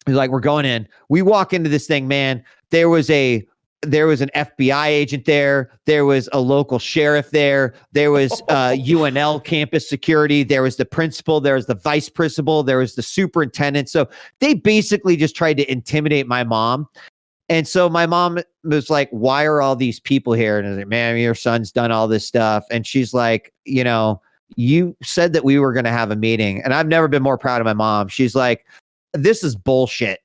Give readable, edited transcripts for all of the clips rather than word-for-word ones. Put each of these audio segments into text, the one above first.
He's like, we're going in. We walk into this thing, man. There was an FBI agent there. There was a local sheriff there. There was UNL campus security. There was the principal. There was the vice principal. There was the superintendent. So they basically just tried to intimidate my mom. And so my mom was like, why are all these people here? And I was like, man, your son's done all this stuff. And she's like, you said that we were going to have a meeting. And I've never been more proud of my mom. She's like, this is bullshit.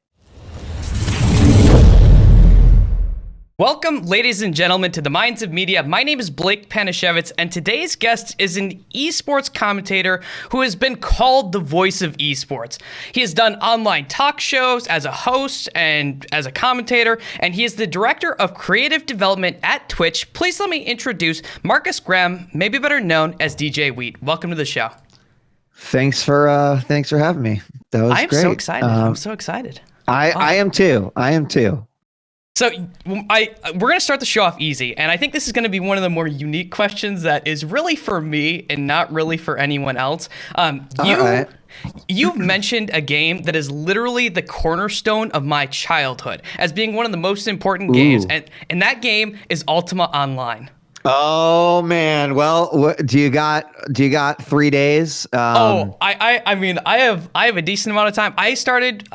Welcome, ladies and gentlemen, to the Minds of Media. My name is Blake Panashevitz, and today's guest is an esports commentator who has been called the voice of esports. He has done online talk shows as a host and as a commentator, and he is the director of creative development at Twitch. Please let me introduce Marcus Graham, maybe better known as djWHEAT. Welcome to the show. Thanks for having me. That was great. So excited. I'm so excited. I am too. So we're going to start the show off easy, and I think this is going to be one of the more unique questions that is really for me and not really for anyone else. You've mentioned a game that is literally the cornerstone of my childhood as being one of the most important games, and that game is Ultima Online. Oh man! Well, do you got 3 days? I mean, I have a decent amount of time. I started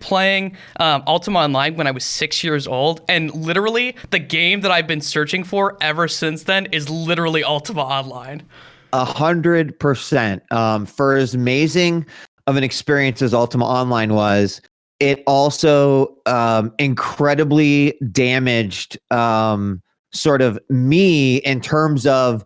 playing Ultima Online when I was 6 years old, and literally the game that I've been searching for ever since then is literally Ultima Online. 100%. For as amazing of an experience as Ultima Online was, it also incredibly damaged sort of me in terms of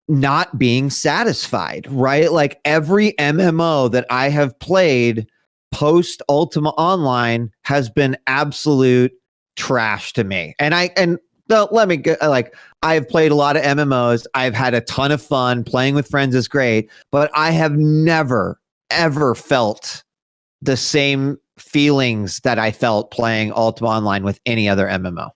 not being satisfied, right? Like every MMO that I have played post Ultima Online has been absolute trash to me. And let me get, like, I've played a lot of MMOs. I've had a ton of fun. Playing with friends is great, but I have never, ever felt the same feelings that I felt playing Ultima Online with any other MMO.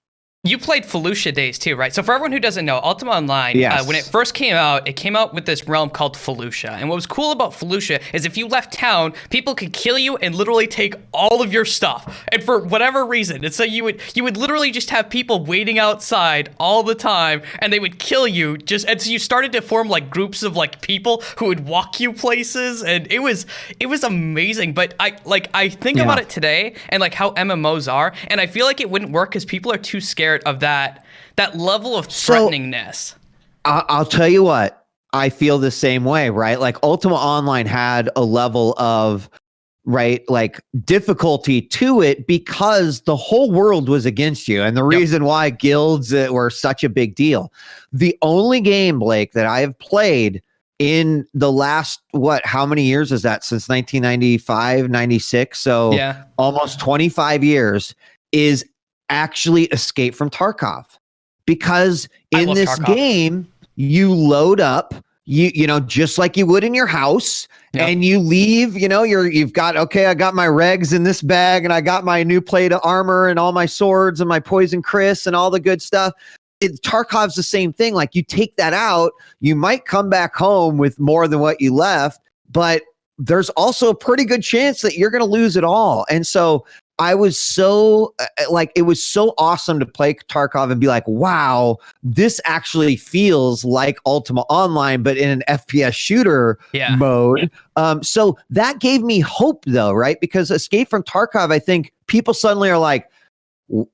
You played Felucia days too, right? So for everyone who doesn't know, Ultima Online, yes. When it first came out, it came out with this realm called Felucia. And what was cool about Felucia is if you left town, people could kill you and literally take all of your stuff. And for whatever reason. And so you would literally just have people waiting outside all the time, and they would kill you. And so you started to form like groups of like people who would walk you places, and it was amazing. But I think about it today and like how MMOs are, and I feel like it wouldn't work because people are too scared of that level of threateningness. I'll tell you what, I feel the same way, right? Like Ultima Online had a level of, right, like difficulty to it because the whole world was against you. And the reason why guilds were such a big deal. The only game, Blake, that I have played in the last, how many years is that? Since 1995, 96. So almost 25 years is actually Escape from Tarkov, because in this Tarkov game you load up, you know, just like you would in your house, and you leave, you know, you've got, okay, I got my regs in this bag, and I got my new plate of armor and all my swords and my poison Chris and all the good stuff. Tarkov's the same thing. Like you take that out, you might come back home with more than what you left, but there's also a pretty good chance that you're going to lose it all. And so I was so it was so awesome to play Tarkov and be like, wow, this actually feels like Ultima Online, but in an FPS shooter mode. So that gave me hope though, right? Because Escape from Tarkov, I think people suddenly are like,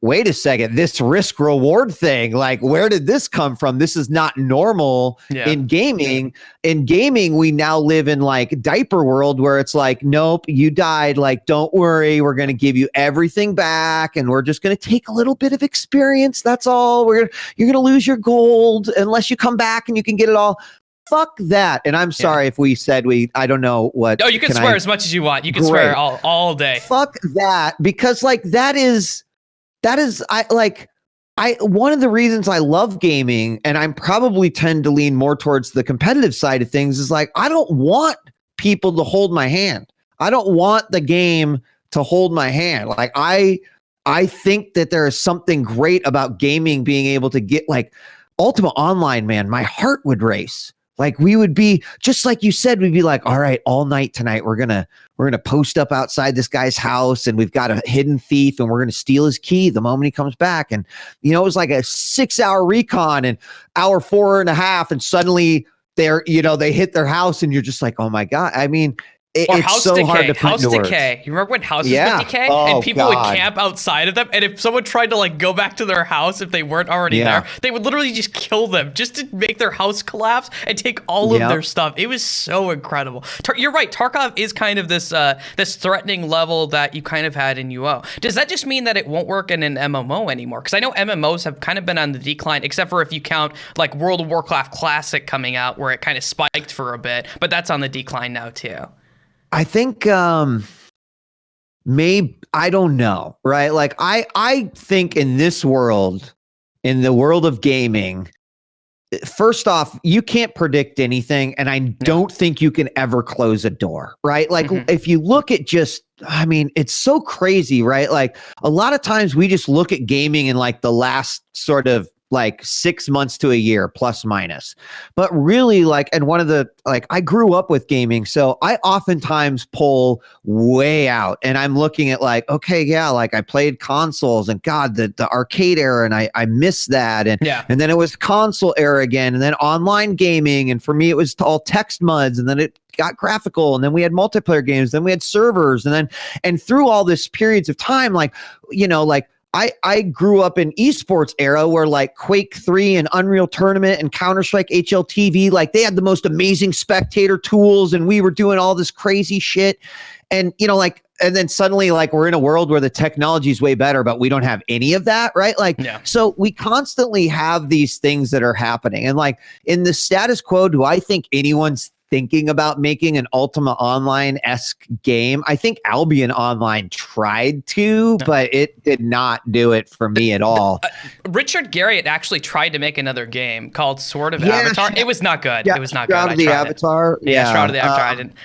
wait a second, this risk reward thing, like where did this come from? This is not normal in gaming. In gaming, we now live in like diaper world where it's like, nope, you died. Like, don't worry. We're going to give you everything back. And we're just going to take a little bit of experience. That's all. You're going to lose your gold unless you come back and you can get it all. Fuck that. And I'm sorry if we said I don't know what. Oh, you can swear as much as you want. You can swear all day. Fuck that. Because like, that is one of the reasons I love gaming, and I'm probably tend to lean more towards the competitive side of things, is like, I don't want people to hold my hand. I don't want the game to hold my hand. Like I think that there is something great about gaming being able to get like Ultima Online, man, my heart would race Like we would be just like you said, we'd be like, all right, all night tonight, we're gonna post up outside this guy's house and we've got a hidden thief and we're gonna steal his key the moment he comes back. And it was like a 6-hour recon and hour 4.5, and suddenly they hit their house and you're just like, oh my God. I mean, Or it's House so Decay. hard to put House into Decay. words. You remember when houses Yeah. would decay Oh, and people God. would camp outside of them? And if someone tried to like go back to their house if they weren't already there, they would literally just kill them just to make their house collapse and take all of their stuff. It was so incredible. You're right. Tarkov is kind of this this threatening level that you kind of had in UO. Does that just mean that it won't work in an MMO anymore? Because I know MMOs have kind of been on the decline, except for if you count like World of Warcraft Classic coming out, where it kind of spiked for a bit, but that's on the decline now too. I think maybe, I don't know, right? Like I think in this world, in the world of gaming, first off, you can't predict anything, and I don't think you can ever close a door, right? Like if you look at it's so crazy, right? Like a lot of times we just look at gaming in like the last sort of like 6 months to a year, plus minus. But really, like, and one of the, like, I grew up with gaming, so I oftentimes pull way out and I'm looking at like, okay, yeah, like I played consoles and God, the arcade era, and I miss that. And then it was console era again, and then online gaming. And for me, it was all text muds, and then it got graphical, and then we had multiplayer games, then we had servers, and through all this periods of time, like, like, I grew up in esports era where like Quake 3 and Unreal Tournament and Counter-Strike HLTV, like they had the most amazing spectator tools and we were doing all this crazy shit. And, and then suddenly like we're in a world where the technology is way better, but we don't have any of that, right? Like, so we constantly have these things that are happening. And like in the status quo, do I think anyone's thinking about making an Ultima Online-esque game? I think Albion Online tried to, but it did not do it for me at all. Richard Garriott actually tried to make another game called Sword of Avatar. It was not good. Yeah, it was not Shroud good. of the Avatar. Yeah, Shroud of the Avatar. I didn't.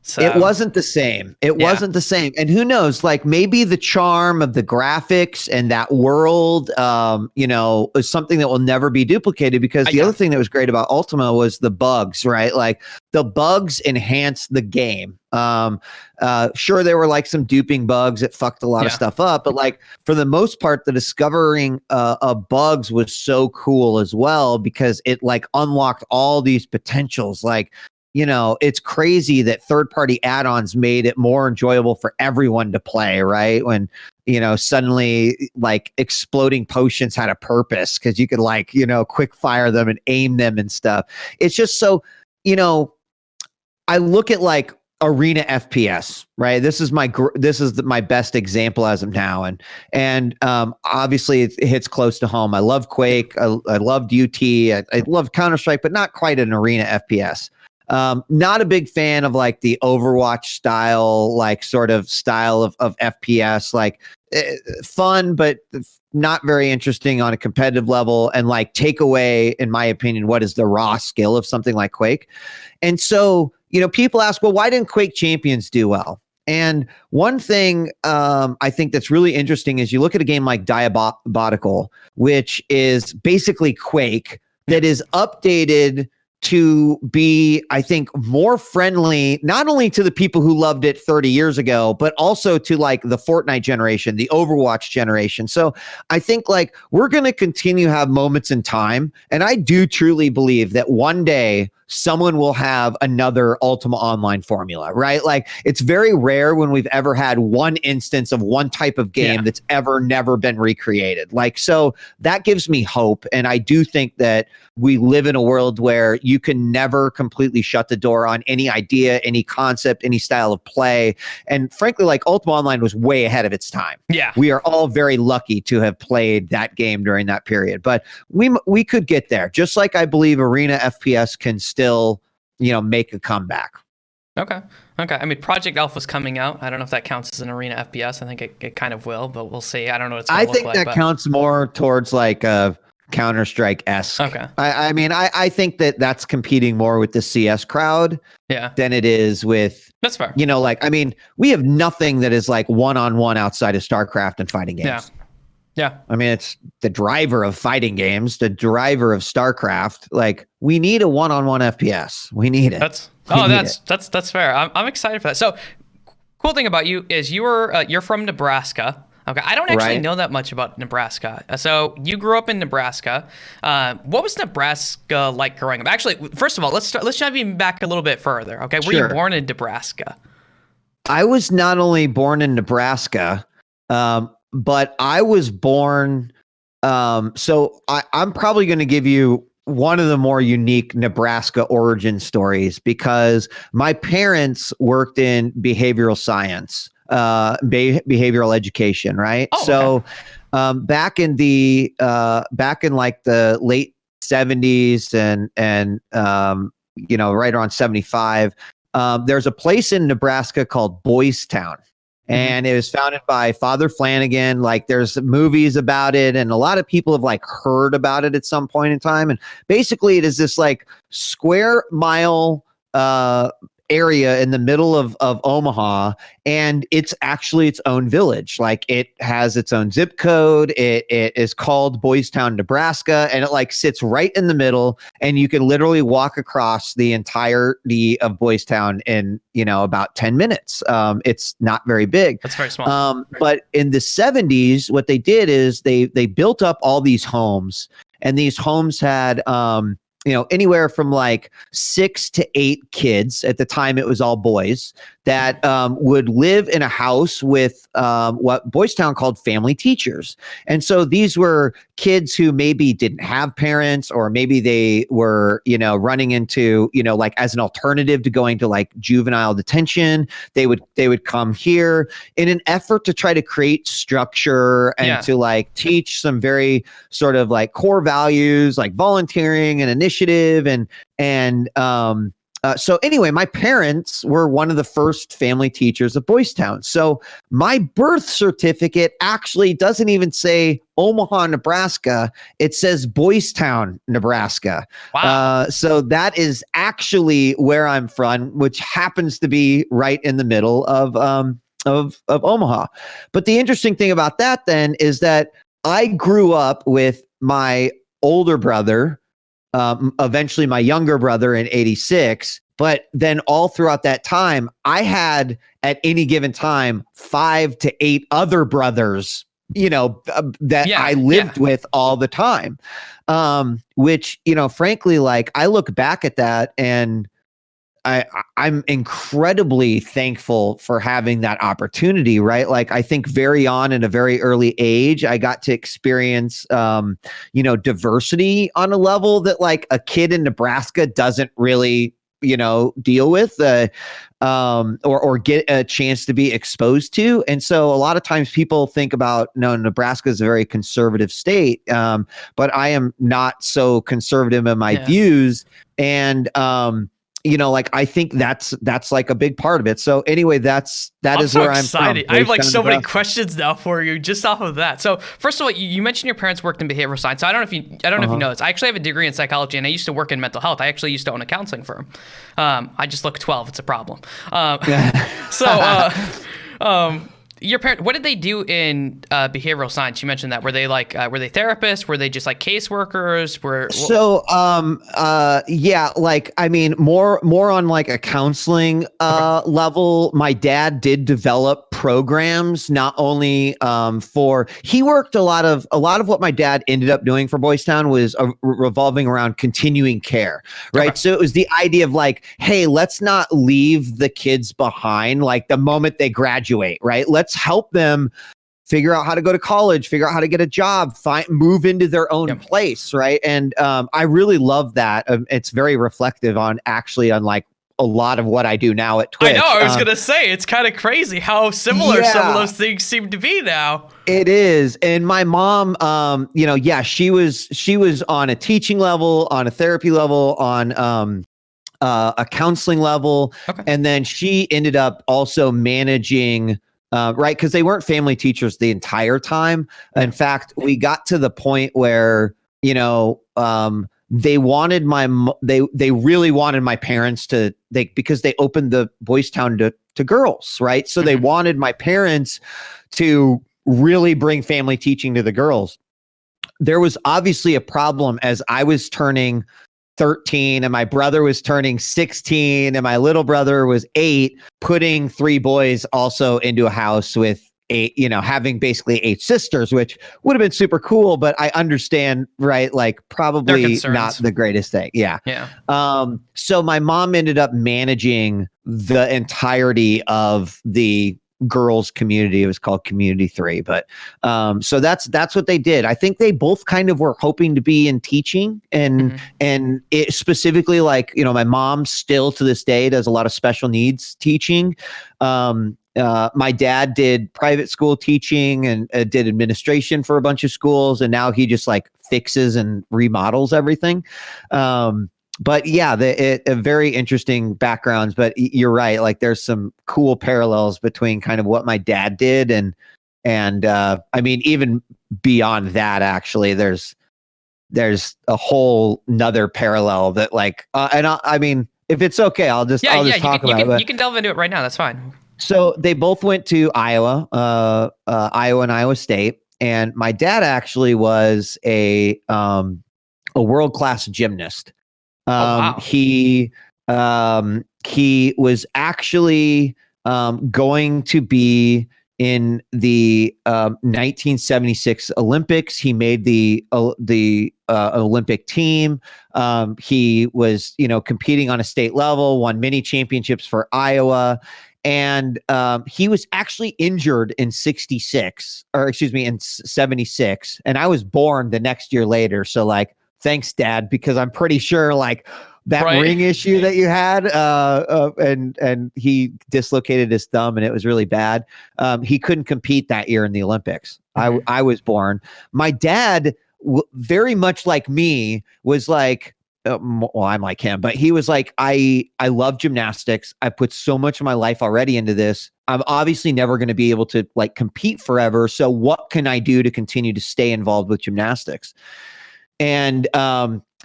So. It wasn't the same. It wasn't the same. And who knows, like maybe the charm of the graphics and that world, is something that will never be duplicated, because the other thing that was great about Ultima was the bugs, right? Like the bugs enhanced the game. Sure, there were like some duping bugs that fucked a lot of stuff up, but like for the most part, the discovering of bugs was so cool as well, because it like unlocked all these potentials. Like, it's crazy that third-party add-ons made it more enjoyable for everyone to play, right? When, suddenly like exploding potions had a purpose because you could like, quick fire them and aim them and stuff. It's just so, I look at like arena FPS, right? This is my best example as of now. And obviously it hits close to home. I love Quake. I loved UT. I love Counter-Strike, but not quite an arena FPS. Not a big fan of like the Overwatch style, like sort of style of FPS, like fun, but not very interesting on a competitive level, and like take away, in my opinion, what is the raw skill of something like Quake. And so, people ask, well, why didn't Quake Champions do well? And one thing I think that's really interesting is you look at a game like Diabolical, which is basically Quake that is updated to be, I think, more friendly, not only to the people who loved it 30 years ago, but also to like the Fortnite generation, the Overwatch generation. So I think like we're going to continue to have moments in time. And I do truly believe that one day someone will have another Ultima Online formula, right? Like it's very rare when we've ever had one instance of one type of game that's never been recreated. Like, so that gives me hope. And I do think that we live in a world where you can never completely shut the door on any idea, any concept, any style of play. And frankly, like Ultima Online was way ahead of its time. Yeah. We are all very lucky to have played that game during that period, but we could get there. Just like I believe arena FPS can still, make a comeback. Okay. I mean, Project Alpha's coming out. I don't know if that counts as an arena FPS. I think it kind of will, but we'll see. I don't know what it's going to look like. I think that counts more towards like a Counter-Strike-esque. Okay. I mean, I think that's competing more with the CS crowd than it is with... That's fair. Like, I mean, we have nothing that is like one-on-one outside of StarCraft and fighting games. Yeah. I mean, it's the driver of fighting games, the driver of StarCraft. Like, we need a one-on-one FPS. We need it. That's fair. I'm excited for that. So, cool thing about you is you're from Nebraska. Okay, I don't actually know that much about Nebraska. So you grew up in Nebraska. What was Nebraska like growing up? Actually, first of all, let's dive even back a little bit further. Okay, were you born in Nebraska? I was not only born in Nebraska, but I was born. So I'm probably going to give you one of the more unique Nebraska origin stories because my parents worked in behavioral science, behavioral education, right? Oh, so back in like the late 70s and right around 75, there's a place in Nebraska called Boys Town. And it was founded by Father Flanagan. Like, there's movies about it, and a lot of people have like heard about it at some point in time. And basically, it is this like square mile area in the middle of Omaha, and it's actually its own village. Like, it has its own zip code. It is called Boys Town, Nebraska, and it like sits right in the middle, and you can literally walk across the entirety of Boys Town in about 10 minutes. It's not very big. That's very small. But in the 70s, what they did is they built up all these homes, and these homes had anywhere from like 6 to 8 kids. At the time, it was all boys that would live in a house with what Boys Town called family teachers. And so these were kids who maybe didn't have parents, or maybe they were, running into, like as an alternative to going to like juvenile detention. They would come here in an effort to try to create structure and to like teach some very sort of like core values like volunteering and initiative so anyway, my parents were one of the first family teachers of Boys Town. So my birth certificate actually doesn't even say Omaha, Nebraska. It says Boys Town, Nebraska. Wow. So that is actually where I'm from, which happens to be right in the middle of Omaha. But the interesting thing about that then is that I grew up with my older brother, eventually my younger brother in 86. But then all throughout that time, I had at any given time 5 to 8 other brothers, that I lived with all the time. Which, frankly, like I look back at that and I'm incredibly thankful for having that opportunity, right? Like, I think very on in a very early age, I got to experience, diversity on a level that like a kid in Nebraska doesn't really, deal with, or get a chance to be exposed to. And so a lot of times people think about, no, Nebraska is a very conservative state, but I am not so conservative in my views. And, like I think that's like a big part of it. So anyway, that is where I'm excited. I have like so many questions now for you just off of that. So first of all, you mentioned your parents worked in behavioral science. So I don't know if you know this. I actually have a degree in psychology, and I used to work in mental health. I actually used to own a counseling firm. I just look 12. It's a problem. Your parents, what did they do in behavioral science? You mentioned that. Were they like, were they therapists? Were they just like caseworkers? Like, I mean, more on like a counseling level. My dad did develop programs, not only he worked a lot of what my dad ended up doing for Boys Town was revolving around continuing care, right? Okay. So it was the idea of like, hey, let's not leave the kids behind like the moment they graduate, right? Let's help them figure out how to go to college, figure out how to get a job, move into their own place, right? And I really love that. It's very reflective on like a lot of what I do now at Twitch. I know. I was gonna say it's kind of crazy how similar some of those things seem to be now. It is. And my mom, she was on a teaching level, on a therapy level, on a counseling level, and then she ended up also managing. Right, because they weren't family teachers the entire time. In fact, we got to the point where they wanted they really wanted my parents because they opened the Boys Town to girls, right? So they wanted my parents to really bring family teaching to the girls. There was obviously a problem as I was turning 13 and my brother was turning 16 and my little brother was 8, putting 3 boys also into a house with 8, having basically 8 sisters, which would have been super cool, but I understand, right? Like probably not the greatest thing. Yeah. So my mom ended up managing the entirety of the girls community. It was called Community 3, but so that's what they did. I think they both kind of were hoping to be in teaching, and it specifically, like, my mom still to this day does a lot of special needs teaching. My dad did private school teaching and did administration for a bunch of schools, and now he just like fixes and remodels everything. But yeah, very interesting backgrounds. But you're right. Like there's some cool parallels between kind of what my dad did and I mean, even beyond that, actually, there's a whole nother parallel that like, I mean, if it's okay, I'll just talk about it. You can delve into it right now. That's fine. So they both went to Iowa, Iowa and Iowa State, and my dad actually was a world-class gymnast. Wow. He was actually going to be in the 1976 Olympics. He made the Olympic team. He was, competing on a state level, won many championships for Iowa. And he was actually injured in 76, or excuse me, in 76. And I was born the next year later. So like, thanks, Dad, because I'm pretty sure like that ring issue that you had, and he dislocated his thumb and it was really bad. He couldn't compete that year in the Olympics. I was born. My dad, very much like me, was like, well, I'm like him, but he was like, I love gymnastics. I put so much of my life already into this. I'm obviously never going to be able to like compete forever. So what can I do to continue to stay involved with gymnastics? And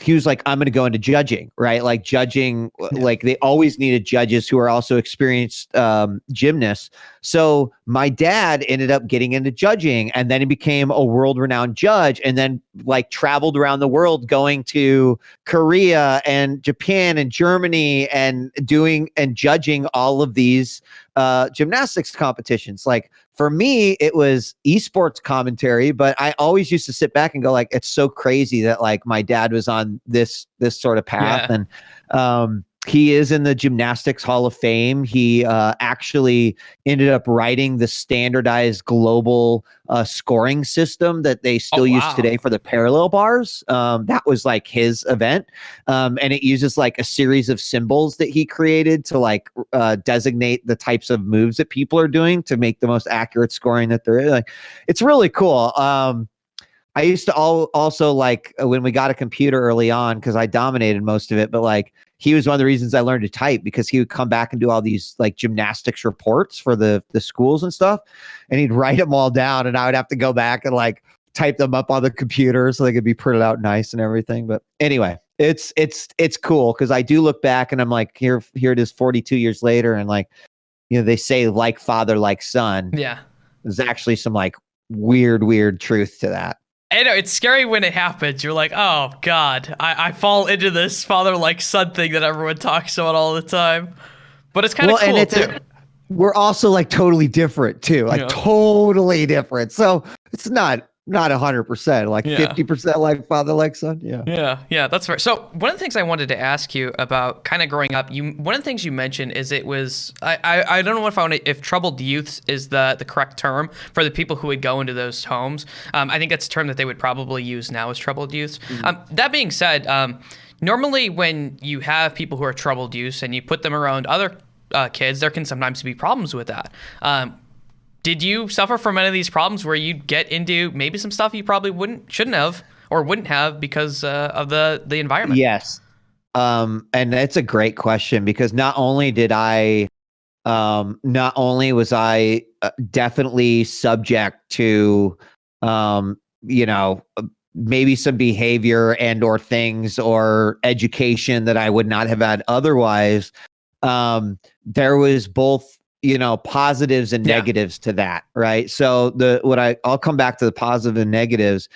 he was like, I'm going to go into judging, right? Like judging, like they always needed judges who are also experienced gymnasts. So my dad ended up getting into judging, and then he became a world-renowned judge, and then like traveled around the world, going to Korea and Japan and Germany and judging all of these gymnastics competitions. Like for me, it was esports commentary, but I always used to sit back and go like, it's so crazy that like my dad was on this sort of path. Yeah. And he is in the Gymnastics Hall of Fame. He actually ended up writing the standardized global scoring system that they still use today for the parallel bars. That was like his event. And it uses like a series of symbols that he created to like designate the types of moves that people are doing to make the most accurate scoring that there is. Like, it's really cool. I used to also like when we got a computer early on, because I dominated most of it, but like he was one of the reasons I learned to type, because he would come back and do all these like gymnastics reports for the schools and stuff, and he'd write them all down, and I would have to go back and like type them up on the computer so they could be printed out nice and everything. But anyway, it's cool, because I do look back and I'm like, here it is 42 years later, and like, they say like father, like son. Yeah. There's actually some like weird truth to that. I know, it's scary when it happens. You're like, oh God, I fall into this father like son thing that everyone talks about all the time. But it's kind of cool and too. We're also like totally different too, like totally different. So it's not 100%, like 50% like father, like son. Yeah, that's right. So one of the things I wanted to ask you about kind of growing up, one of the things you mentioned is it was, I don't know if troubled youths is the correct term for the people who would go into those homes. I think that's a term that they would probably use now, as troubled youths. That being said, normally when you have people who are troubled youths and you put them around other kids, there can sometimes be problems with that. Did you suffer from any of these problems where you'd get into maybe some stuff you probably wouldn't have because of the environment? Yes. And it's a great question, because not only was I definitely subject to, maybe some behavior and or things or education that I would not have had otherwise. There was both, positives and negatives to that, right? So I'll come back to the positive and negatives.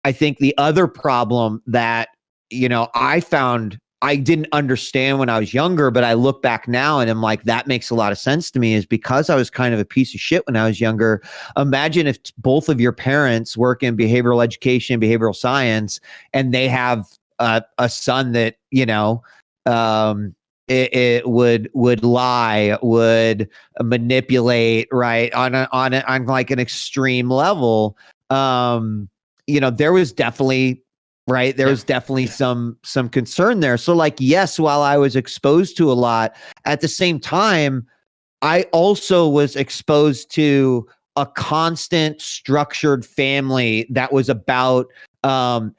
I think the other problem that, I found I didn't understand when I was younger, but I look back now and I'm like, that makes a lot of sense to me, is because I was kind of a piece of shit when I was younger. Imagine if both of your parents work in behavioral education, behavioral science, and they have a son that, it would lie, would manipulate, right, on like an extreme level. There was definitely some concern there. So like, yes, while I was exposed to a lot, at the same time, I also was exposed to a constant structured family that was about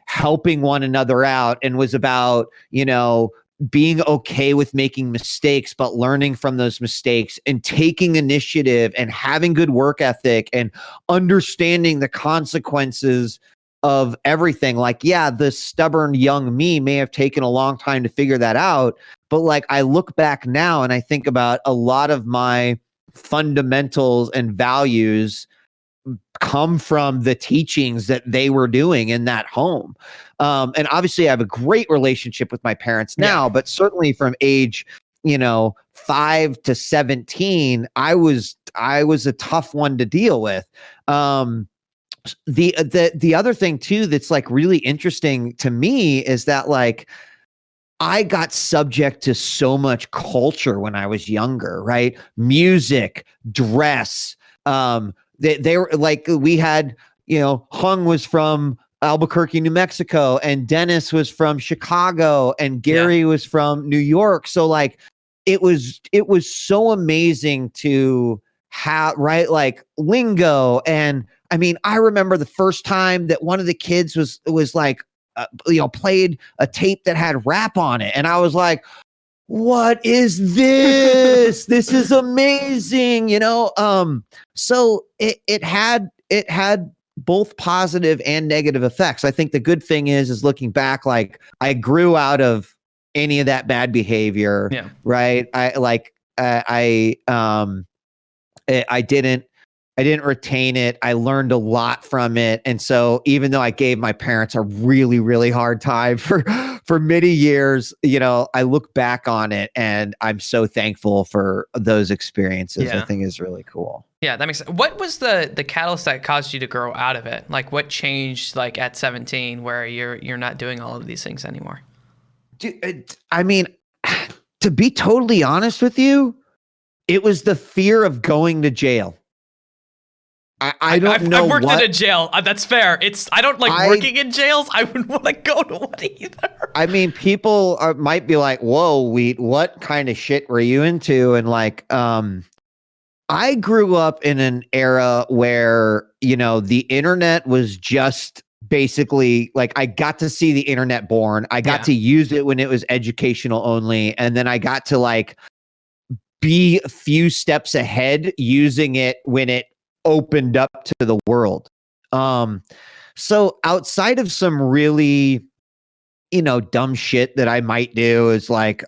helping one another out, and was about, being okay with making mistakes, but learning from those mistakes and taking initiative and having good work ethic and understanding the consequences of everything. Like, yeah, the stubborn young me may have taken a long time to figure that out, but like, I look back now and I think about a lot of my fundamentals and values come from the teachings that they were doing in that home. And obviously I have a great relationship with my parents now, but certainly from age, 5 to 17, I was a tough one to deal with. The other thing too, that's like really interesting to me, is that like, I got subject to so much culture when I was younger, right? Music, dress, they were like, we had, Hung was from Albuquerque, New Mexico, and Dennis was from Chicago, and Gary was from New York. So like, it was so amazing to have, right, like lingo. And I mean, I remember the first time that one of the kids was like, played a tape that had rap on it, and I was like, what is this? This is amazing, so it had both positive and negative effects. I think the good thing is looking back, like, I grew out of any of that bad behavior, right? I didn't retain it. I learned a lot from it. And so even though I gave my parents a really, really hard time for many years, I look back on it and I'm so thankful for those experiences. I think is really cool. Yeah, that makes sense. What was the catalyst that caused you to grow out of it? Like, what changed, like, at 17 where you're not doing all of these things anymore? Dude, I mean, to be totally honest with you, it was the fear of going to jail. I've worked in a jail. That's fair. I don't like working in jails. I wouldn't want to go to one either. I mean, people might be like, whoa, Wheat, what kind of shit were you into? And like, I grew up in an era where, the internet was just basically like, I got to see the internet born. I got to use it when it was educational only. And then I got to like be a few steps ahead using it when it opened up to the world. So outside of some really, dumb shit that I might do, is like,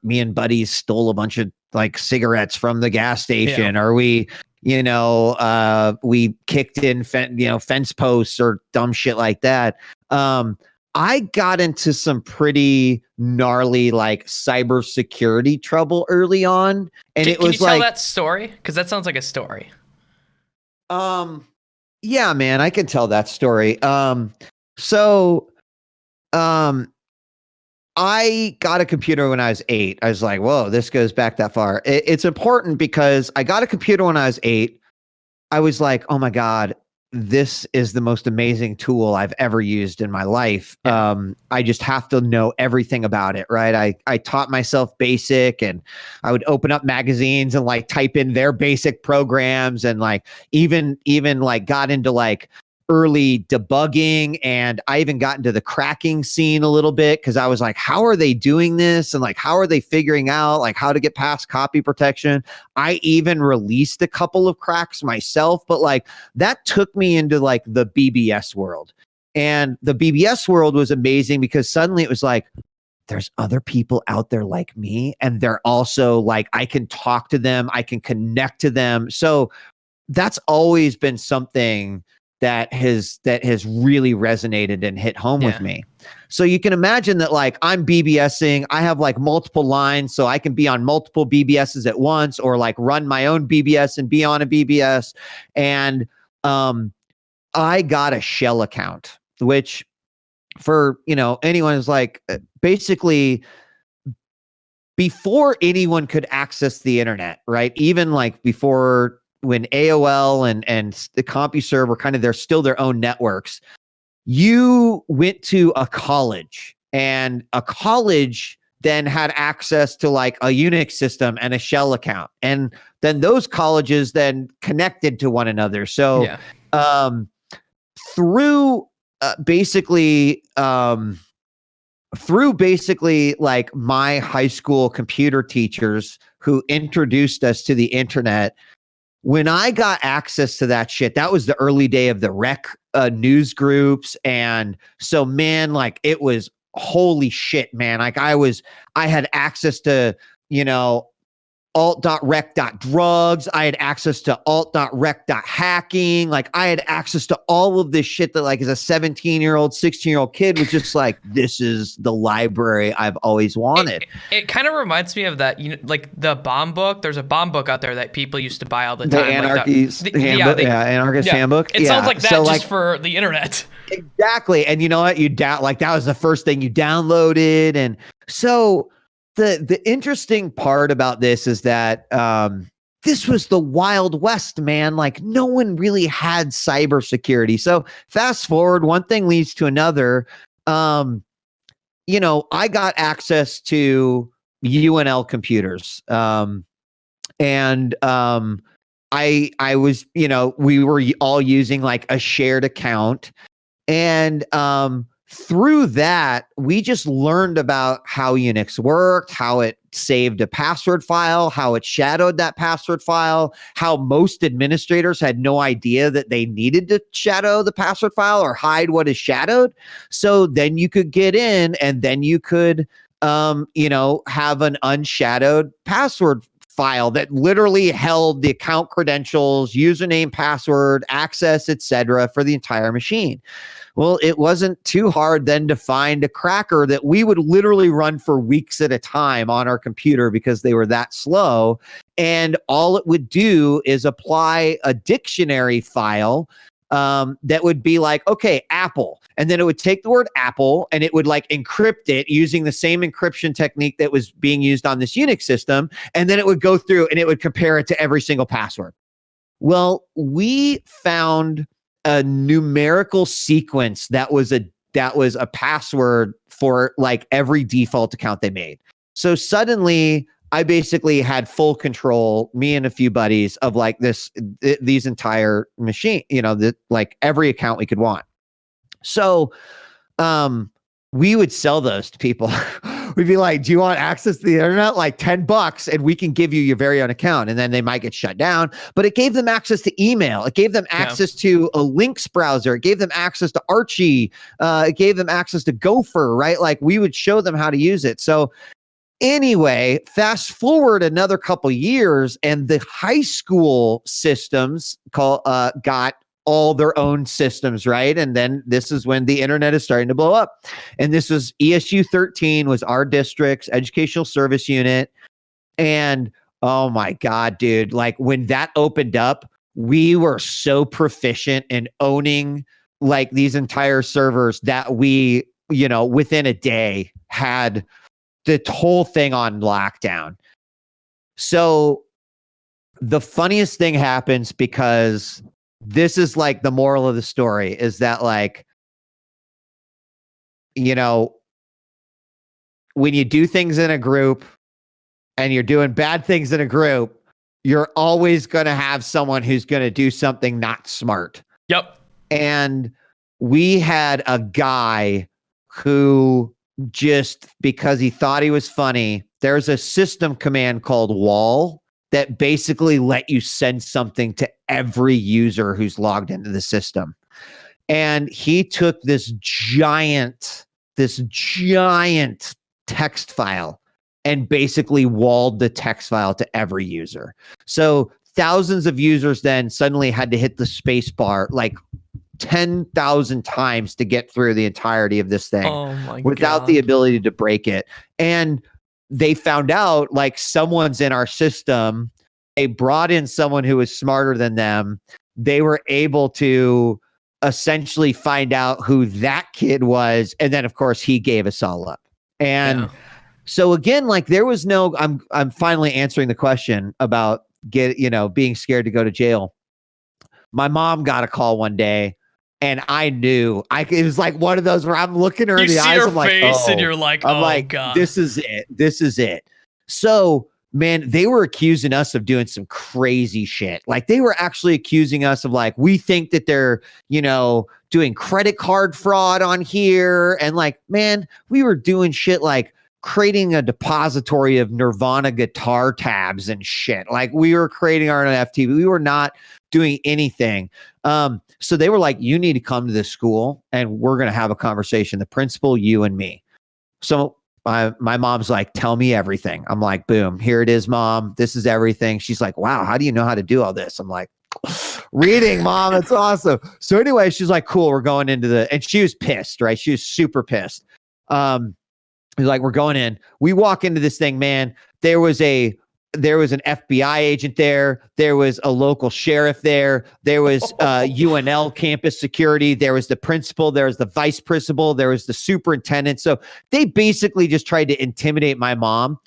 me and buddies stole a bunch of like cigarettes from the gas station, or we, we kicked in, fence posts or dumb shit like that. I got into some pretty gnarly like cybersecurity trouble early on, and Can you tell that story? Because that sounds like a story. Yeah, man, I can tell that story. I got a computer when I was 8. I was like, whoa, this goes back that far. It's important because I got a computer when I was 8. I was like, oh my God, this is the most amazing tool I've ever used in my life. I just have to know everything about it, right? I taught myself BASIC, and I would open up magazines and like type in their basic programs, and like even like got into like early debugging, and I even got into the cracking scene a little bit, because I was like, how are they doing this? And like, how are they figuring out like how to get past copy protection? I even released a couple of cracks myself, but like that took me into like the BBS world. And the BBS world was amazing because suddenly it was like, there's other people out there like me, and they're also like, I can talk to them, I can connect to them. So that's always been something that has really resonated and hit home with me. So you can imagine that, like, I'm BBSing, I have like multiple lines, so I can be on multiple BBSs at once, or like run my own BBS and be on a BBS. And I got a shell account, which for, anyone is like, basically before anyone could access the internet, right? Even like before, when AOL and the CompuServe were kind of their own networks, you went to a college, and a college then had access to like a Unix system and a shell account. And then those colleges then connected to one another. So through basically like my high school computer teachers who introduced us to the internet, when I got access to that shit, that was the early day of the rec news groups. And so, man, like, it was holy shit, man. Like, I had access to, alt.rec.drugs. I had access to alt.rec.hacking. Like, I had access to all of this shit that, like, as a 17-year-old, 16-year-old kid was just like, this is the library I've always wanted. It kind of reminds me of that, like the bomb book. There's a bomb book out there that people used to buy all the time. Anarchist Handbook. It sounds like that, so, just for the internet. Exactly. And you know what? That was the first thing you downloaded. And so the interesting part about this is that this was the Wild West, man. Like, no one really had cybersecurity. So fast forward, one thing leads to another. I got access to UNL computers. I was, we were all using like a shared account. And through that, we just learned about how Unix worked, how it saved a password file, how it shadowed that password file, how most administrators had no idea that they needed to shadow the password file or hide what is shadowed. So then you could get in, and then you could, have an unshadowed password file that literally held the account credentials, username, password, access, etc. for the entire machine. Well, it wasn't too hard then to find a cracker that we would literally run for weeks at a time on our computer because they were that slow. And all it would do is apply a dictionary file that would be like, okay, Apple. And then it would take the word Apple and it would like encrypt it using the same encryption technique that was being used on this Unix system. And then it would go through and it would compare it to every single password. Well, we found a numerical sequence that was a password for like every default account they made. So suddenly I basically had full control, me and a few buddies, of like these entire machine, like every account we could want. So we would sell those to people. We'd be like, do you want access to the internet? Like $10 and we can give you your very own account. And then they might get shut down, but it gave them access to email. It gave them access to a links browser. It gave them access to Archie. It gave them access to Gopher, right? Like, we would show them how to use it. So anyway, fast forward another couple years and the high school systems got all their own systems, right? And then this is when the internet is starting to blow up. And this was ESU 13 was our district's educational service unit. And oh my God, dude, like when that opened up, we were so proficient in owning like these entire servers that we, within a day had the whole thing on lockdown. So the funniest thing happens, because this is like the moral of the story, is that like, when you do things in a group and you're doing bad things in a group, you're always going to have someone who's going to do something not smart. Yep. And we had a guy who, just because he thought he was funny, there's a system command called wall that basically let you send something to every user who's logged into the system. And he took this giant text file and basically walled the text file to every user. So thousands of users then suddenly had to hit the space bar like 10,000 times to get through the entirety of this thing without the ability to break it. And they found out like someone's in our system. They brought in someone who was smarter than them. They were able to essentially find out who that kid was. And then of course he gave us all up. And so again, like there was no, I'm finally answering the question about being scared to go to jail. My mom got a call one day and I knew it was like one of those where I'm looking her in the eyes. I'm like, and you're like, God, this is it. This is it. So man, they were accusing us of doing some crazy shit. Like they were actually accusing us of like, we think that they're, doing credit card fraud on here. And like, man, we were doing shit like creating a depository of Nirvana guitar tabs and shit. Like we were creating our NFT. We were not doing anything. So they were like, you need to come to this school and we're going to have a conversation. The principal, you and me. So my mom's like, tell me everything. I'm like, boom, here it is, Mom. This is everything. She's like, wow, how do you know how to do all this? I'm like, reading, Mom. It's awesome. So anyway, she's like, cool, we're going into and she was pissed, right? She was super pissed. He's like, we're going in. We walk into this thing, man. There was an FBI agent there. There was a local sheriff there. There was UNL campus security. There was the principal. There was the vice principal. There was the superintendent. So they basically just tried to intimidate my mom.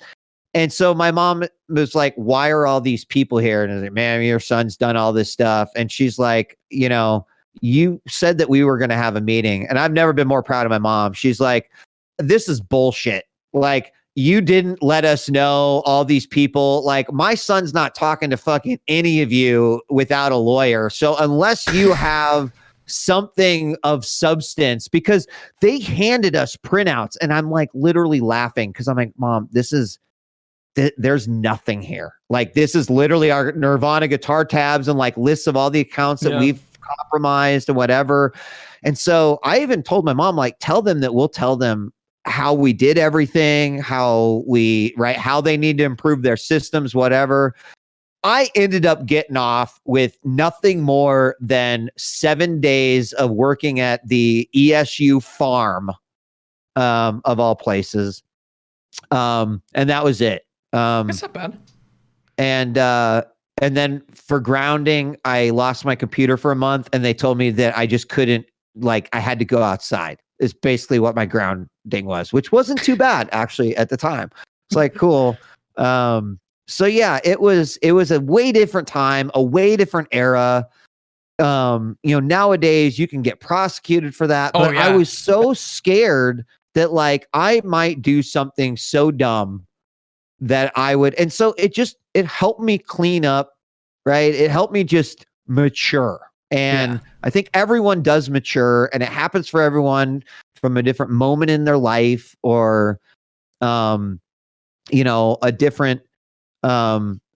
And so my mom was like, why are all these people here? And I was like, man, your son's done all this stuff. And she's like, you said that we were going to have a meeting. And I've never been more proud of my mom. She's like, this is bullshit. Like, you didn't let us know all these people. Like, my son's not talking to fucking any of you without a lawyer. So unless you have something of substance, because they handed us printouts and I'm like literally laughing because I'm like, Mom, there's nothing here. Like, this is literally our Nirvana guitar tabs and like lists of all the accounts that we've compromised and whatever. And so I even told my mom, like, tell them that we'll tell them how we did everything, how they need to improve their systems, whatever. I ended up getting off with nothing more than 7 days of working at the ESU farm, of all places. And that was it. That's not bad. And then for grounding, I lost my computer for a month and they told me that I just couldn't, like, I had to go outside. Is basically what my grounding was, which wasn't too bad actually at the time. It's like, cool. So yeah, it was a way different time, a way different era. Nowadays you can get prosecuted for that. But I was so scared that like I might do something so dumb that I would, and so it helped me clean up, right? It helped me just mature. And I think everyone does mature, and it happens for everyone from a different moment in their life or, a different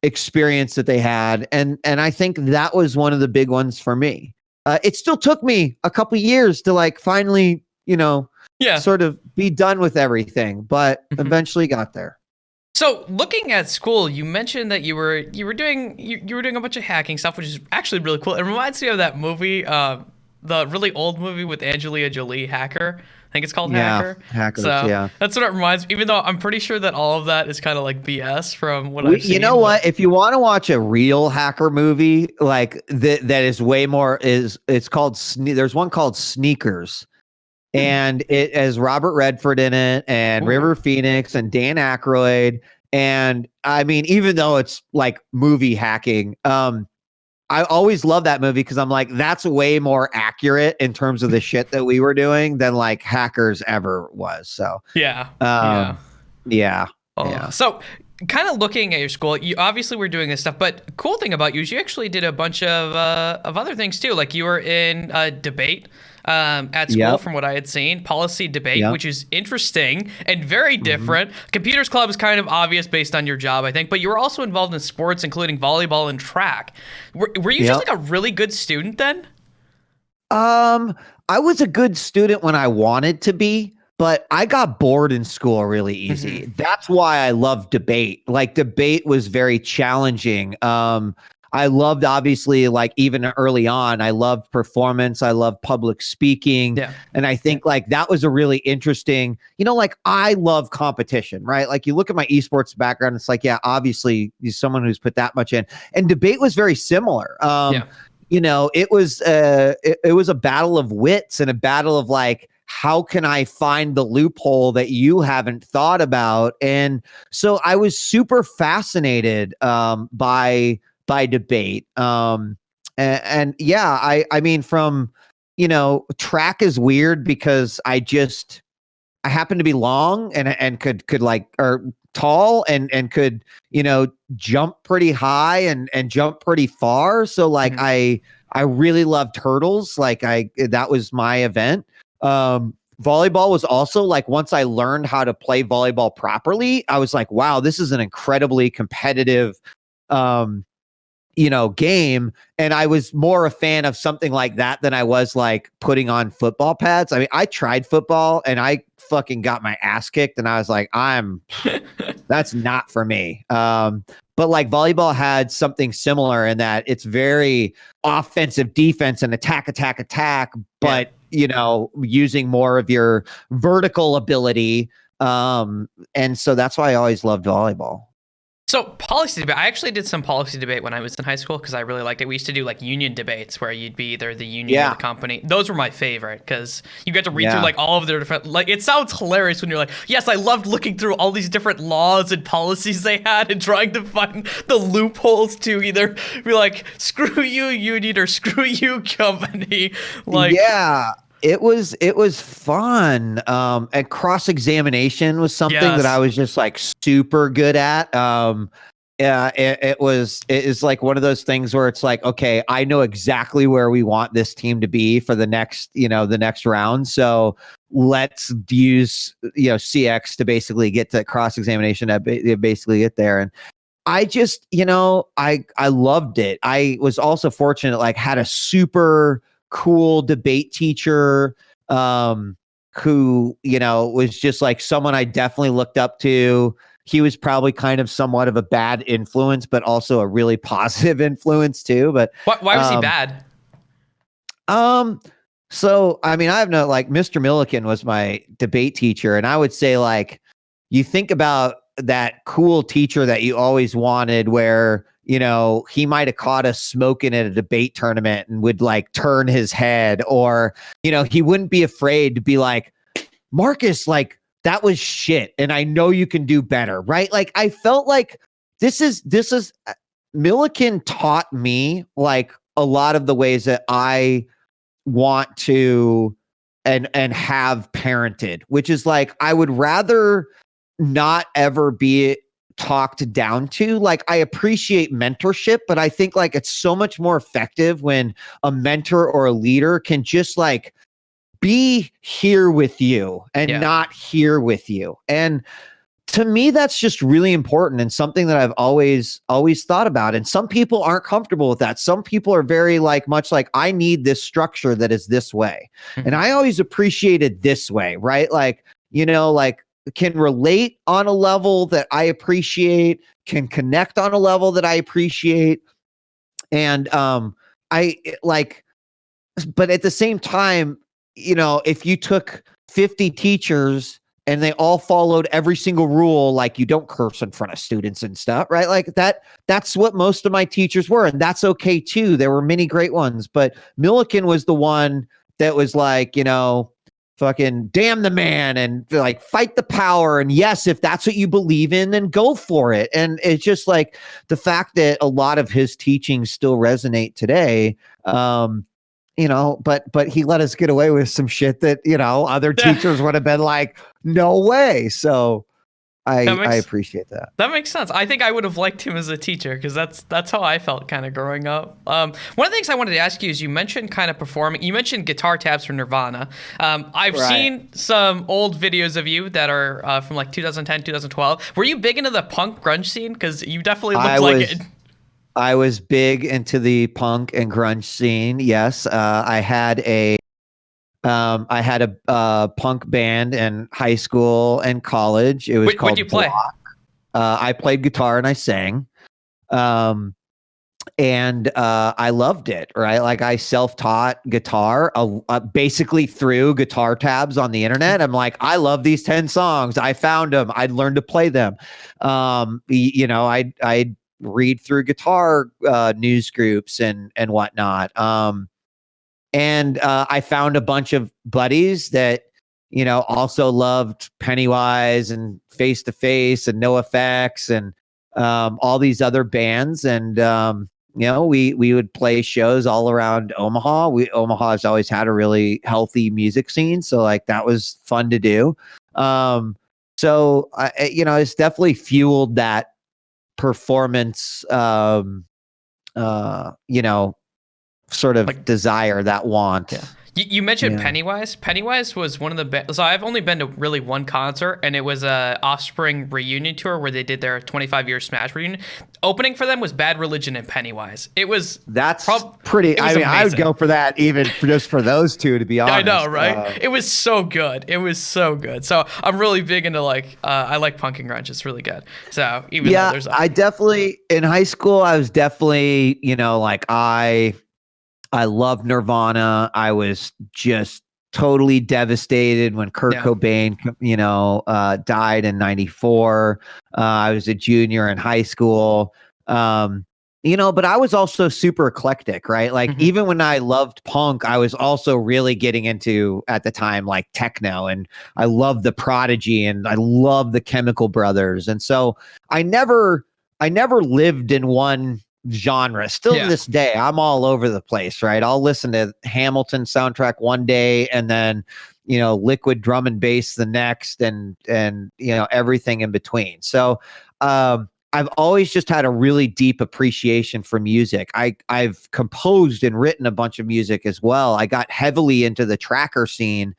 experience that they had. And I think that was one of the big ones for me. It still took me a couple years to like finally, sort of be done with everything, but eventually got there. So looking at school, you mentioned that you were doing a bunch of hacking stuff, which is actually really cool. It reminds me of that movie, the really old movie with Angelina Jolie, Hacker. I think it's called Hacker. Hackers, so that's what it reminds me. Even though I'm pretty sure that all of that is kind of like BS from what I've seen. You know what? If you want to watch a real hacker movie, like that is way more it's called there's one called Sneakers. And it has Robert Redford in it and River Phoenix and Dan Aykroyd. And I mean, even though it's like movie hacking, I always love that movie because I'm like, that's way more accurate in terms of the shit that we were doing than like Hackers ever was. So yeah. So kind of looking at your school, you obviously were doing this stuff, but cool thing about you is you actually did a bunch of other things too. Like you were in a debate at school, from what I had seen, policy debate, which is interesting and very different. Computers Club is kind of obvious based on your job, I think, but you were also involved in sports, including volleyball and track. Were you just like a really good student then? I was a good student when I wanted to be, but I got bored in school really easy. That's why I love debate. Like debate was very challenging. I loved, obviously, like even early on, I loved performance. I loved public speaking. Yeah. And I think like that was a really interesting, like I love competition, right? Like you look at my esports background, it's like, yeah, obviously he's someone who's put that much in. And debate was very similar. It was it was a battle of wits and a battle of like, how can I find the loophole that you haven't thought about? And so I was super fascinated by debate. And yeah, I mean, from, track is weird because I happen to be long and could like, or tall and could, jump pretty high and jump pretty far. So like, I really loved hurdles. Like that was my event. Volleyball was also like, once I learned how to play volleyball properly, I was like, wow, this is an incredibly competitive, game. And I was more a fan of something like that than I was like putting on football pads. I mean, I tried football and I fucking got my ass kicked and I was like, that's not for me. But like volleyball had something similar in that it's very offensive, defense, and attack, but using more of your vertical ability. And so that's why I always loved volleyball. So policy debate, I actually did some policy debate when I was in high school because I really liked it. We used to do like union debates where you'd be either the union or the company. Those were my favorite because you get to read through like all of their different, like it sounds hilarious when you're like, yes, I loved looking through all these different laws and policies they had and trying to find the loopholes to either be like, screw you union or screw you company. Like, yeah. It was fun. And cross-examination was something that I was just like super good at. It is like one of those things where it's like, okay, I know exactly where we want this team to be for the next round. So let's use, CX to basically get to cross-examination to basically get there. And I just, I loved it. I was also fortunate, like had a super cool debate teacher who was just like someone I definitely looked up to. He was probably kind of somewhat of a bad influence, but also a really positive influence too. But why was he bad? So I mean, I have no, like, Mr. Milliken was my debate teacher, and I would say, like, you think about that cool teacher that you always wanted, where he might have caught us smoking at a debate tournament and would like turn his head, or, he wouldn't be afraid to be like, Marcus, like, that was shit. And I know you can do better. Right. Like, I felt like this is Milliken taught me like a lot of the ways that I want to and have parented, which is like, I would rather not ever be talked down to. Like, I appreciate mentorship, but I think like it's so much more effective when a mentor or a leader can just like be here with you and not here with you. And to me, that's just really important and something that I've always thought about. And some people aren't comfortable with that. Some people are very like, much like, I need this structure that is this way. And I always appreciated this way, right? Like, like, can relate on a level that I appreciate, can connect on a level that I appreciate. And I like, but at the same time, if you took 50 teachers and they all followed every single rule, like, you don't curse in front of students and stuff, right? Like that's what most of my teachers were. And that's okay too. There were many great ones, but Milliken was the one that was like, fucking damn the man and like fight the power. And yes, if that's what you believe in, then go for it. And it's just like the fact that a lot of his teachings still resonate today. But he let us get away with some shit that, other teachers would have been like, no way. So I appreciate that. That makes sense. I think I would have liked him as a teacher because that's how I felt kind of growing up. One of the things I wanted to ask you is, you mentioned kind of performing. You mentioned guitar tabs for Nirvana. I've seen some old videos of you that are from like 2010, 2012. Were you big into the punk grunge scene? Because you definitely looked like it. I was big into the punk and grunge scene. Yes. I had I had a punk band in high school and college. It was What'd called you play? Block. I played guitar and I sang. And I loved it, right? Like I self-taught guitar basically through guitar tabs on the internet. I'm like, I love these 10 songs. I found them. I'd learn to play them. I'd read through guitar news groups and whatnot. And I found a bunch of buddies that, also loved Pennywise and Face to Face and NoFX and all these other bands. And, we would play shows all around Omaha. Omaha has always had a really healthy music scene. So like that was fun to do. It's definitely fueled that performance, sort of like desire, that want. Yeah. You mentioned Pennywise. Pennywise was one of the best. So I've only been to really one concert, and it was a Offspring reunion tour where they did their 25-year Smash reunion. Opening for them was Bad Religion and Pennywise. That's pretty. I mean, I would go for that even just for those two, to be honest. I know, right? It was so good. It was so good. So I'm really big into I like punk and grunge. It's really good. So even though there's I definitely in high school I was definitely I loved Nirvana. I was just totally devastated when Kurt Cobain, died in '94. I was a junior in high school. But I was also super eclectic, right? Like even when I loved punk, I was also really getting into at the time like techno, and I loved the Prodigy and I loved the Chemical Brothers. And so I never lived in one genre. Still to this day, I'm all over the place, right? I'll listen to Hamilton soundtrack one day and then Liquid drum and bass the next, and everything in between. So I've always just had a really deep appreciation for music. I've composed and written a bunch of music as well. I got heavily into the tracker scene,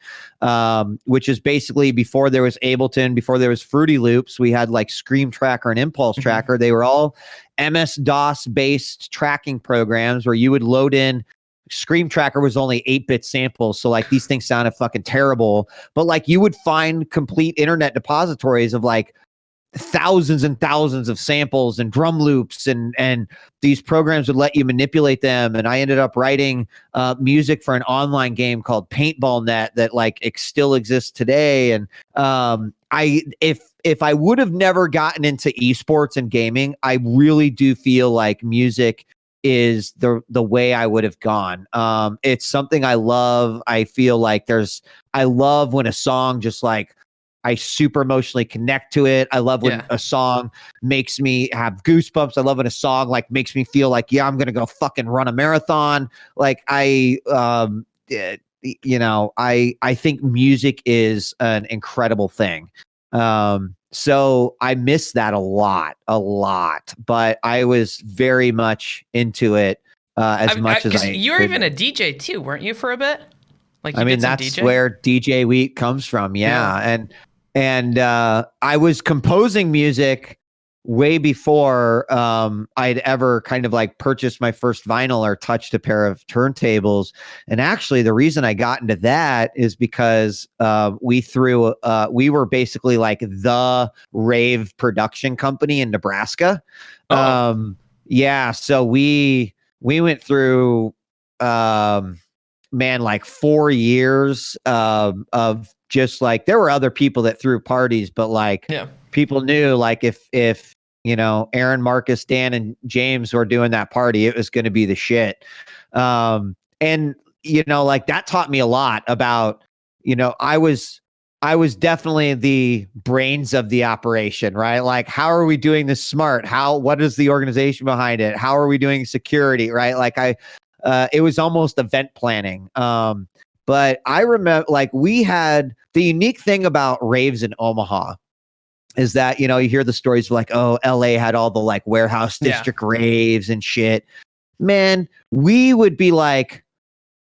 which is basically before there was Ableton, before there was Fruity Loops. We had like Scream Tracker and Impulse Tracker. They were all MS-DOS based tracking programs where you would load in. Scream Tracker was only 8-bit samples, so like these things sounded fucking terrible. But like you would find complete internet depositories of like thousands and thousands of samples and drum loops, and these programs would let you manipulate them. And I ended up writing music for an online game called Paintball Net that still exists today. And if I would have never gotten into esports and gaming, I really do feel like music is the way I would have gone. It's something I love. I feel like I love when a song just like I super emotionally connect to it. I love when a song makes me have goosebumps. I love when a song like makes me feel like, I'm going to go fucking run a marathon. Like I think music is an incredible thing. So I miss that a lot, but I was very much into it as much as you were even a DJ too, weren't you, for a bit? Like that's where djWHEAT comes from. And I was composing music way before I'd ever kind of like purchased my first vinyl or touched a pair of turntables. And actually, the reason I got into that is because we were basically like the rave production company in Nebraska. So we went through like 4 years of just like, there were other people that threw parties, but like people knew like if Aaron, Marcus, Dan, and James were doing that party, it was going to be the shit. And like that taught me a lot about, I was definitely the brains of the operation, right? Like, how are we doing this smart? What is the organization behind it? How are we doing security, right? Like it was almost event planning. But I remember like we had the unique thing about raves in Omaha is that, you hear the stories of like, oh, LA had all the like warehouse district raves and shit. Man, we would be like,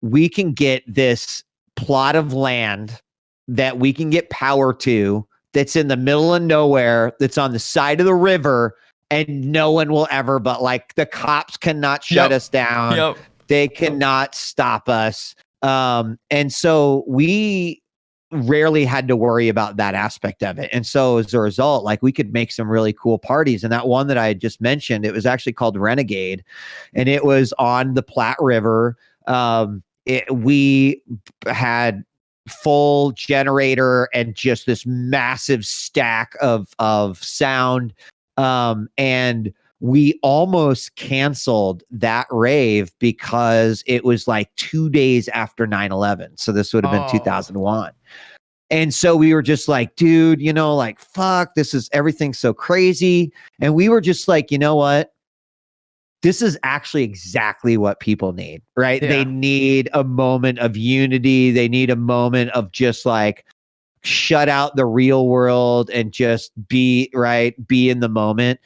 we can get this plot of land that we can get power to that's in the middle of nowhere, that's on the side of the river, and no one will ever, but like the cops cannot shut us down. They cannot stop us. And so we rarely had to worry about that aspect of it. And so as a result, like we could make some really cool parties. And that one that I had just mentioned, it was actually called Renegade, and it was on the Platte River. We had full generator and just this massive stack of sound. And we almost canceled that rave because it was like 2 days after 9/11. So this would have been 2001. And so we were just like, dude, you know, like, fuck, this is everything's so crazy. And we were just like, you know what? This is actually exactly what people need, right? Yeah. They need a moment of unity. They need a moment of just like shut out the real world and just be in the moment.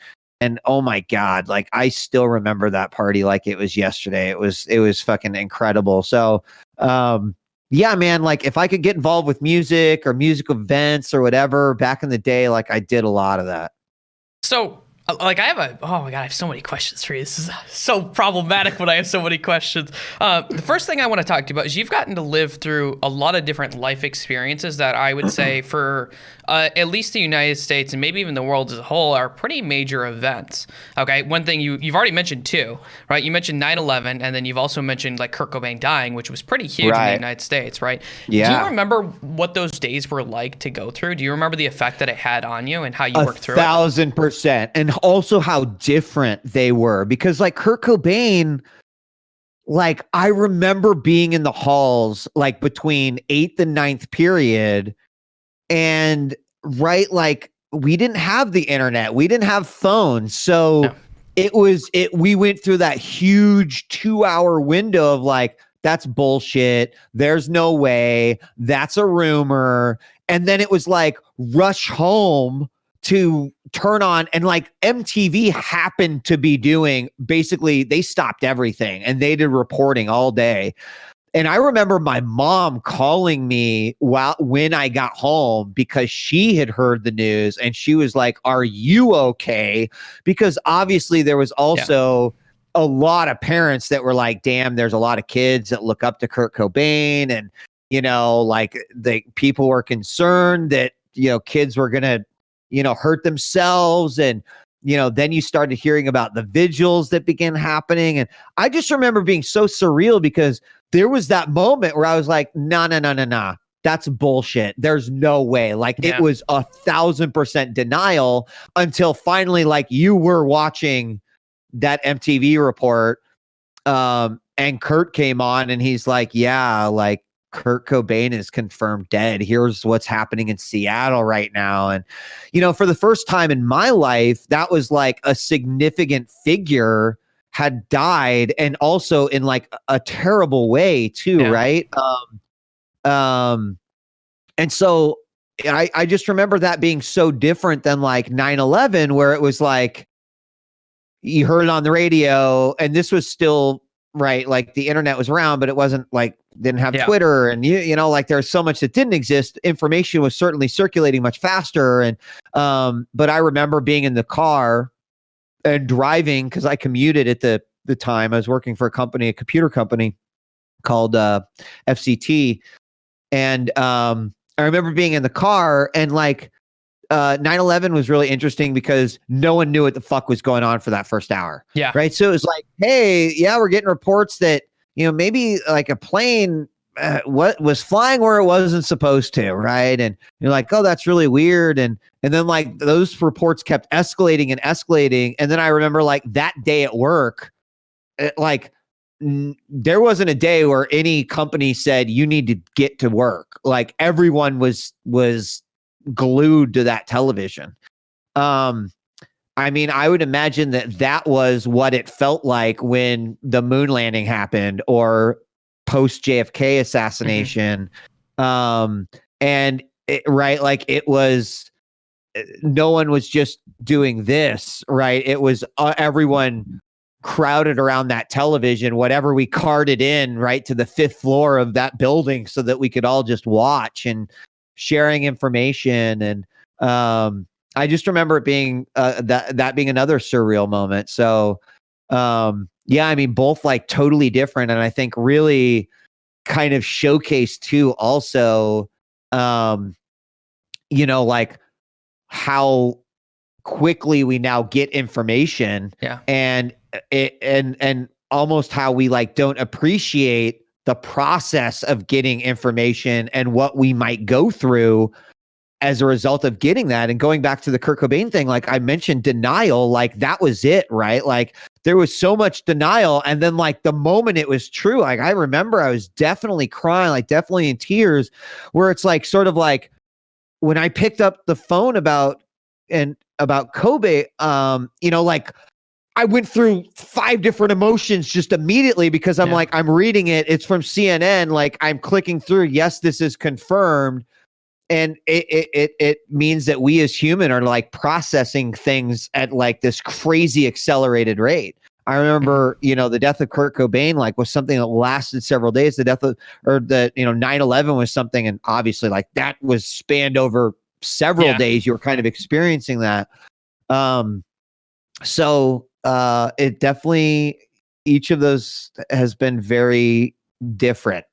And oh my God, like I still remember that party like it was yesterday. It was fucking incredible. So, yeah, man, like if I could get involved with music or music events or whatever back in the day, like I did a lot of that. So, like, I have oh my God, I have so many questions for you. This is so problematic when I have so many questions. The first thing I want to talk to you about is you've gotten to live through a lot of different life experiences that I would say for at least the United States and maybe even the world as a whole are pretty major events. Okay, one thing you've already mentioned too, right? You mentioned 9/11, and then you've also mentioned like Kurt Cobain dying, which was pretty huge in the United States, right? Yeah. Do you remember what those days were like to go through? Do you remember the effect that it had on you and how you worked through it? 1,000%. And also how different they were, because like Kurt Cobain, like I remember being in the halls like between 8th and 9th period, and like we didn't have the internet, we didn't have phones, so we went through that huge 2-hour window of like, that's bullshit, there's no way, that's a rumor. And then it was like rush home to turn on, and like MTV happened to be doing, basically they stopped everything and they did reporting all day. And I remember my mom calling me when I got home because she had heard the news, and she was like, "Are you okay?" Because obviously there was also a lot of parents that were like, "Damn, there's a lot of kids that look up to Kurt Cobain," and you know, like the people were concerned that, you know, kids were gonna, you know, hurt themselves. And you know, then you started hearing about the vigils that began happening. And I just remember being so surreal because there was that moment where I was like, no, that's bullshit. There's no way. Like it was 1,000% denial until finally, like you were watching that MTV report. And Kurt came on and he's like, yeah, like Kurt Cobain is confirmed dead. Here's what's happening in Seattle right now. And, you know, for the first time in my life, that was like a significant figure had died, and also in like a terrible way too. Right. And so I just remember that being so different than like 9/11, where it was like, you heard it on the radio, and this was still, right, like the internet was around, but it wasn't like, didn't have Twitter, and you know, like there's so much that didn't exist. Information was certainly circulating much faster. And but I remember being in the car and driving, because I commuted at the time. I was working for a computer company called FCT. And I remember being in the car, and like 9/11 was really interesting because no one knew what the fuck was going on for that first hour. Yeah. Right. So it was like, hey, yeah, we're getting reports that, you know, maybe like a plane what was flying where it wasn't supposed to. Right. And you're like, oh, that's really weird. And then like those reports kept escalating and escalating. And then I remember like that day at work, there wasn't a day where any company said you need to get to work. Like everyone was glued to that television. I mean, I would imagine that was what it felt like when the moon landing happened, or post JFK assassination. And right, like it was, no one was just doing this, right? It was everyone crowded around that television, whatever we carted in, right, to the 5th floor of that building so that we could all just watch, and sharing information. And I just remember it being that being another surreal moment. So yeah, I mean, both like totally different. And I think really kind of showcase too also, like how quickly we now get information, and almost how we like don't appreciate the process of getting information and what we might go through as a result of getting that. And going back to the Kurt Cobain thing, like I mentioned, denial, like that was it, right? Like there was so much denial. And then like the moment it was true, like I remember I was definitely crying, like definitely in tears, where it's like sort of like when I picked up the phone about Kobe, like I went through 5 different emotions just immediately because I'm like, I'm reading it. It's from CNN. Like I'm clicking through. Yes, this is confirmed. And it means that we as human are like processing things at like this crazy accelerated rate. I remember, the death of Kurt Cobain, like was something that lasted several days. The death of, 9/11 was something. And obviously like that was spanned over several days. You were kind of experiencing that. So it definitely, each of those has been very different.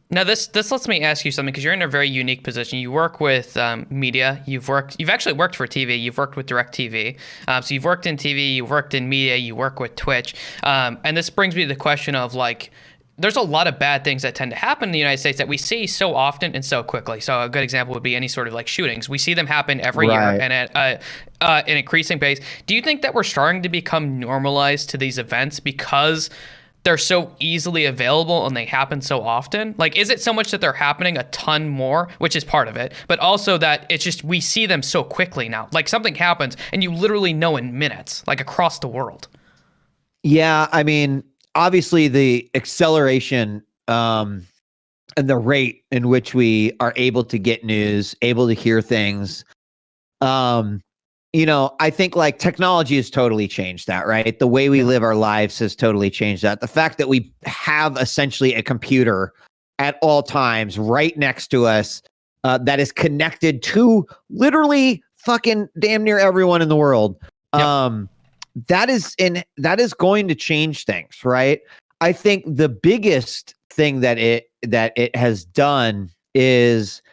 Now this lets me ask you something, because you're in a very unique position. You work with media. You've actually worked for TV. You've worked with DIRECTV. So you've worked in TV. You've worked in media. You work with Twitch. And this brings me to the question of like, there's a lot of bad things that tend to happen in the United States that we see so often and so quickly. So a good example would be any sort of like shootings. We see them happen every year and at an increasing pace. Do you think that we're starting to become normalized to these events because they're so easily available and they happen so often? Like, is it so much that they're happening a ton more, which is part of it, but also that it's just we see them so quickly now? Like something happens and you literally know in minutes, like across the world. Yeah, I mean, obviously the acceleration and the rate in which we are able to get news, able to hear things, I think like technology has totally changed that, right? The way we live our lives has totally changed that. The fact that we have essentially a computer at all times right next to us that is connected to literally fucking damn near everyone in the world. That is going to change things, right? I think the biggest thing that it has done is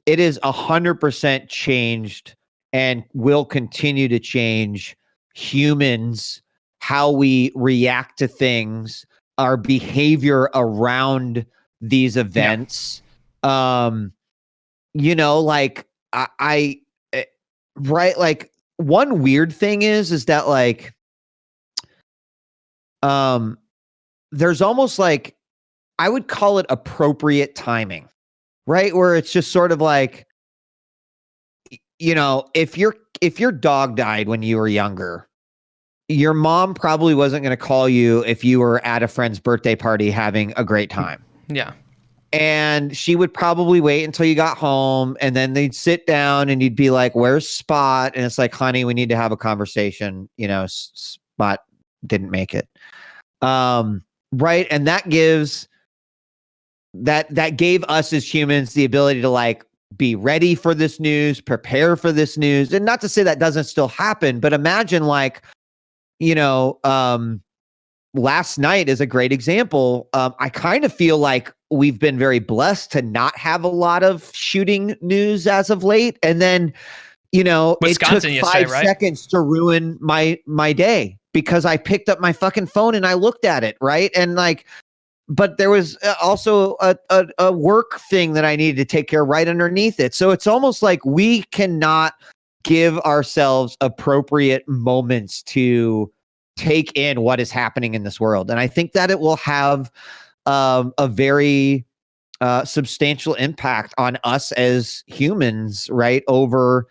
it is 100% changed and will continue to change humans, how we react to things, our behavior around these events. Like right, like one weird thing is that like there's almost like, I would call it appropriate timing, right? Where it's just sort of like, if your dog died when you were younger, your mom probably wasn't going to call you if you were at a friend's birthday party having a great time. Yeah. And she would probably wait until you got home, and then they'd sit down and you'd be like, "Where's Spot?" And it's like, "Honey, we need to have a conversation. Spot didn't make it." Right. And that gave us as humans the ability to like be ready for this news, prepare for this news. And not to say that doesn't still happen, but imagine like, last night is a great example. I kind of feel like we've been very blessed to not have a lot of shooting news as of late. And then, Wisconsin, it took 5 seconds to ruin my day because I picked up my fucking phone and I looked at it. Right. And like, but there was also a work thing that I needed to take care of right underneath it. So it's almost like we cannot give ourselves appropriate moments to take in what is happening in this world. And I think that it will have a very substantial impact on us as humans, right? Over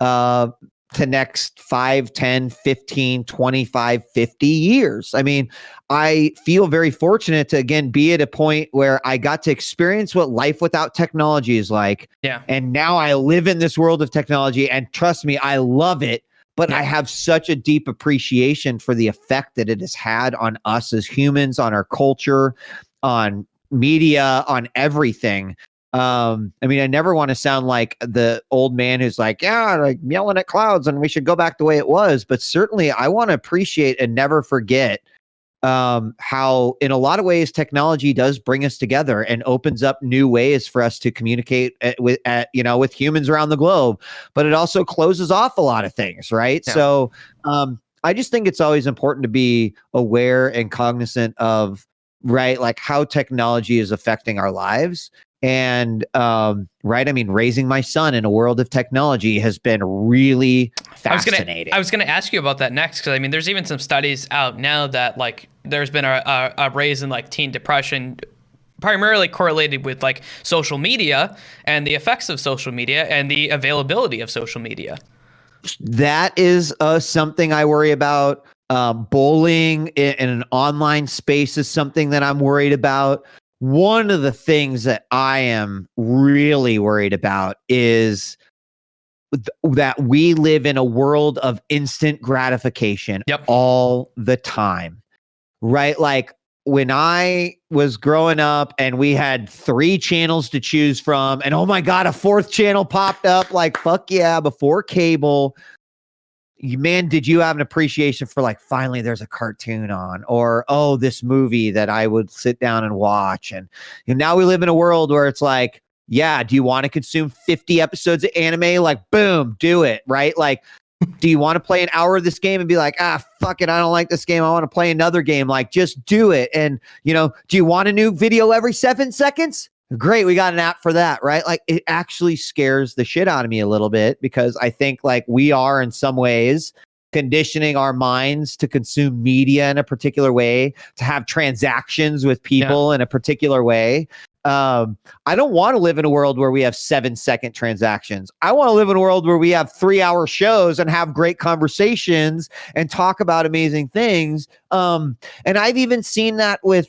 the next 5, 10, 15, 25, 50 years. I mean, I feel very fortunate to, again, be at a point where I got to experience what life without technology is like. Yeah. And now I live in this world of technology, and trust me, I love it. But I have such a deep appreciation for the effect that it has had on us as humans, on our culture, on media, on everything. I mean, I never want to sound like the old man who's like, yeah, like yelling at clouds and we should go back the way it was. But certainly I want to appreciate and never forget how in a lot of ways technology does bring us together and opens up new ways for us to communicate with humans around the globe, but it also closes off a lot of things, right? Yeah. So I just think it's always important to be aware and cognizant of, right, like how technology is affecting our lives. And right, I mean, raising my son in a world of technology has been really fascinating. I was gonna ask you about that next, because I mean, there's even some studies out now that like there's been a raise in like teen depression, primarily correlated with like social media and the effects of social media and the availability of social media. That is something I worry about. Bullying in an online space is something that I'm worried about. One of the things that I am really worried about is that we live in a world of instant gratification all the time, right? Like when I was growing up and we had 3 channels to choose from, and oh my God, a 4th channel popped up, like, fuck yeah, before cable. Man, did you have an appreciation for like, finally there's a cartoon on, or, oh, this movie that I would sit down and watch. And now we live in a world where it's like, yeah, do you want to consume 50 episodes of anime? Like, boom, do it, right? Like, do you want to play an hour of this game and be like, fuck it, I don't like this game, I want to play another game? Like, just do it. And, do you want a new video every 7 seconds? Great, we got an app for that, right? Like, it actually scares the shit out of me a little bit, because I think like we are in some ways conditioning our minds to consume media in a particular way, to have transactions with people in a particular way. I don't want to live in a world where we have 7-second transactions. I want to live in a world where we have 3-hour shows and have great conversations and talk about amazing things. And I've even seen that with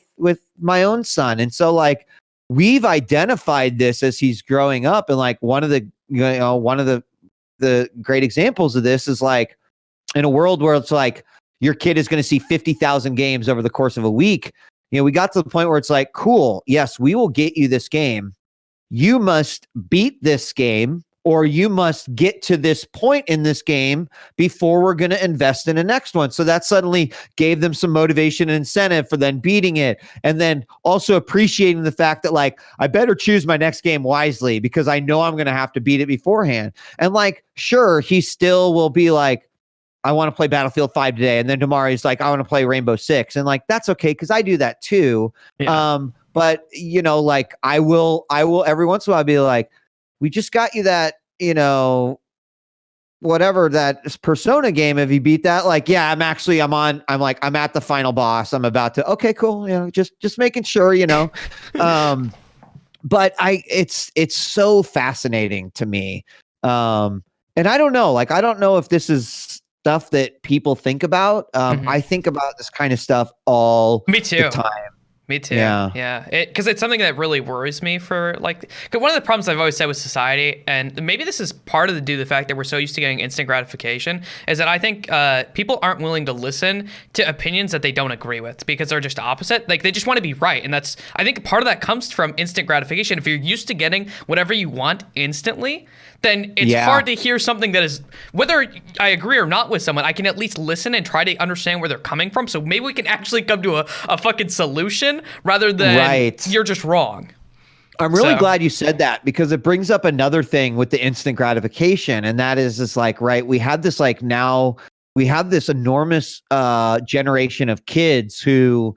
my own son. And so like, we've identified this as he's growing up, and like one of the great examples of this is like in a world where it's like your kid is going to see 50,000 games over the course of a week. We got to the point where it's like, cool, yes, we will get you this game. You must beat this game, or you must get to this point in this game before we're going to invest in the next one. So that suddenly gave them some motivation and incentive for then beating it. And then also appreciating the fact that like, I better choose my next game wisely, because I know I'm going to have to beat it beforehand. And like, sure, he still will be like, I want to play Battlefield 5 today. And then tomorrow he's like, I want to play Rainbow Six. And like, that's okay, because I do that too. Yeah. But like I will every once in a while be like, we just got you that, whatever, that Persona game. If you beat that, like, yeah, I'm at the final boss. I'm about to, okay, cool. Just making sure, but it's so fascinating to me. And I don't know, like, I don't know if this is stuff that people think about. I think about this kind of stuff all the time. Me too. Yeah. Because it's something that really worries me for like, cause one of the problems I've always said with society, and maybe this is part of the fact that we're so used to getting instant gratification, is that I think people aren't willing to listen to opinions that they don't agree with, because they're just opposite. Like, they just want to be right. And I think part of that comes from instant gratification. If you're used to getting whatever you want instantly, then it's hard to hear something that is, whether I agree or not with someone, I can at least listen and try to understand where they're coming from. So maybe we can actually come to a fucking solution rather than you're just wrong. I'm really glad you said that, because it brings up another thing with the instant gratification. And that is like, right, we have this like, now we have this enormous generation of kids who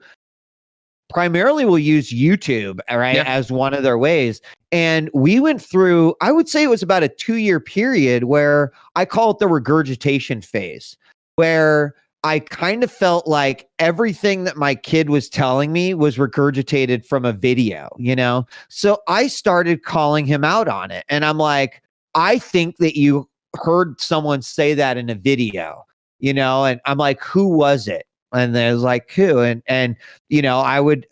primarily will use YouTube, right, as one of their ways. And we went through, I would say it was about a 2-year period where I call it the regurgitation phase, where I kind of felt like everything that my kid was telling me was regurgitated from a video, So I started calling him out on it. And I'm like, I think that you heard someone say that in a video, and I'm like, who was it? And then it was like, who? And I would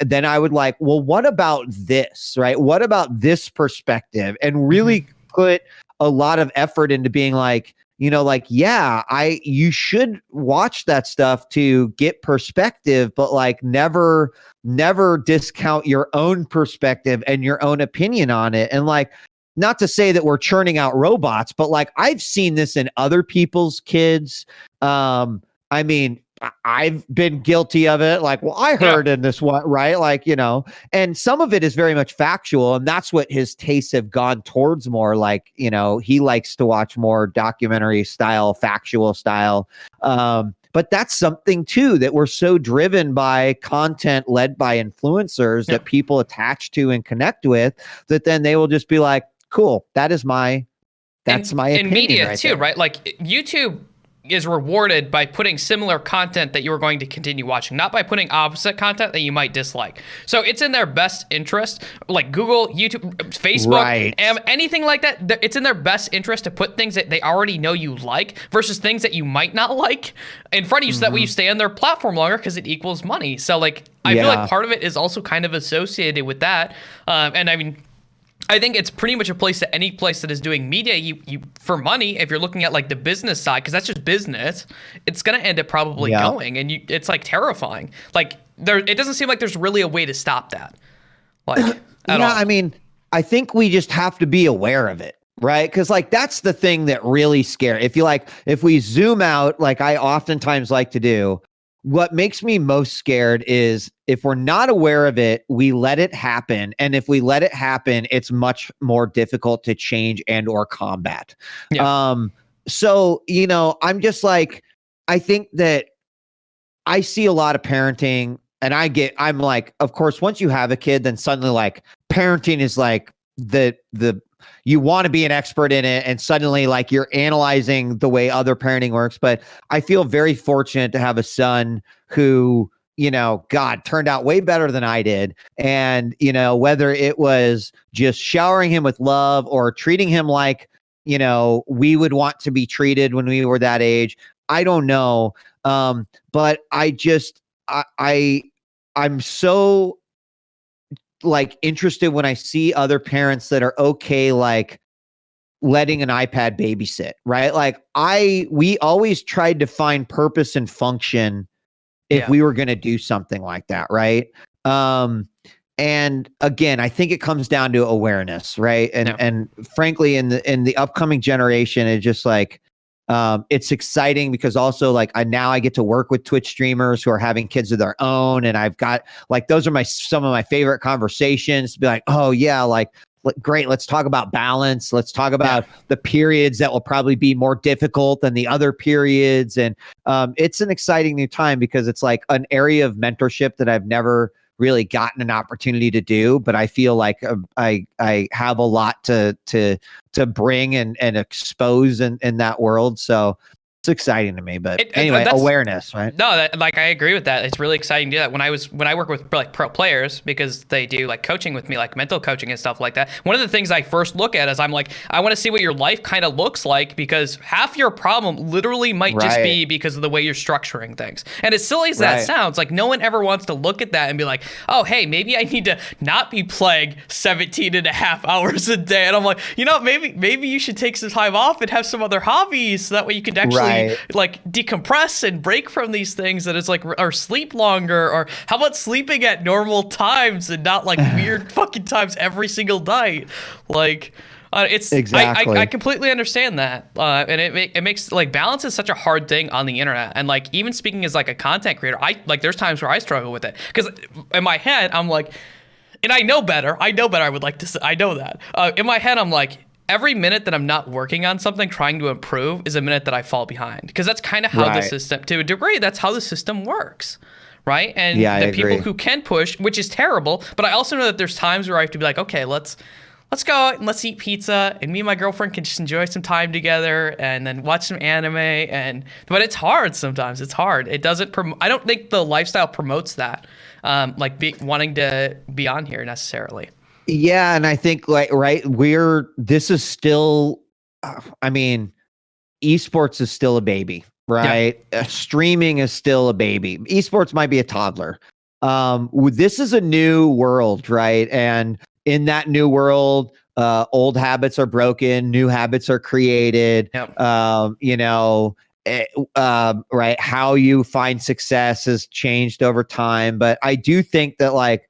like, well, what about this, right? What about this perspective? And really put a lot of effort into being like, you should watch that stuff to get perspective, but like never discount your own perspective and your own opinion on it. And like, not to say that we're churning out robots, but like I've seen this in other people's kids. I mean, I've been guilty of it. Like, well, I heard in this one, right? Like, and some of it is very much factual, and that's what his tastes have gone towards more. Like, he likes to watch more documentary style, factual style. But that's something too, that we're so driven by content led by influencers that people attach to and connect with, that then they will just be like, cool, that's my opinion. And media right too, there. right? Like YouTube is rewarded by putting similar content that you are going to continue watching, not by putting opposite content that you might dislike. So it's in their best interest, like Google, YouTube, Facebook, anything like that. It's in their best interest to put things that they already know you like versus things that you might not like in front of you, so that way you stay on their platform longer, because it equals money. So like, I feel like part of it is also kind of associated with that. And I mean, I think it's pretty much a place that any place that is doing media, you for money, if you're looking at like the business side, because that's just business, it's going to end up probably going, and it's like terrifying. Like it doesn't seem like there's really a way to stop that. Like, at all. I mean, I think we just have to be aware of it, right? Because like, that's the thing that really scares. If we zoom out, like I oftentimes like to do, what makes me most scared is if we're not aware of it, we let it happen. And if we let it happen, it's much more difficult to change and or combat. So, I'm just like, I think that I see a lot of parenting, and I'm like, of course, once you have a kid, then suddenly like parenting is like you want to be an expert in it, and suddenly like you're analyzing the way other parenting works. But I feel very fortunate to have a son who, God, turned out way better than I did. And, whether it was just showering him with love or treating him like, we would want to be treated when we were that age, I don't know. But I'm so like interested when I see other parents that are okay, like letting an iPad babysit, right? Like we always tried to find purpose and function if we were going to do something like that, right? And again, I think it comes down to awareness, right? And frankly, in the upcoming generation, it's just like, it's exciting because also like now I get to work with Twitch streamers who are having kids of their own, and I've got like those are some of my favorite conversations, to be like, oh yeah, like great, let's talk about balance, let's talk about the periods that will probably be more difficult than the other periods. And it's an exciting new time because it's like an area of mentorship that I've never really gotten an opportunity to do, but I feel like I have a lot to bring and expose in that world. So it's exciting to me. But anyway, awareness, right? No, like I agree with that. It's really exciting to do that. When I work with like pro players, because they do like coaching with me, like mental coaching and stuff like that. One of the things I first look at is I'm like, I want to see what your life kind of looks like, because half your problem literally might just be because of the way you're structuring things. And as silly as that sounds, like no one ever wants to look at that and be like, oh, hey, maybe I need to not be playing 17 and a half hours a day. And I'm like, maybe you should take some time off and have some other hobbies, so that way you can actually like decompress and break from these things, that it's like, or sleep longer, or how about sleeping at normal times and not like weird fucking times every single night. Like it's exactly. I completely understand that, and it makes like balance is such a hard thing on the internet. And like even speaking as like a content creator, there's times where I struggle with it, because in my head I'm like, and I know better. I would like to say, I know that in my head I'm like, every minute that I'm not working on something, trying to improve, is a minute that I fall behind. Because that's kind of how the system, to a degree, that's how the system works, right? And the people who can push, which is terrible, but I also know that there's times where I have to be like, okay, let's go out and let's eat pizza, and me and my girlfriend can just enjoy some time together, and then watch some anime. But it's hard sometimes. It's hard. It doesn't. I don't think the lifestyle promotes that, wanting to be on here necessarily. Yeah, and I think this is still, I mean, esports is still a baby, right? Streaming is still a baby. Esports might be a toddler. This is a new world, right? And in that new world, old habits are broken, new habits are created. How you find success has changed over time. But I do think that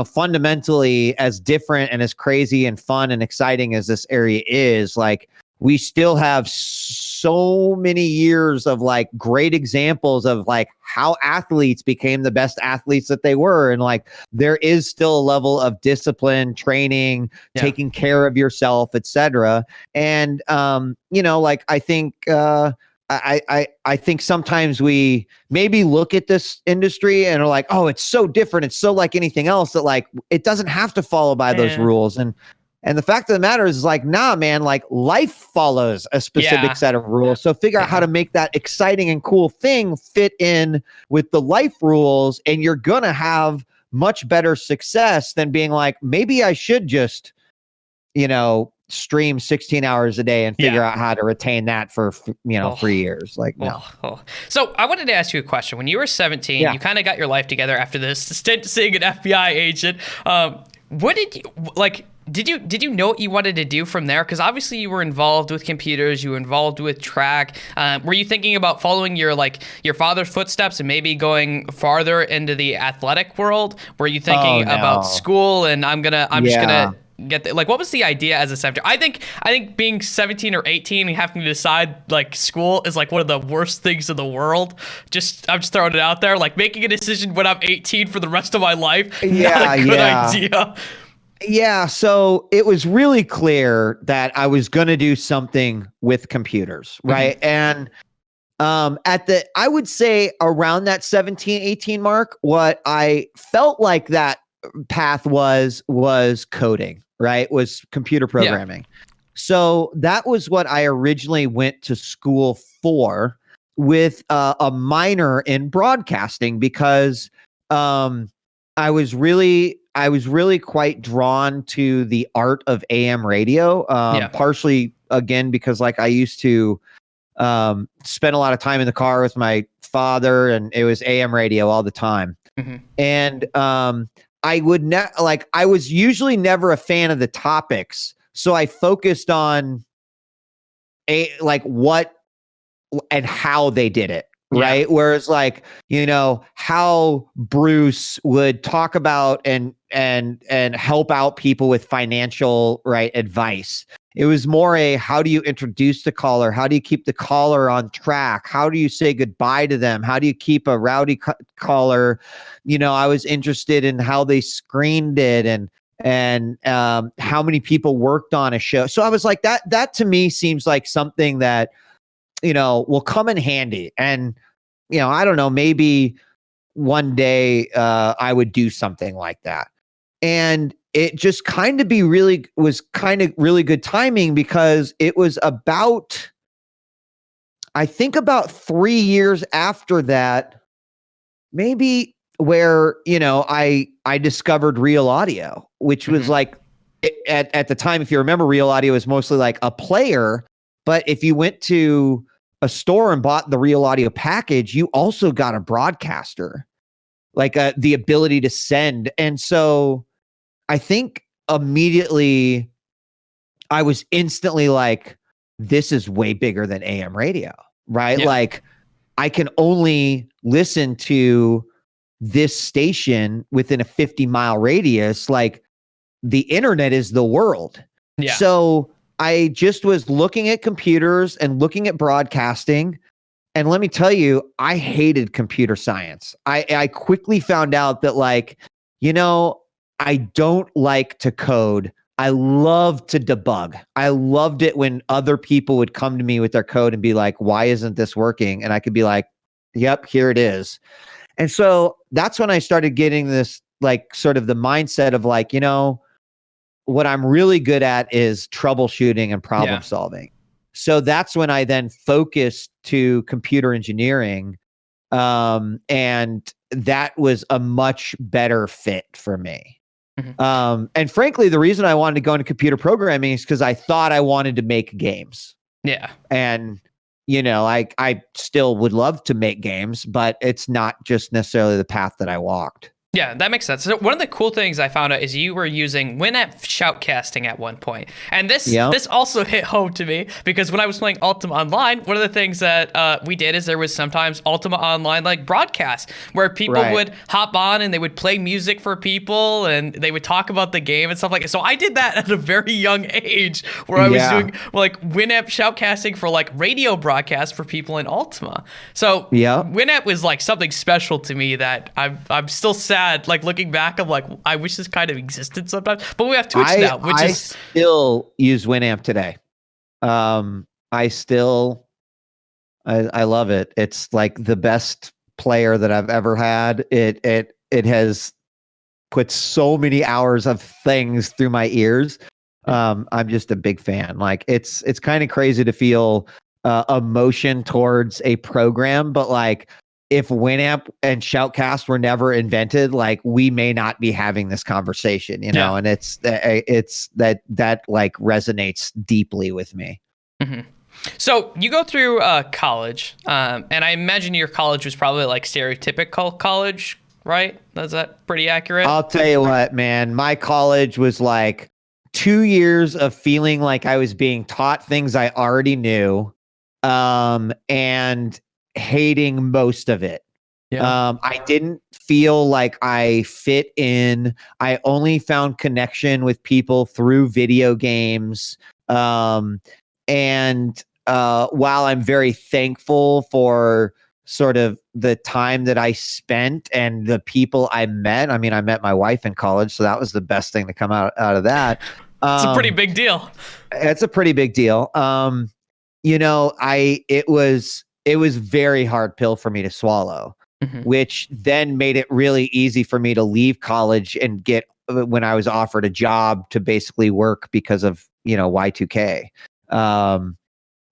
fundamentally, as different and as crazy and fun and exciting as this area is, like we still have so many years of like great examples of like how athletes became the best athletes that they were. And like, there is still a level of discipline, training, taking care of yourself, etc. And, like, I think, I think sometimes we maybe look at this industry and are like, oh, it's so different. It's so like anything else that like, it doesn't have to follow by those rules. And the fact of the matter is like, nah, man, like life follows a specific set of rules. So figure out how to make that exciting and cool thing fit in with the life rules. And you're going to have much better success than being like, maybe I should just, stream 16 hours a day and figure out how to retain that for 3 years. Like, no. So I wanted to ask you a question. When you were 17, you kind of got your life together after this stint seeing an FBI agent. What did you like? Did you know what you wanted to do from there? Because obviously you were involved with computers, you were involved with track. Were you thinking about following your father's footsteps and maybe going farther into the athletic world? Were you thinking about school and I'm just gonna get the, like, what was the idea as a 17? I think being 17 or 18 and having to decide like school is like one of the worst things in the world. I'm just throwing it out there. Like making a decision when I'm 18 for the rest of my life. Not a good idea. Yeah, so it was really clear that I was going to do something with computers, right? And I would say around that 17, 18 mark, what I felt like that path was coding, right? Was computer programming. So that was what I originally went to school for, with a minor in broadcasting, because I was really quite drawn to the art of AM radio, partially again because like I used to spend a lot of time in the car with my father, and it was AM radio all the time. And I was usually never a fan of the topics, so I focused on what and how they did it. Right. Whereas like, how Bruce would talk about and help out people with financial advice. It was more how do you introduce the caller? How do you keep the caller on track? How do you say goodbye to them? How do you keep a rowdy caller? I was interested in how they screened it and how many people worked on a show. So I was like, that to me seems like something that will come in handy. And, I don't know, maybe one day I would do something like that. And it just was really good timing, because it was about 3 years after that, maybe, where, I discovered real audio, which was like, at the time, if you remember, real audio was mostly like a player. But if you went to a store and bought the real audio package, you also got a broadcaster, like the ability to send. And so I think immediately I was instantly like, this is way bigger than AM radio, right? Like I can only listen to this station within a 50-mile radius. Like the internet is the world. So I just was looking at computers and looking at broadcasting. And let me tell you, I hated computer science. I quickly found out that I don't like to code. I love to debug. I loved it when other people would come to me with their code and be like, why isn't this working? And I could be like, yep, here it is. And so that's when I started getting this sort of the mindset of what I'm really good at is troubleshooting and problem solving. So that's when I then focused to computer engineering. And that was a much better fit for me. And frankly, the reason I wanted to go into computer programming is because I thought I wanted to make games. And, I still would love to make games, but it's not just necessarily the path that I walked. Yeah, that makes sense. So one of the cool things I found out is you were using Winamp shoutcasting at one point. And Yep. this also hit home to me because when I was playing Ultima Online, one of the things that we did is there was sometimes Ultima Online like broadcast where people Right. would hop on and they would play music for people and they would talk about the game and stuff like that. So I did that at a very young age where I was Yeah. doing like Winamp shoutcasting for like radio broadcasts for people in Ultima. So Yeah. Winamp was like something special to me that I'm still sad. Like looking back, I'm like, I wish this kind of existed sometimes. But we have Twitch now, which I is still use Winamp today. I still, I love it. It's like the best player that I've ever had. It has put so many hours of things through my ears. I'm just a big fan. Like it's kind of crazy to feel emotion towards a program, but like if Winamp and Shoutcast were never invented, like we may not be having this conversation, you know. Yeah. And it's that like resonates deeply with me. Mhm. So you go through college, and I imagine your college was probably like stereotypical college, right? Is that pretty accurate? I'll tell you what, man, my college was like 2 years of feeling like I was being taught things I already knew, and hating most of it. I didn't feel like I fit in. I only found connection with people through video games. And while I'm very thankful for sort of the time that I spent and the people I met, I mean, I met my wife in college, so that was the best thing to come out of that. It's a pretty big deal. It's a pretty big deal. You know, it was very hard pill for me to swallow, Mhm. which then made it really easy for me to leave college and get when I was offered a job to basically work because of, you know, Y2K.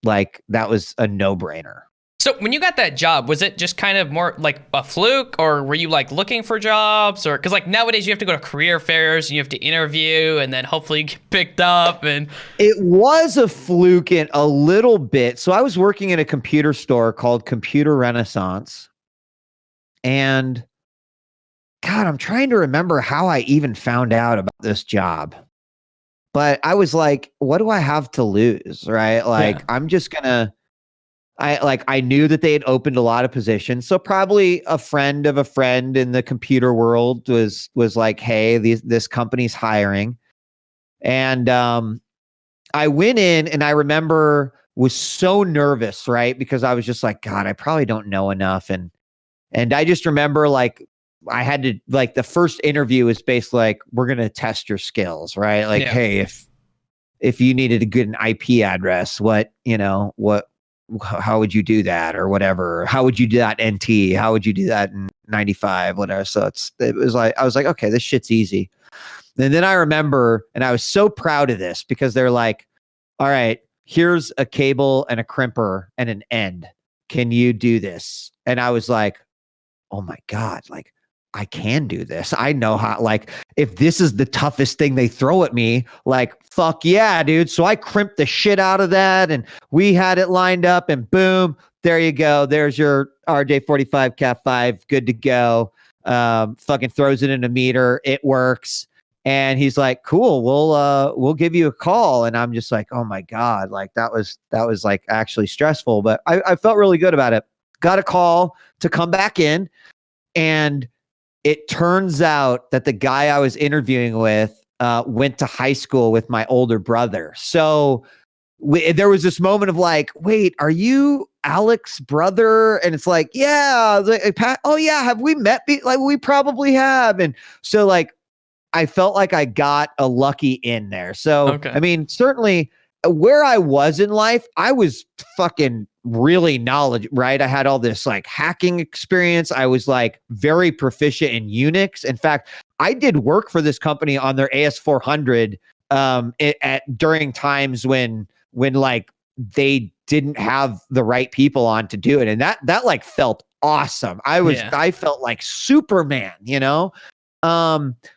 Like that was a no-brainer. So when you got that job, was it just kind of more like a fluke, or were you like looking for jobs, or because like nowadays you have to go to career fairs and you have to interview and then hopefully get picked up? And It was a fluke in a little bit. So I was working in a computer store called Computer Renaissance. And God, I'm trying to remember how I even found out about this job. But I was like, what do I have to lose? Right? Like, Yeah. I'm just gonna I knew that they had opened a lot of positions. So probably a friend of a friend in the computer world was like, hey, this company's hiring. And I went in and I remember was so nervous, right? Because I was just like, God, I probably don't know enough. And I just remember like I had to like the first interview was basically like, we're gonna test your skills, right? Like, Yeah. hey, if you needed to get an IP address, how would you do that or whatever? How would you do that NT? How would you do that in 95, whatever? So it was like, I was like, okay, this shit's easy. And then I remember, and I was so proud of this because they're like, all right, here's a cable and a crimper and an end. Can you do this? And I was like, oh my God, like I can do this. I know how, like, if this is the toughest thing they throw at me, like, fuck yeah, dude. So I crimped the shit out of that and we had it lined up and boom, there you go. There's your RJ45 Cat 5, good to go. Fucking throws it in a meter. It works. And he's like, cool, we'll give you a call. And I'm just like, oh my God, like that was like actually stressful, but I felt really good about it. Got a call to come back in. And it turns out that the guy I was interviewing with went to high school with my older brother. So there was this moment of like, wait, are you Alex's brother? And it's like, yeah. Like, Pat, oh yeah, have we met? Like we probably have. And so like, I felt like I got a lucky in there. So, Okay. I mean, certainly where I was in life, I was fucking really knowledgeable, right? I had all this like hacking experience. I was like very proficient in Unix. In fact, I did work for this company on their AS400 during times when like they didn't have the right people on to do it. And that like felt awesome. I felt like Superman, you know?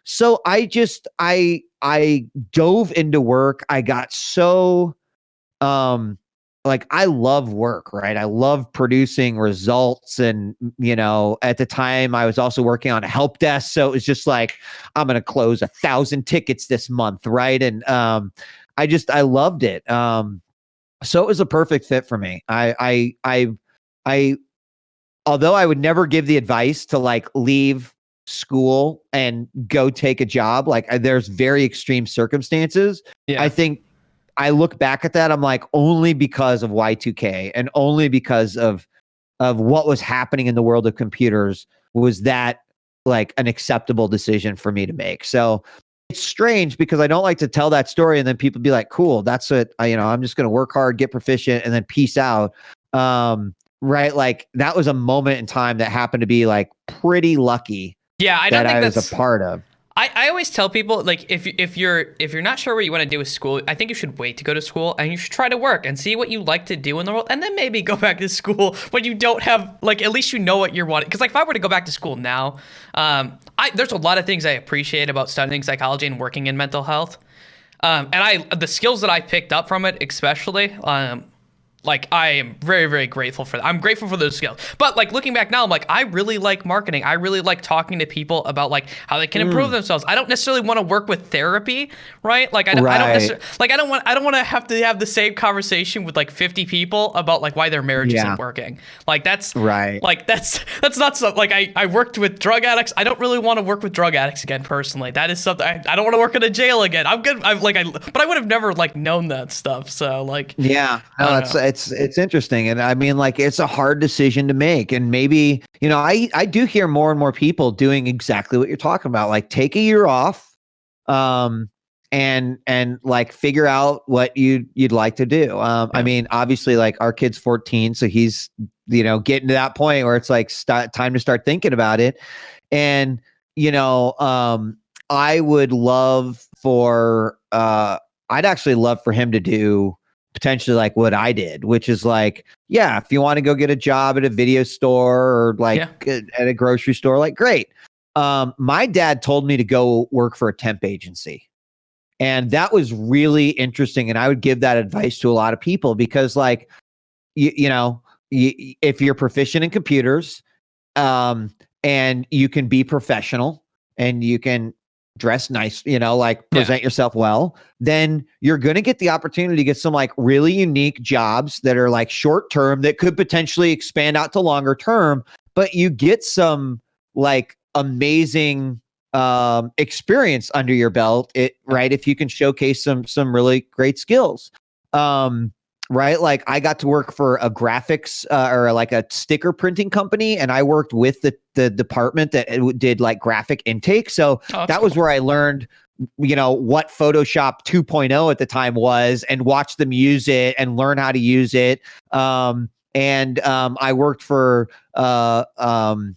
So I dove into work. I got so like I love work, right? I love producing results. And, at the time I was also working on a help desk. So it was just like, I'm going to close 1,000 tickets this month. Right. And, I loved it. So it was a perfect fit for me. I, although I would never give the advice to like leave school and go take a job, like there's very extreme circumstances. Yeah. I think I look back at that, I'm like, only because of Y2K and only because of what was happening in the world of computers was that like an acceptable decision for me to make. So it's strange because I don't like to tell that story and then people be like, cool, that's it. I'm just going to work hard, get proficient, and then peace out. Right. Like that was a moment in time that happened to be like pretty lucky. Yeah, I don't think was that's a part of. I always tell people, like, if you're not sure what you want to do with school, I think you should wait to go to school and you should try to work and see what you like to do in the world, and then maybe go back to school when you don't have, like, at least you know what you're wanting. Because, like, if I were to go back to school now, there's a lot of things I appreciate about studying psychology and working in mental health, and the skills that I picked up from it, especially. Like, I am very, very grateful for that. I'm grateful for those skills. But, like, looking back now, I'm like, I really like marketing. I really like talking to people about, like, how they can improve themselves. I don't necessarily want to work with therapy, right? Like, I don't necessarily, like, I don't want to have the same conversation with, like, 50 people about, like, why their marriage isn't working. Like, that's right. Like, that's not something. Like, I worked with drug addicts. I don't really want to work with drug addicts again, personally. That is something I don't want to work in a jail again. I'm good. But I would have never, like, known that stuff. So, like, yeah, no, it's interesting. And I mean, like, it's a hard decision to make. And maybe, I do hear more and more people doing exactly what you're talking about. Like, take a year off, and like figure out what you'd like to do. I mean, obviously, like, our kid's 14, so he's, getting to that point where it's like time to start thinking about it. And, I would love for, I'd actually love for him to do potentially like what I did, which is like, yeah, if you want to go get a job at a video store or like at a grocery store, like, great. My dad told me to go work for a temp agency. And that was really interesting. And I would give that advice to a lot of people because, like, if you're proficient in computers, and you can be professional and you can dress nice, like present yourself well, then you're going to get the opportunity to get some like really unique jobs that are like short term that could potentially expand out to longer term, but you get some like amazing experience under your belt, right? If you can showcase some really great skills. Right? Like, I got to work for a graphics or like a sticker printing company, and I worked with the department that did like graphic intake. So that was where I learned, what Photoshop 2.0 at the time was, and watch them use it and learn how to use it. I worked for Cornhusker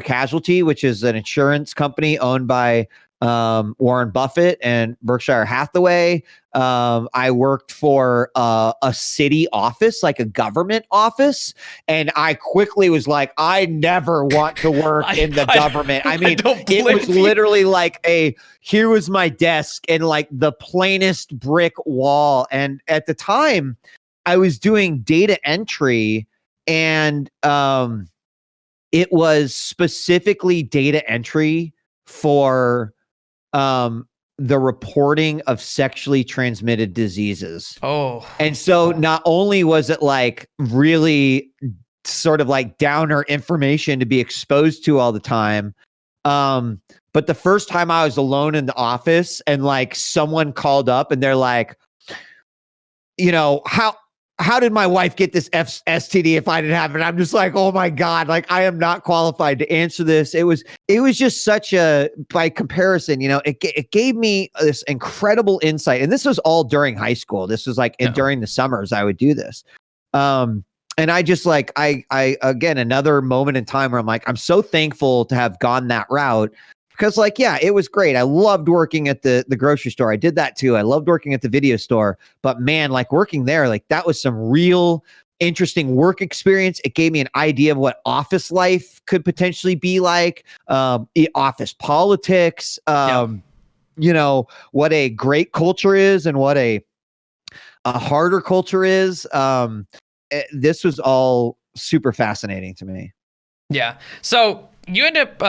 Casualty, which is an insurance company owned by Warren Buffett and Berkshire Hathaway. I worked for a city office, like a government office, and I quickly was like, I never want to work in the government. I mean, it was literally like here was my desk and like the plainest brick wall. And at the time, I was doing data entry, and it was specifically data entry for the reporting of sexually transmitted diseases. Oh. And so not only was it like really sort of like downer information to be exposed to all the time, but the first time I was alone in the office and like someone called up and they're like, how did my wife get this STD if I didn't have it? I'm just like, oh my God, like, I am not qualified to answer this. It was just such a, by comparison, it gave me this incredible insight. And this was all during high school. This was like during the summers I would do this. And I just like, I again, another moment in time where I'm like, I'm so thankful to have gone that route. Because, like, yeah, it was great. I loved working at the grocery store. I did that too. I loved working at the video store. But man, like, working there, like, that was some real interesting work experience. It gave me an idea of what office life could potentially be like, office politics, what a great culture is and what a a harder culture is. This was all super fascinating to me. Yeah. So you end up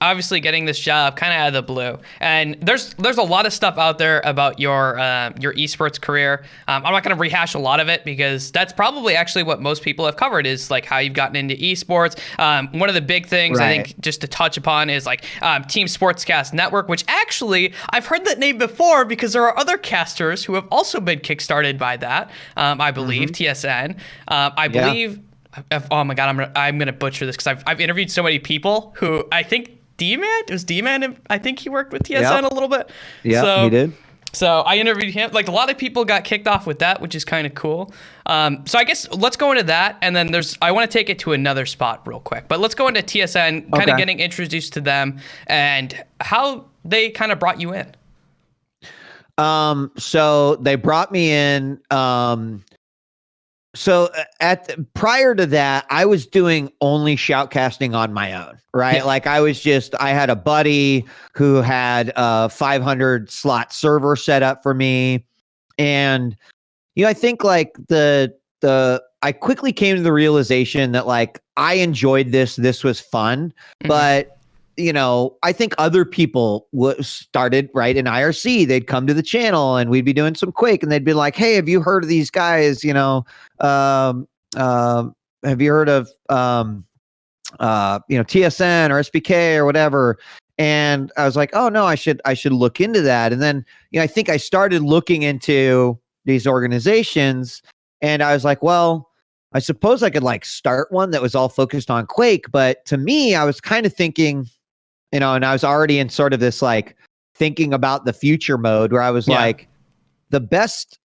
obviously getting this job kind of out of the blue, and there's a lot of stuff out there about your esports career. I'm not going to rehash a lot of it because that's probably actually what most people have covered, is like how you've gotten into esports. One of the big things I think just to touch upon is like Team Sportscast Network, which actually I've heard that name before because there are other casters who have also been kickstarted by that. I believe TSN. I believe. Oh my God, I'm gonna butcher this because I've interviewed so many people who I think D-Man. I think he worked with TSN a little bit. Yeah, he did. So I interviewed him. Like a lot of people got kicked off with that, which is kind of cool. So I guess let's go into that, and then I want to take it to another spot real quick. But let's go into TSN, kind of getting introduced to them and how they kind of brought you in. So they brought me in. So prior to that, I was doing only shoutcasting on my own, right? Yeah. Like I had a buddy who had a 500 slot server set up for me. And, I think like I quickly came to the realization that like I enjoyed this was fun, but I think other people started right in IRC. They'd come to the channel and we'd be doing some Quake, and they'd be like, "Hey, have you heard of these guys? Have you heard of TSN or SBK or whatever?" And I was like, "Oh no, I should look into that." And then I think I started looking into these organizations, and I was like, "Well, I suppose I could like start one that was all focused on Quake." But to me, I was kind of thinking, and I was already in sort of this like thinking about the future mode where I was like, the best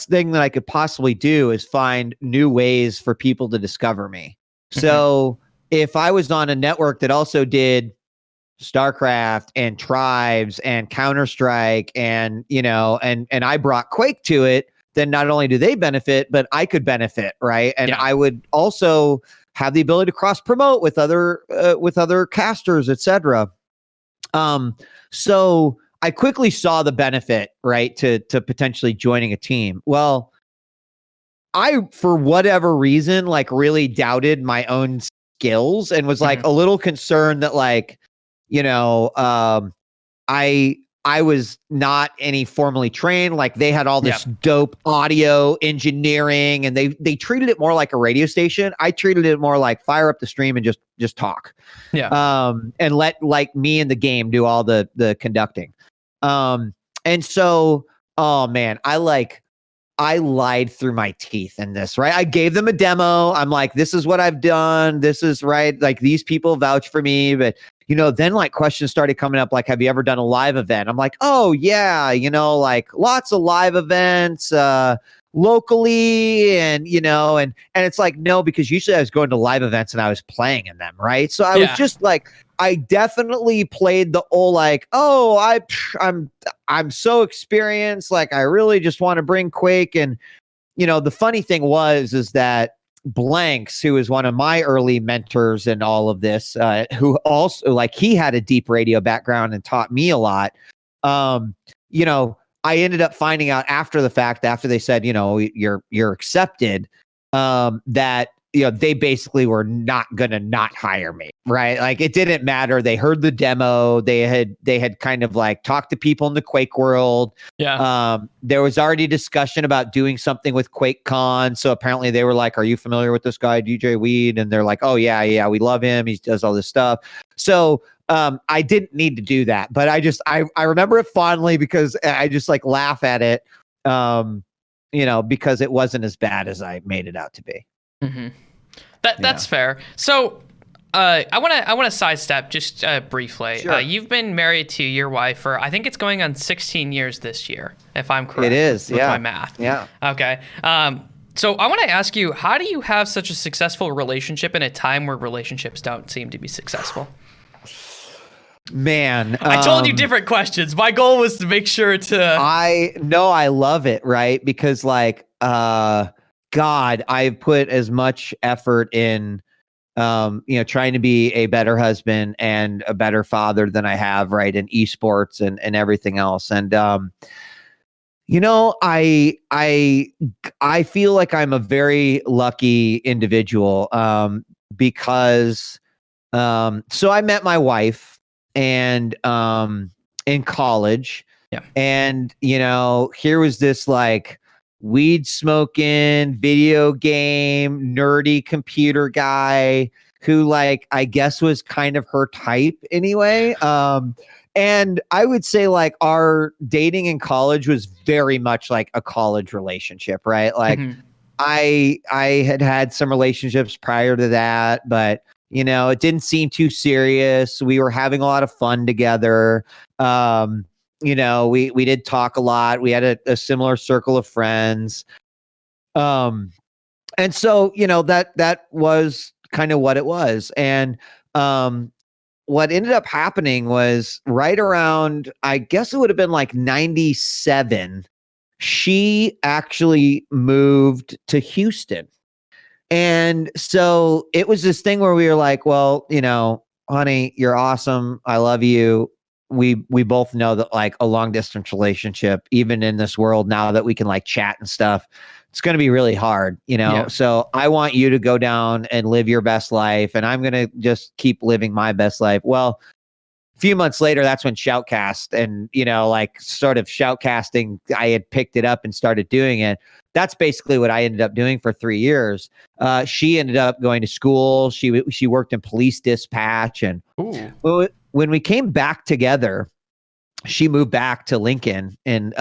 thing that I could possibly do is find new ways for people to discover me. So if I was on a network that also did StarCraft and Tribes and Counter-Strike and, and I brought Quake to it, then not only do they benefit, but I could benefit, right? And I would also have the ability to cross promote with other casters, etc. So I quickly saw the benefit, right, to potentially joining a team. Well, I, for whatever reason, like really doubted my own skills and was like a little concerned that like, I was not any formally trained. Like they had all this dope audio engineering, and they treated it more like a radio station. I treated it more like fire up the stream and just talk. And let like me and the game do all the conducting. And so, oh man, I lied through my teeth in this, right? I gave them a demo. I'm like, this is what I've done. This is right. Like these people vouch for me, but then like questions started coming up, like, have you ever done a live event? I'm like, oh yeah, like lots of live events, locally, and and it's like, no, because usually I was going to live events and I was playing in them, right? So I was just like, I definitely played the old like, oh, I'm so experienced, like I really just want to bring Quake. And the funny thing is that Blanks, who is one of my early mentors in all of this, who also like he had a deep radio background and taught me a lot. I ended up finding out after the fact, after they said, you're accepted, that they basically were not gonna not hire me, right? Like it didn't matter. They heard the demo. They had kind of like talked to people in the Quake world. There was already discussion about doing something with QuakeCon. So apparently they were like, "Are you familiar with this guy, djWHEAT?" And they're like, "Oh yeah, we love him. He does all this stuff." So I didn't need to do that, but I remember it fondly because I just like laugh at it, because it wasn't as bad as I made it out to be. That's fair. So I want to sidestep just briefly. Sure. You've been married to your wife for, I think it's going on 16 years this year, if I'm correct. It is, with my math. Yeah. Okay. So I want to ask you, how do you have such a successful relationship in a time where relationships don't seem to be successful? Man, I told you different questions. My goal was to make sure to. I love it, right? Because like, God, I've put as much effort in, trying to be a better husband and a better father than I have, right, in esports and everything else. And, I feel like I'm a very lucky individual, because so I met my wife and in college. Yeah. And here was this like weed smoking, video game, nerdy computer guy who, like, I guess was kind of her type anyway. And I would say like our dating in college was very much like a college relationship, right? Like I had some relationships prior to that, but it didn't seem too serious. We were having a lot of fun together. We did talk a lot. We had a similar circle of friends. And so, that was kind of what it was. And what ended up happening was right around, I guess it would have been like 97, she actually moved to Houston. And so it was this thing where we were like, well, honey, you're awesome. I love you. We both know that like a long distance relationship, even in this world now that we can like chat and stuff, it's going to be really hard, Yeah. So I want you to go down and live your best life, and I'm going to just keep living my best life. Well, a few months later, that's when Shoutcast and, like sort of shoutcasting, I had picked it up and started doing it. That's basically what I ended up doing for 3 years. She ended up going to school. She worked in police dispatch. And when we came back together, she moved back to Lincoln and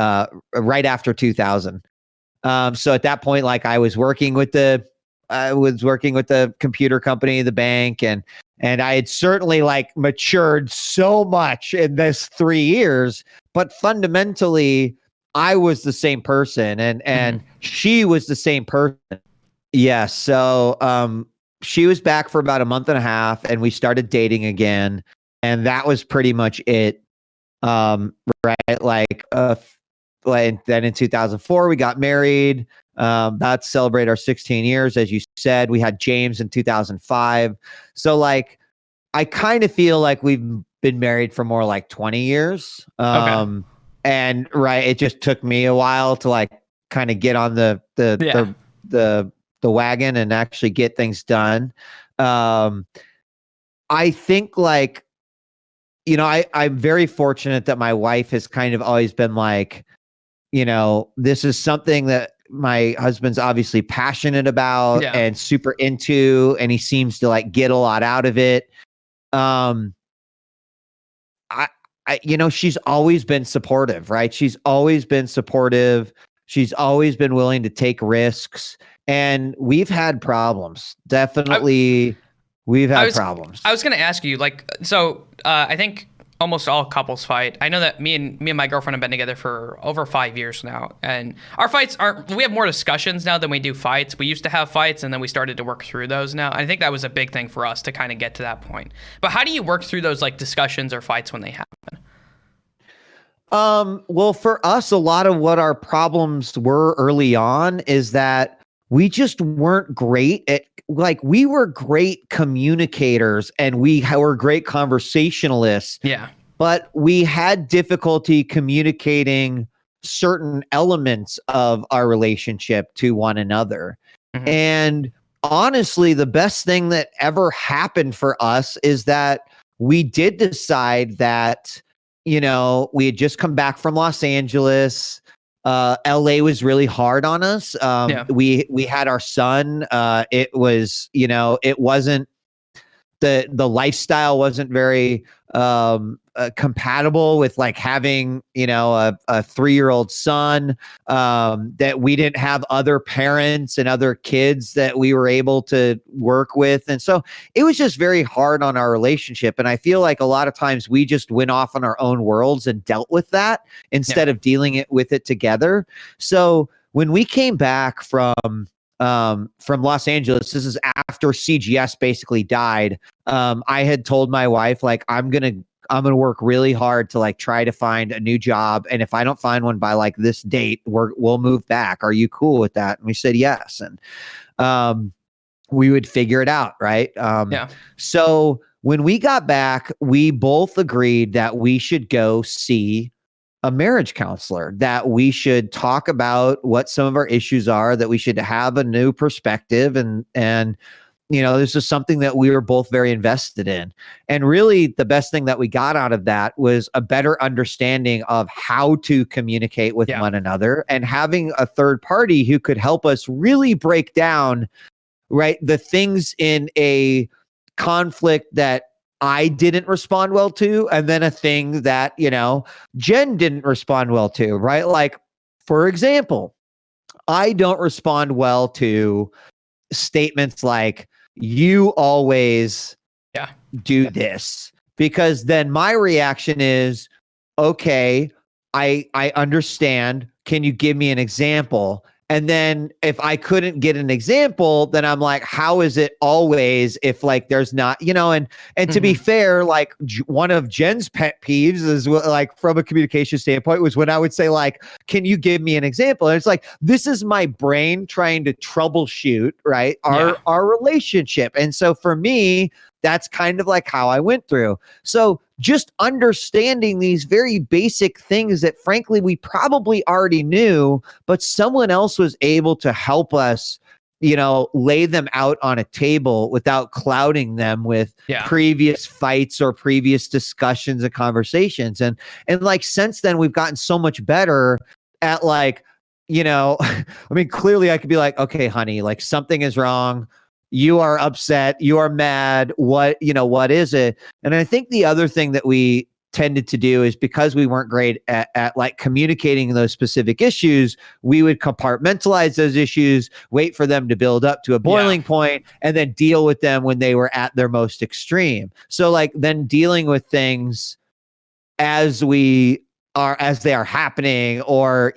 right after 2000. So at that point, like I was working with the computer company, the bank, and I had certainly like matured so much in this 3 years, but fundamentally I was the same person and she was the same person. Yes. So she was back for about a month and a half and we started dating again. And that was pretty much it. Right. Like then in 2004, we got married. About to celebrate our 16 years. As you said, we had James in 2005. So like, I kind of feel like we've been married for more like 20 years. Okay. And right, it just took me a while to like kind of get on the wagon and actually get things done. I think like, I'm very fortunate that my wife has kind of always been like, this is something that my husband's obviously passionate about and super into, and he seems to like get a lot out of it. She's always been supportive, right? She's always been supportive. She's always been willing to take risks, and we've had problems. Definitely, we've had problems. I was going to ask you, like, so I think almost all couples fight. I know that me and my girlfriend have been together for over 5 years now, and our fights we have more discussions now than we do fights. We used to have fights, and then we started to work through those now. I think that was a big thing for us to kind of get to that point. But how do you work through those like discussions or fights when they happen? Well, for us, a lot of what our problems were early on is that we just weren't great at, like, we were great communicators and we were great conversationalists. Yeah. But we had difficulty communicating certain elements of our relationship to one another. And honestly, the best thing that ever happened for us is that we did decide that, we had just come back from Los Angeles. LA was really hard on us. We had our son. It was, it wasn't, the lifestyle wasn't very compatible with like having, a 3-year-old son, that we didn't have other parents and other kids that we were able to work with. And so it was just very hard on our relationship. And I feel like a lot of times we just went off on our own worlds and dealt with that instead of dealing with it together. So when we came back from Los Angeles, this is after CGS basically died. I had told my wife, like, I'm going to work really hard to like try to find a new job. And if I don't find one by like this date, we'll move back. Are you cool with that? And we said, yes. And, we would figure it out. Right. So when we got back, we both agreed that we should go see a marriage counselor, that we should talk about what some of our issues are, that we should have a new perspective. And this is something that we were both very invested in. And really, the best thing that we got out of that was a better understanding of how to communicate with one another, and having a third party who could help us really break down, right, the things in a conflict that I didn't respond well to, and then a thing that, Jen didn't respond well to, right? Like, for example, I don't respond well to statements like, you always do this, because then my reaction is, okay, I understand. Can you give me an example? And then if I couldn't get an example, then I'm like, how is it always, if like there's not, and to be fair, like one of Jen's pet peeves is like, from a communication standpoint, was when I would say like, can you give me an example? And it's like, this is my brain trying to troubleshoot, right, our relationship. And so for me, that's kind of like how I went through. So just understanding these very basic things that frankly we probably already knew, but someone else was able to help us, lay them out on a table without clouding them with previous fights or previous discussions and conversations. And like, since then, we've gotten so much better at like, I mean, clearly I could be like, okay, honey, like something is wrong. You are upset. You are mad. What is it? And I think the other thing that we tended to do is, because we weren't great at like communicating those specific issues, we would compartmentalize those issues, wait for them to build up to a boiling point, and then deal with them when they were at their most extreme. So like, then dealing with things as they are happening, or,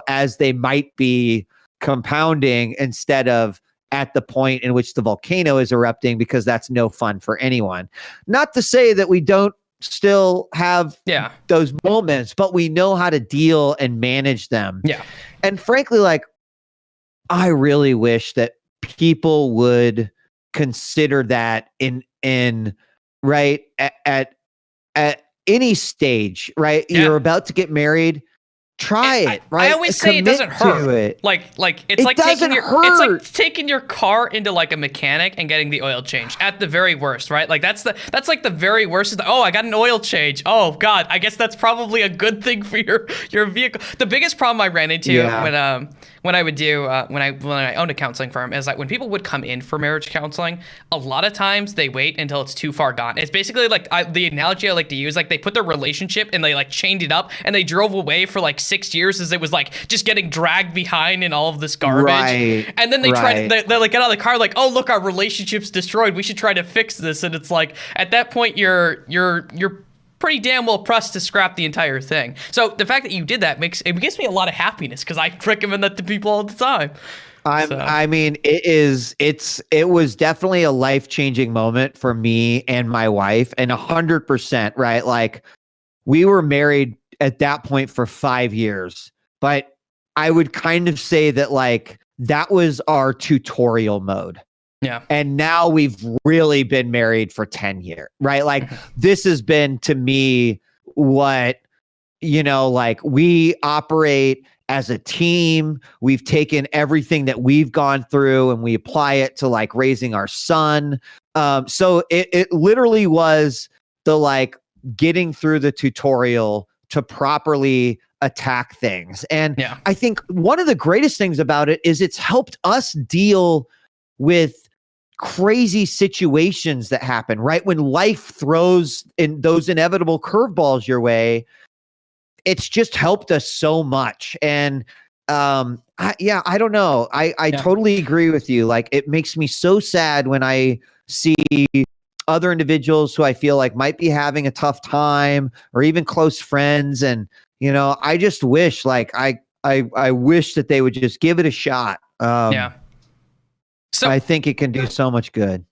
as they might be compounding, instead of at the point in which the volcano is erupting, because that's no fun for anyone. Not to say that we don't still have those moments, but we know how to deal and manage them. Yeah. And frankly, like, I really wish that people would consider that in right at any stage, right? Yeah. You're about to get married. Try it, right? I always say it doesn't hurt. Like it's like taking your car into like a mechanic and getting the oil changed at the very worst, right? Like that's like the very worst. Is I got an oil change. Oh God, I guess that's probably a good thing for your vehicle. The biggest problem I ran into when I owned a counseling firm is like, when people would come in for marriage counseling, a lot of times they wait until it's too far gone. It's basically like the analogy I like to use, like they put their relationship and they like chained it up and they drove away for like 6 years as it was like just getting dragged behind in all of this garbage. Right. And then they they like get out of the car like, oh look, our relationship's destroyed. We should try to fix this. And it's like, at that point you're pretty damn well pressed to scrap the entire thing. So the fact that you did that gives me a lot of happiness, because I recommend that to people all the time. I mean, it was definitely a life-changing moment for me and my wife, and 100%, right? Like, we were married at that point for 5 years, but I would kind of say that like, that was our tutorial mode. Yeah. And now we've really been married for 10 years, right? Like, this has been, to me, what, like, we operate as a team. We've taken everything that we've gone through and we apply it to like raising our son. So it literally was the like getting through the tutorial to properly attack things. And I think one of the greatest things about it is it's helped us deal with crazy situations that happen, right? When life throws in those inevitable curveballs your way, it's just helped us so much. And I don't know. I totally agree with you. Like, it makes me so sad when I see other individuals who I feel like might be having a tough time, or even close friends. And, I just wish, like, I wish that they would just give it a shot. So I think it can do so much good.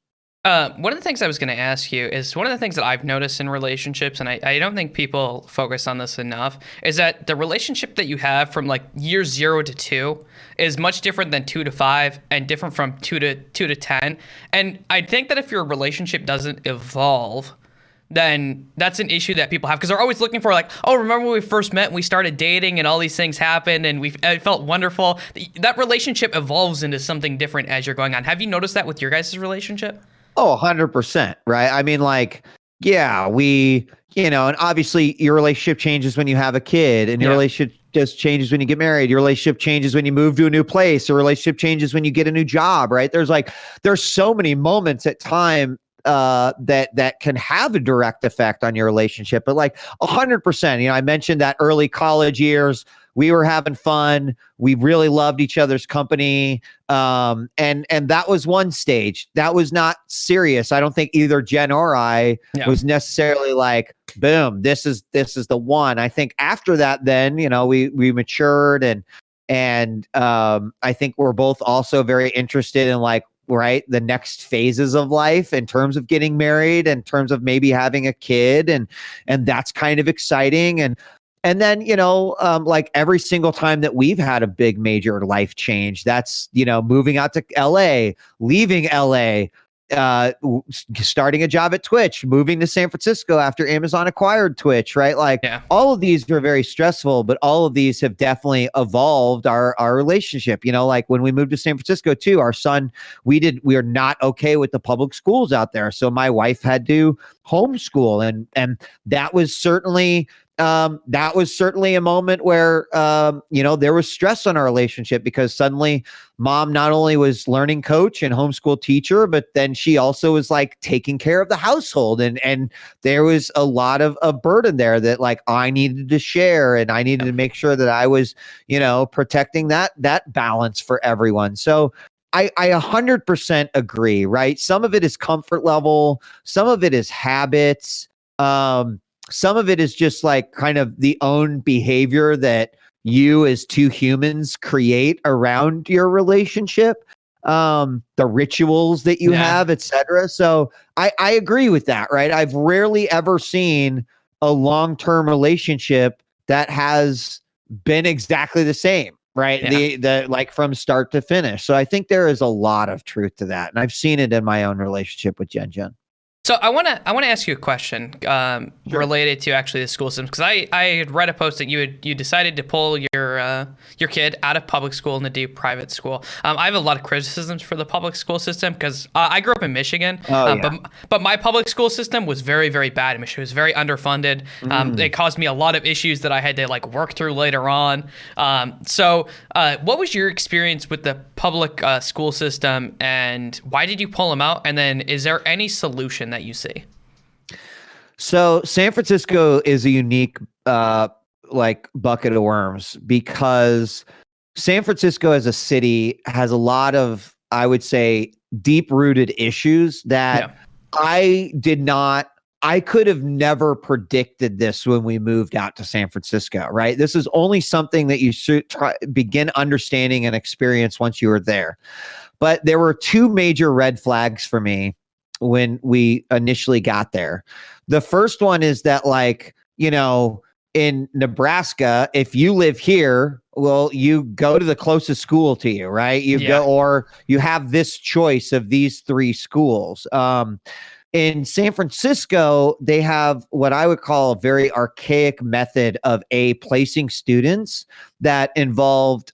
One of the things I was going to ask you is, one of the things that I've noticed in relationships, and I don't think people focus on this enough, is that the relationship that you have from like year 0 to 2 is much different than 2 to 5, and different from 2 to 10. And I think that if your relationship doesn't evolve, then that's an issue that people have, because they're always looking for like, oh, remember when we first met and we started dating and all these things happened and it felt wonderful. That relationship evolves into something different as you're going on. Have you noticed that with your guys' relationship? Oh, 100%, right? I mean, like, yeah, and obviously your relationship changes when you have a kid, and your relationship just changes when you get married. Your relationship changes when you move to a new place. Your relationship changes when you get a new job, right? There's so many moments at time that can have a direct effect on your relationship. But like 100%, I mentioned that early college years, we were having fun. We really loved each other's company. And that was one stage. That was not serious. I don't think either Jen or I was necessarily like, boom, this is the one. I think after that, then, we matured and I think we're both also very interested in like, right, the next phases of life in terms of getting married, in terms of maybe having a kid, and that's kind of exciting. And then, like every single time that we've had a big major life change, that's, moving out to LA, leaving LA, starting a job at Twitch, moving to San Francisco after Amazon acquired Twitch, right? Like all of these are very stressful, but all of these have definitely evolved our relationship. Like when we moved to San Francisco too, our son, we are not okay with the public schools out there. So my wife had to homeschool, and that was certainly a moment where, there was stress on our relationship, because suddenly mom not only was learning coach and homeschool teacher, but then she also was like taking care of the household. And there was a lot of a burden there that like I needed to share, and I needed to make sure that I was, protecting that balance for everyone. So I 100% agree, right? Some of it is comfort level. Some of it is habits. Some of it is just like kind of the own behavior that you as two humans create around your relationship, the rituals that you have, etc. So I agree with that, right? I've rarely ever seen a long-term relationship that has been exactly the same, right? The like from start to finish. So I think there is a lot of truth to that, and I've seen it in my own relationship with Jen. So I want to ask you a question related to actually the school system, because I had read a post that you decided to pull your kid out of public school and to do private school. I have a lot of criticisms for the public school system, because I grew up in Michigan, but my public school system was very, very bad in Michigan. It was very underfunded. It caused me a lot of issues that I had to like work through later on. So what was your experience with the public school system, and why did you pull them out? And then is there any solution that you see? So San Francisco is a unique like bucket of worms, because San Francisco as a city has a lot of, I would say, deep-rooted issues that I could have never predicted this when we moved out to San Francisco, right? This is only something that you should begin understanding and experience once you were there. But there were two major red flags for me when we initially got there. The first one is that, like, in Nebraska, if you live here, well, you go to the closest school to you, right? You go, or you have this choice of these three schools. In San Francisco, they have what I would call a very archaic method of placing students that involved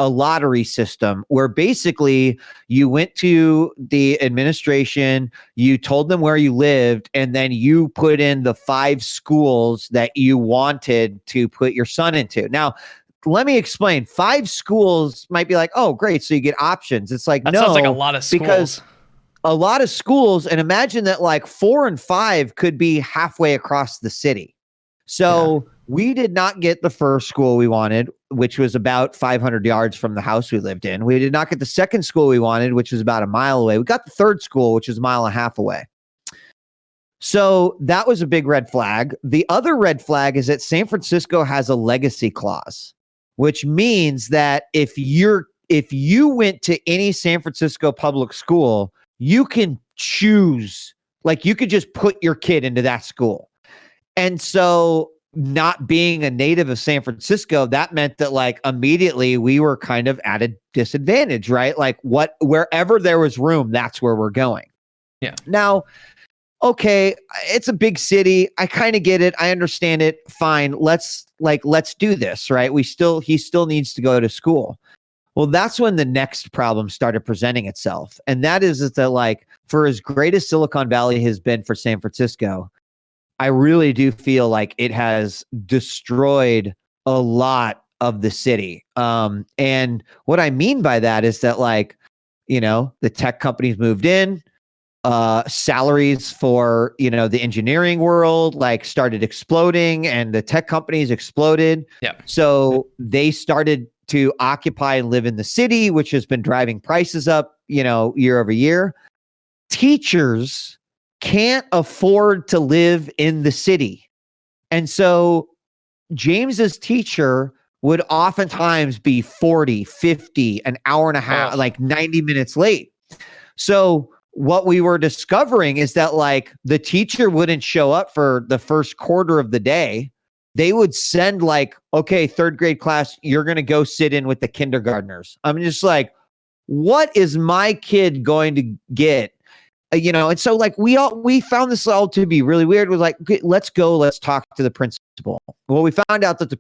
a lottery system, where basically you went to the administration, you told them where you lived, and then you put in the 5 schools that you wanted to put your son into. Now, let me explain. 5 schools might be like, oh, great, so you get options. It's like, that no, sounds like a lot of schools. Because a lot of schools, and imagine that like 4 and 5 could be halfway across the city. So we did not get the first school we wanted, which was about 500 yards from the house we lived in. We did not get the second school we wanted, which was about a mile away. We got the third school, which was a mile and a half away. So that was a big red flag. The other red flag is that San Francisco has a legacy clause, which means that if you went to any San Francisco public school, you can choose, like you could just put your kid into that school. And so not being a native of San Francisco, that meant that like immediately we were kind of at a disadvantage, right? Like wherever there was room, that's where we're going. Yeah. Now, okay, it's a big city. I kind of get it. I understand it. Fine. Let's do this, right? He still needs to go to school. Well, that's when the next problem started presenting itself. And that is that, like, for as great as Silicon Valley has been for San Francisco, I really do feel like it has destroyed a lot of the city. And what I mean by that is that, like, the tech companies moved in, salaries for, the engineering world, like, started exploding, and the tech companies exploded. Yeah. So they started to occupy and live in the city, which has been driving prices up, year over year. Teachers can't afford to live in the city. And so James's teacher would oftentimes be 40, 50, an hour and a half, like 90 minutes late. So what we were discovering is that, like, the teacher wouldn't show up for the first quarter of the day. They would send, like, okay, third grade class, you're going to go sit in with the kindergartners. I'm just like, what is my kid going to get? And so, like, we found this all to be really weird. We're like, okay, let's talk to the principal. Well, we found out that the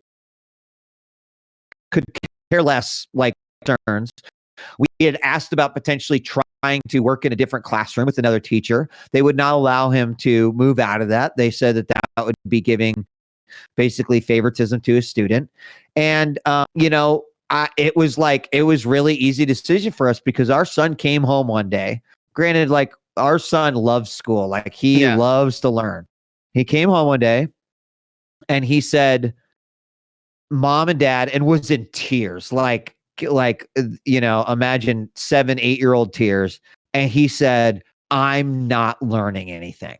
could care less, like, concerns. We had asked about potentially trying to work in a different classroom with another teacher. They would not allow him to move out of that. They said that would be giving basically favoritism to a student. And, it was really easy decision for us because our son came home one day. Granted, like, our son loves school. Like, he loves to learn. He came home one day and he said, Mom and Dad, and was in tears, like, imagine 7-8-year-old tears. And he said, I'm not learning anything.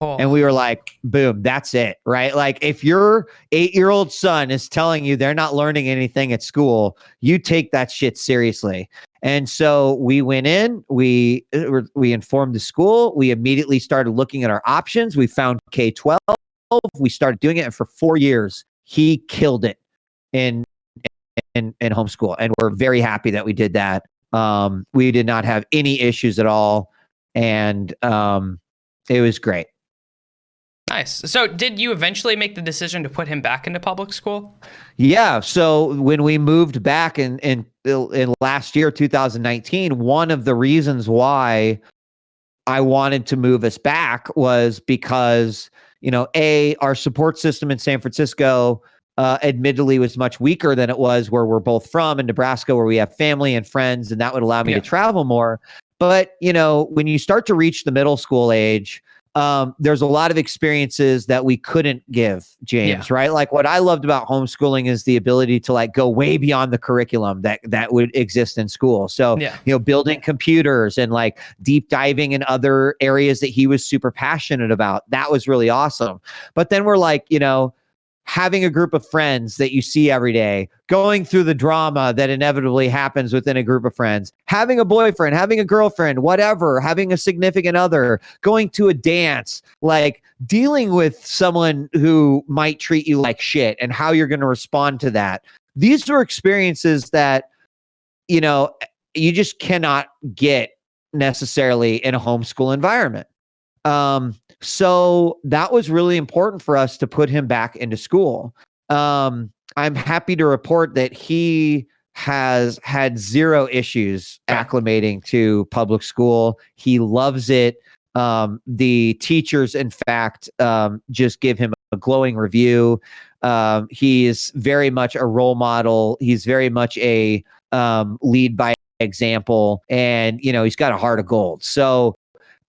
And we were like, boom, that's it, right? Like, if your 8-year-old son is telling you they're not learning anything at school, you take that shit seriously. And so we went in, we informed the school. We immediately started looking at our options. We found K-12. We started doing it. And for 4 years, he killed it in homeschool. And we're very happy that we did that. We did not have any issues at all. And it was great. Nice. So did you eventually make the decision to put him back into public school? Yeah. So when we moved back in last year, 2019, one of the reasons why I wanted to move us back was because, our support system in San Francisco admittedly was much weaker than it was where we're both from, in Nebraska, where we have family and friends, and that would allow me to travel more. But, when you start to reach the middle school age, there's a lot of experiences that we couldn't give James, right? Like, what I loved about homeschooling is the ability to, like, go way beyond the curriculum that would exist in school. So, building computers and, like, deep diving in other areas that he was super passionate about. That was really awesome. But then we're like, having a group of friends that you see every day, going through the drama that inevitably happens within a group of friends, having a boyfriend, having a girlfriend, whatever, having a significant other, going to a dance, like, dealing with someone who might treat you like shit and how you're going to respond to that. These are experiences that, you just cannot get necessarily in a homeschool environment. So that was really important for us to put him back into school. I'm happy to report that he has had zero issues acclimating to public school. He loves it. The teachers, in fact, just give him a glowing review. He is very much a role model. He's very much a lead by example, and he's got a heart of gold. So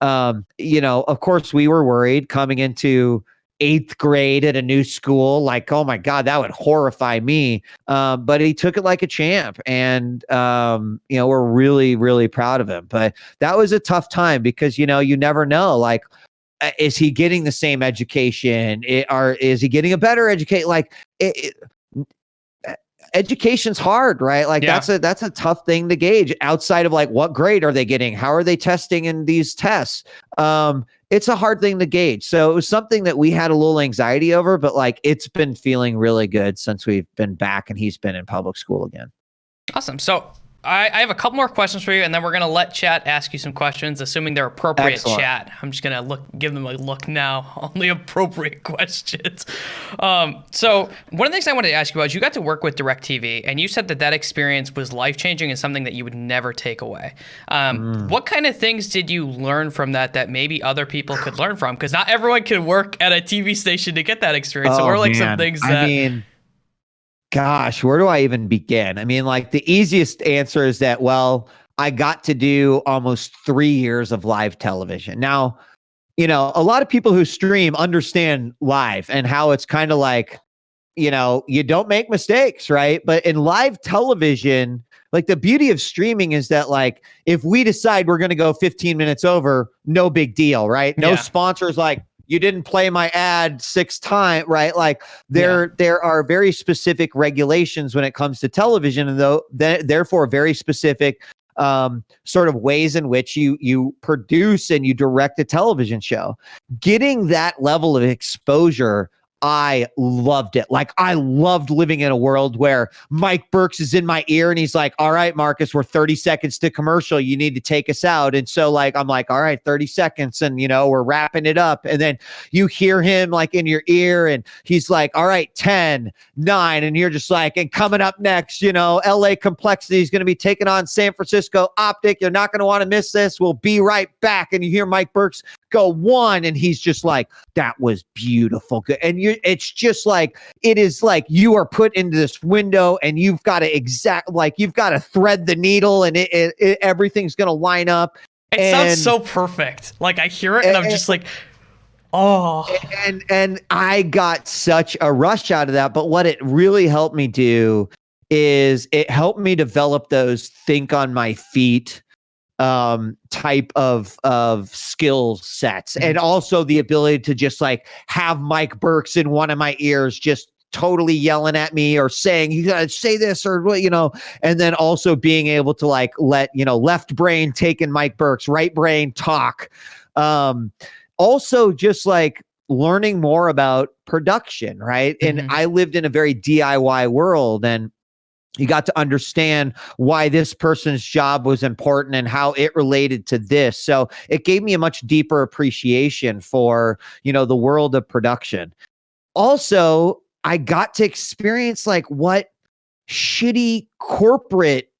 of course, we were worried coming into 8th grade at a new school, like, oh my God, that would horrify me. But he took it like a champ, and we're really, really proud of him. But that was a tough time because you never know, like, is he getting the same education? Is he getting a better education? Like, education's hard, right? Like, that's a tough thing to gauge outside of, like, what grade are they getting? How are they testing in these tests? It's a hard thing to gauge. So it was something that we had a little anxiety over, but, like, it's been feeling really good since we've been back and he's been in public school again. Awesome. So I have a couple more questions for you, and then we're gonna let chat ask you some questions, assuming they're appropriate. Excellent. Chat. I'm just gonna give them a look now. Only appropriate questions. So one of the things I wanted to ask you about is you got to work with DIRECTV, and you said that experience was life changing and something that you would never take away. What kind of things did you learn from that maybe other people could learn from? Because not everyone can work at a TV station to get that experience. So what are like some things that? Gosh, where do I even begin? I mean, like the easiest answer is that, well, I got to do almost 3 years of live television. Now, a lot of people who stream understand live and how it's kind of like, you don't make mistakes, right? But in live television, like the beauty of streaming is that like, if we decide we're going to go 15 minutes over, no big deal, right? No sponsors like, you didn't play my ad 6 times, right? Like there are very specific regulations when it comes to television, and therefore very specific sort of ways in which you produce and you direct a television show. Getting that level of exposure, I loved it. Like I loved living in a world where Mike Burks is in my ear and he's like, all right, Marcus, we're 30 seconds to commercial. You need to take us out. And so like, I'm like, all right, 30 seconds. And, we're wrapping it up. And then you hear him like in your ear and he's like, all right, 10, 9. And you're just like, and coming up next, LA Complexity is going to be taking on San Francisco Optic. You're not going to want to miss this. We'll be right back. And you hear Mike Burks go 1 and he's just like, that was beautiful. Good. And it's just like, it is like you are put into this window and you've got to you've got to thread the needle and everything's going to line up. It sounds so perfect. Like I hear it and I'm just like, oh. And I got such a rush out of that. But what it really helped me do is it helped me develop those think on my feet type of skill sets, and also the ability to just like have Mike Burks in one of my ears just totally yelling at me or saying you gotta say this or and then also being able to like let left brain take in Mike Burks, right brain talk. Also just like learning more about production, right? And I lived in a very DIY world, and you got to understand why this person's job was important and how it related to this. So it gave me a much deeper appreciation for, the world of production. Also, I got to experience like what shitty corporate,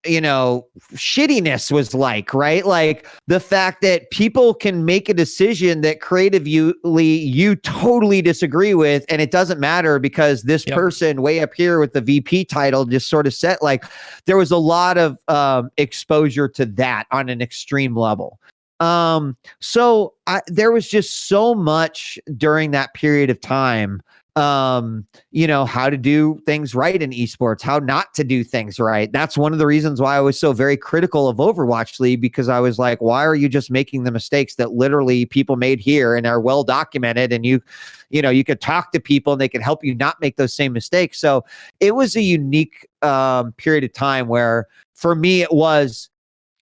shittiness was like, right? Like the fact that people can make a decision that creatively you totally disagree with, and it doesn't matter because this person way up here with the VP title just sort of said, like, there was a lot of exposure to that on an extreme level. So there was just so much during that period of time, how to do things right in esports, how not to do things right. That's one of the reasons why I was so very critical of Overwatch League, because I was like, why are you just making the mistakes that literally people made here and are well documented, and you could talk to people and they can help you not make those same mistakes. So it was a unique period of time where for me it was,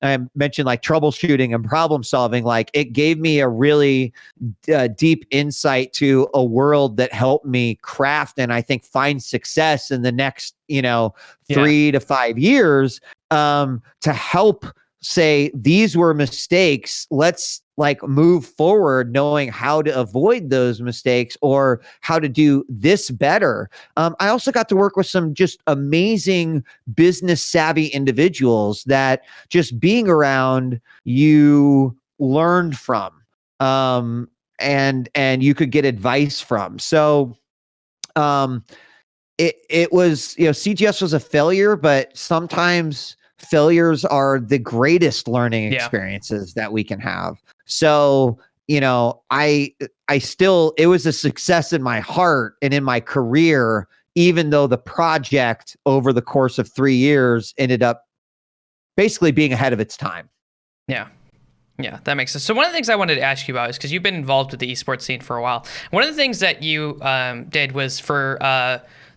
I mentioned like troubleshooting and problem solving. Like it gave me a really deep insight to a world that helped me craft and I think find success in the next, 3 to 5 years to help say these were mistakes. Let's like move forward knowing how to avoid those mistakes or how to do this better. I also got to work with some just amazing business savvy individuals that just being around you learned from, and you could get advice from. So, it was, CGS was a failure, but sometimes failures are the greatest learning experiences that we can have. So, I still, it was a success in my heart and in my career, even though the project over the course of 3 years ended up basically being ahead of its time. Yeah. Yeah, that makes sense. So one of the things I wanted to ask you about is because you've been involved with the esports scene for a while. One of the things that you did was for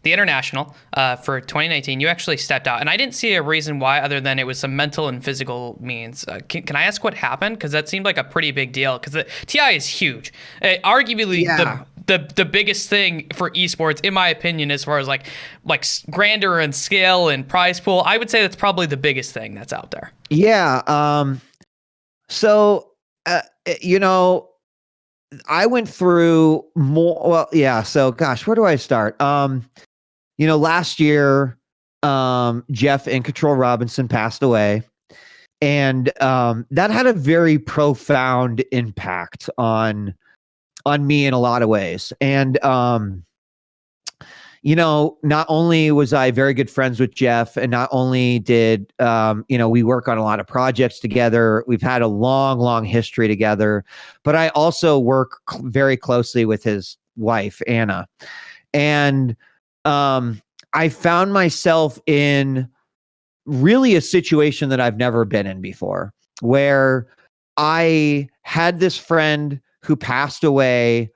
the International for 2019, you actually stepped out. And I didn't see a reason why other than it was some mental and physical means. Can I ask what happened? Because that seemed like a pretty big deal because the TI is huge. Arguably the biggest thing for esports, in my opinion, as far as like grandeur and scale and prize pool. I would say that's probably the biggest thing that's out there. Yeah. So, you know, I went through more. Well, yeah. So, gosh, where do I start? You know, last year, Jeff In Control Robinson passed away, and that had a very profound impact on me in a lot of ways. And you know, not only was I very good friends with Jeff, and not only did you know, we work on a lot of projects together, we've had a long history together, but I also work very closely with his wife, Anna. And I found myself in really a situation that I've never been in before, where I had this friend who passed away,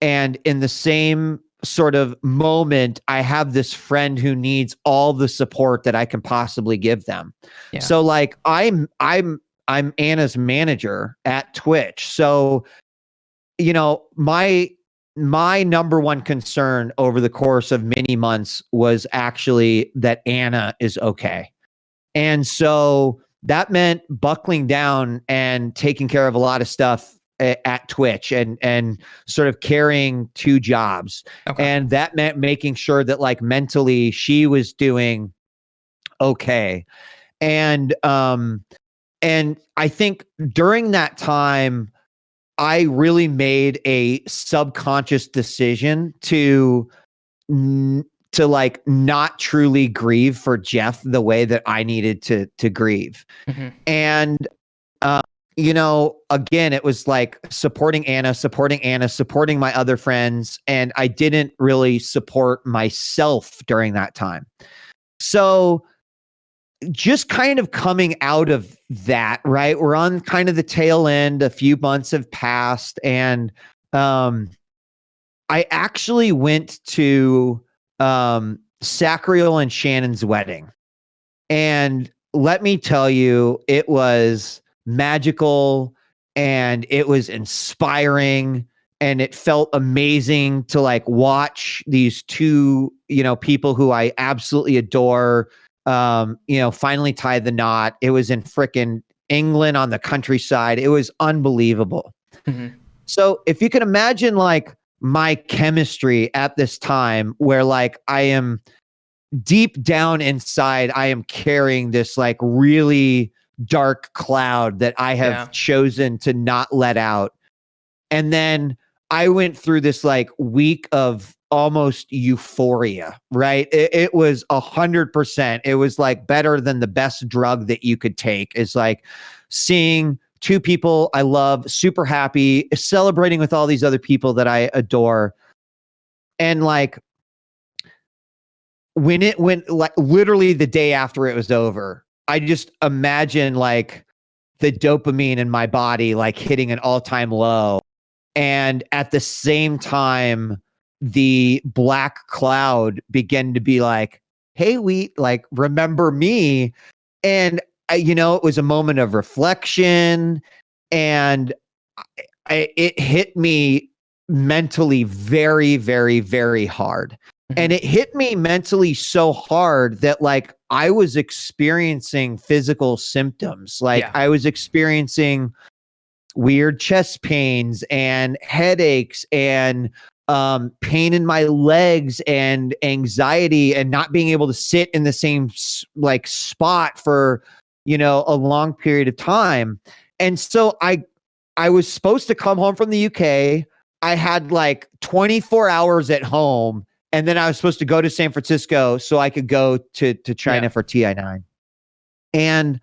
and in the same sort of moment, I have this friend who needs all the support that I can possibly give them. Yeah. So like I'm Anna's manager at Twitch. So, you know, my number one concern over the course of many months was actually that Anna is okay. And so that meant buckling down and taking care of a lot of stuff at Twitch, and sort of carrying 2 jobs. Okay. And that meant making sure that like mentally she was doing okay. And I think during that time, I really made a subconscious decision to like not truly grieve for Jeff the way that I needed to grieve. Mm-hmm. And you know, again, it was like supporting Anna, supporting my other friends, and I didn't really support myself during that time. So just kind of coming out of that, right? We're on kind of the tail end, a few months have passed, and I actually went to Sacriel and Shannon's wedding. And let me tell you, it was magical, and it was inspiring, and it felt amazing to like watch these 2, you know, people who I absolutely adore, you know, finally tie the knot. It was in frickin' England on the countryside. It was unbelievable. Mm-hmm. So if you can imagine like my chemistry at this time, where like I am deep down inside, I am carrying this like really dark cloud that I have chosen to not let out. And then I went through this like week of almost euphoria, right? It was 100%. It was like better than the best drug that you could take. It's like seeing 2 people I love, super happy, celebrating with all these other people that I adore. And like when it went, like literally the day after it was over, I just imagine like the dopamine in my body like hitting an all-time low. And at the same time, the black cloud began to be like, hey, Wheat, like, remember me? And, you know, it was a moment of reflection, and it hit me mentally very, very, very hard. And it hit me mentally so hard that like I was experiencing physical symptoms. Like I was experiencing weird chest pains and headaches and pain in my legs and anxiety and not being able to sit in the same like spot for, you know, a long period of time. And so I was supposed to come home from the UK. I had like 24 hours at home, and then I was supposed to go to San Francisco so I could go to China for TI9. And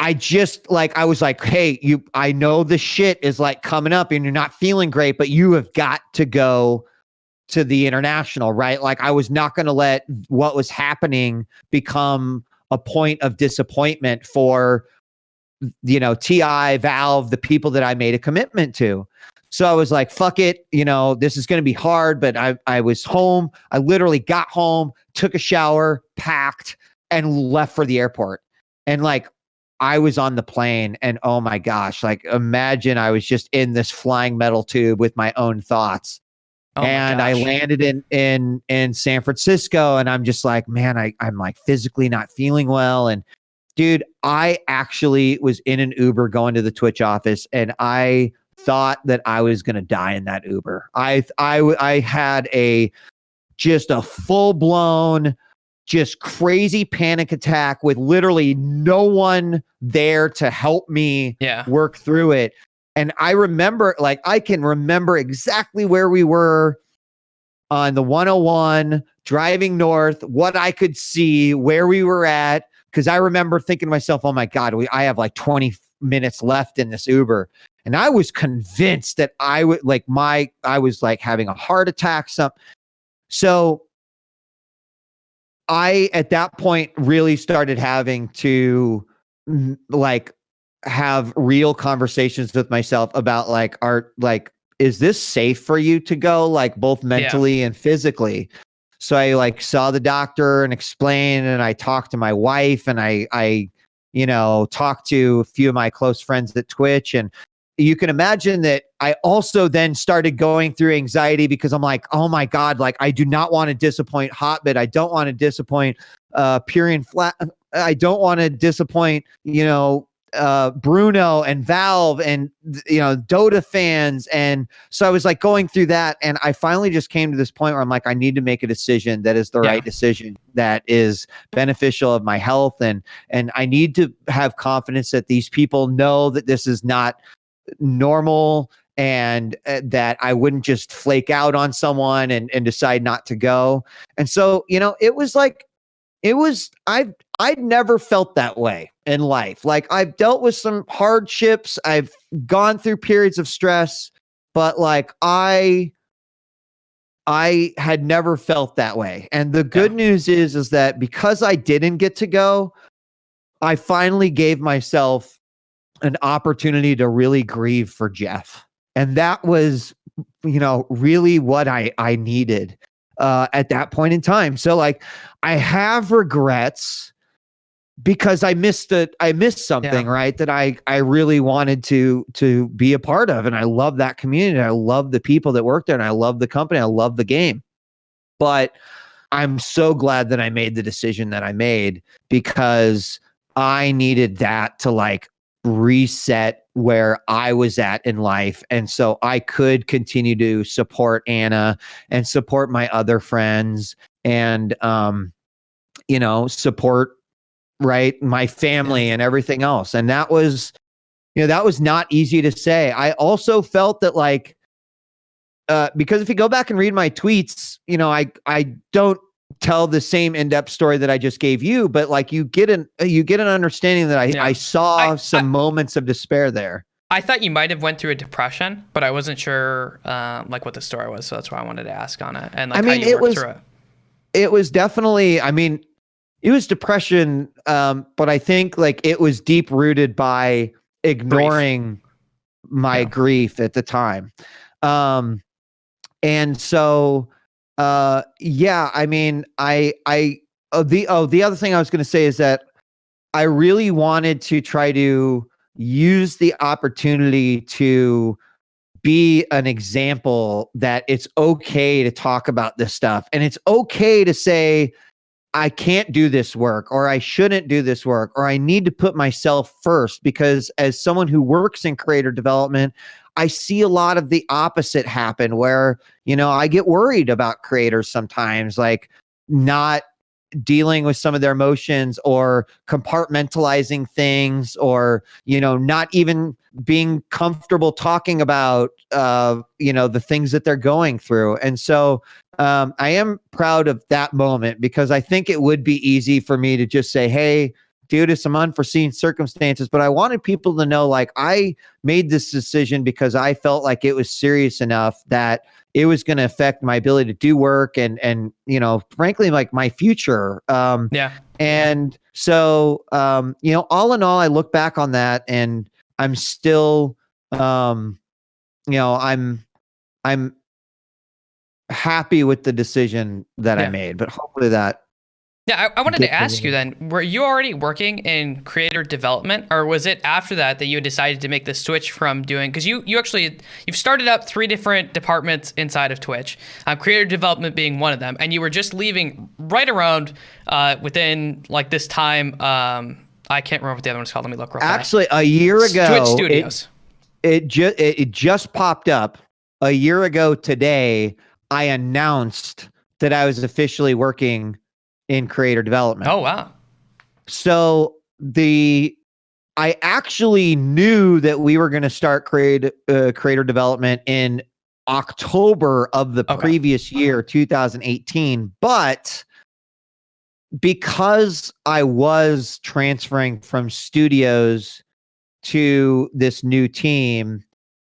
I just like, I was like, hey, I know the shit is like coming up and you're not feeling great, but you have got to go to the international, right? Like I was not going to let what was happening become a point of disappointment for, you know, TI, Valve, the people that I made a commitment to. So I was like, fuck it. You know, this is going to be hard, but I was home. I literally got home, took a shower, packed, and left for the airport. And like, I was on the plane, and oh my gosh, like imagine I was just in this flying metal tube with my own thoughts. Oh my And I gosh. landed in San Francisco, and I'm just like, man, I'm like physically not feeling well. And dude, I actually was in an Uber going to the Twitch office, and I thought that I was going to die in that Uber. I had just a full blown, just crazy panic attack with literally no one there to help me Yeah. work through it. And I remember, like, I can remember exactly where we were on the 101 driving north, what I could see, where we were at. Cause I remember thinking to myself, oh my God, I have like 20 minutes left in this Uber. And I was convinced that I would I was like having a heart attack. So I, at that point, really started having to like have real conversations with myself about like, is this safe for you to go, like both mentally and physically? So I like saw the doctor and explained, and I talked to my wife, and I talked to a few of my close friends at Twitch. And you can imagine that I also then started going through anxiety because I'm like, oh my God, like I do not want to disappoint Hotbit. I don't want to disappoint Purian Flat. I don't want to disappoint, Bruno and Valve and, Dota fans. And so I was like going through that. And I finally just came to this point where I'm like, I need to make a decision that is the right decision, that is beneficial of my health. And I need to have confidence that these people know that this is not normal, and that I wouldn't just flake out on someone and decide not to go. And so, I'd never felt that way in life. Like, I've dealt with some hardships, I've gone through periods of stress, but like I had never felt that way. And the good news is that because I didn't get to go, I finally gave myself an opportunity to really grieve for Jeff. And that was, really what I needed at that point in time. So like, I have regrets because I missed something, right? That I really wanted to be a part of. And I love that community. I love the people that work there, and I love the company. I love the game. But I'm so glad that I made the decision that I made, because I needed that to like reset where I was at in life. And so I could continue to support Anna and support my other friends and, support, right, my family and everything else. And that was not easy to say. I also felt that like, because if you go back and read my tweets, I don't tell the same in-depth story that I just gave you, but like you get an understanding that I saw some moments of despair there. I thought you might have went through a depression, but I wasn't sure like what the story was, so that's why I wanted to ask on it, and like how you worked through it. It was definitely, it was depression, but I think like it was deep rooted by ignoring my grief at the time. And so the other thing I was going to say is that I really wanted to try to use the opportunity to be an example that it's okay to talk about this stuff, and it's okay to say I can't do this work, or I shouldn't do this work, or I need to put myself first. Because as someone who works in creator development, I see a lot of the opposite happen where, I get worried about creators sometimes, like not dealing with some of their emotions or compartmentalizing things, or, not even being comfortable talking about, the things that they're going through. And so I am proud of that moment, because I think it would be easy for me to just say, hey, due to some unforeseen circumstances, but I wanted people to know, like, I made this decision because I felt like it was serious enough that it was going to affect my ability to do work and, frankly, like my future. And so, all in all, I look back on that and I'm still, I'm happy with the decision that I made, but hopefully that Yeah, I wanted get to ask you then, were you already working in creator development, or was it after that that you decided to make the switch from doing, because you've started up 3 different departments inside of Twitch, creator development being one of them, and you were just leaving right around within like this time, I can't remember what the other one's called, let me look real fast. Actually, a year ago, Twitch Studios. It just popped up a year ago today. I announced that I was officially working in creator development. Oh, wow. So I actually knew that we were going to start creator development in October of the previous year, 2018. But because I was transferring from studios to this new team,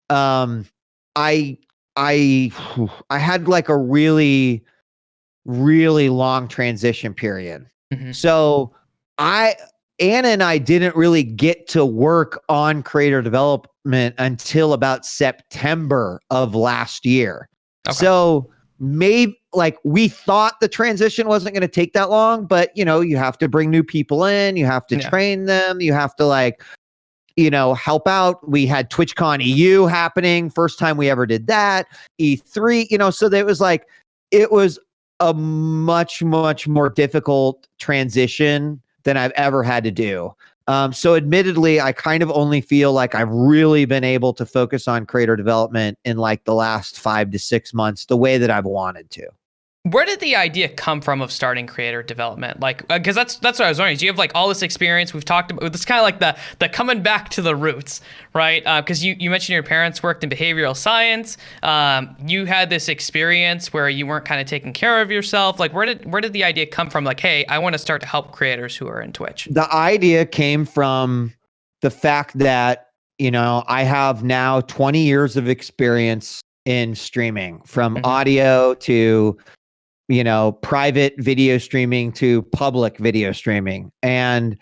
I had like a really, really long transition period. Mhm. So Anna and I didn't really get to work on creator development until about September of last year. Okay. So maybe like we thought the transition wasn't going to take that long, but you know, you have to bring new people in, you have to train them, you have to like, you know, help out. We had TwitchCon EU happening, first time we ever did that. E3, you know, so it was a much, much more difficult transition than I've ever had to do. So admittedly, I kind of only feel like I've really been able to focus on creator development in like the last 5 to 6 months, the way that I've wanted to. Where did the idea come from of starting creator development? Like, because that's what I was wondering. So you have like all this experience we've talked about. It's kind of like the coming back to the roots, right? Because you mentioned your parents worked in behavioral science. You had this experience where you weren't kind of taking care of yourself. Like, where did the idea come from? Like, hey, I want to start to help creators who are in Twitch. The idea came from the fact that, you know, I have now 20 years of experience in streaming, from audio to, you know, private video streaming to public video streaming. And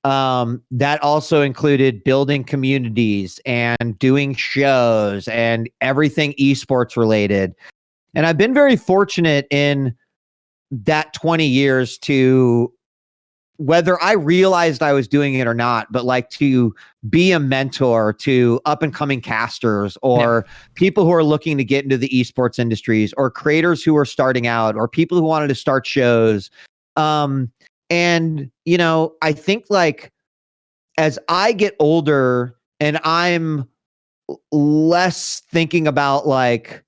that also included building communities and doing shows and everything esports related. And I've been very fortunate in that 20 years to, whether I realized I was doing it or not, but like to be a mentor to up and coming casters or people who are looking to get into the esports industries, or creators who are starting out, or people who wanted to start shows. And, you know, I think like as I get older and I'm less thinking about like,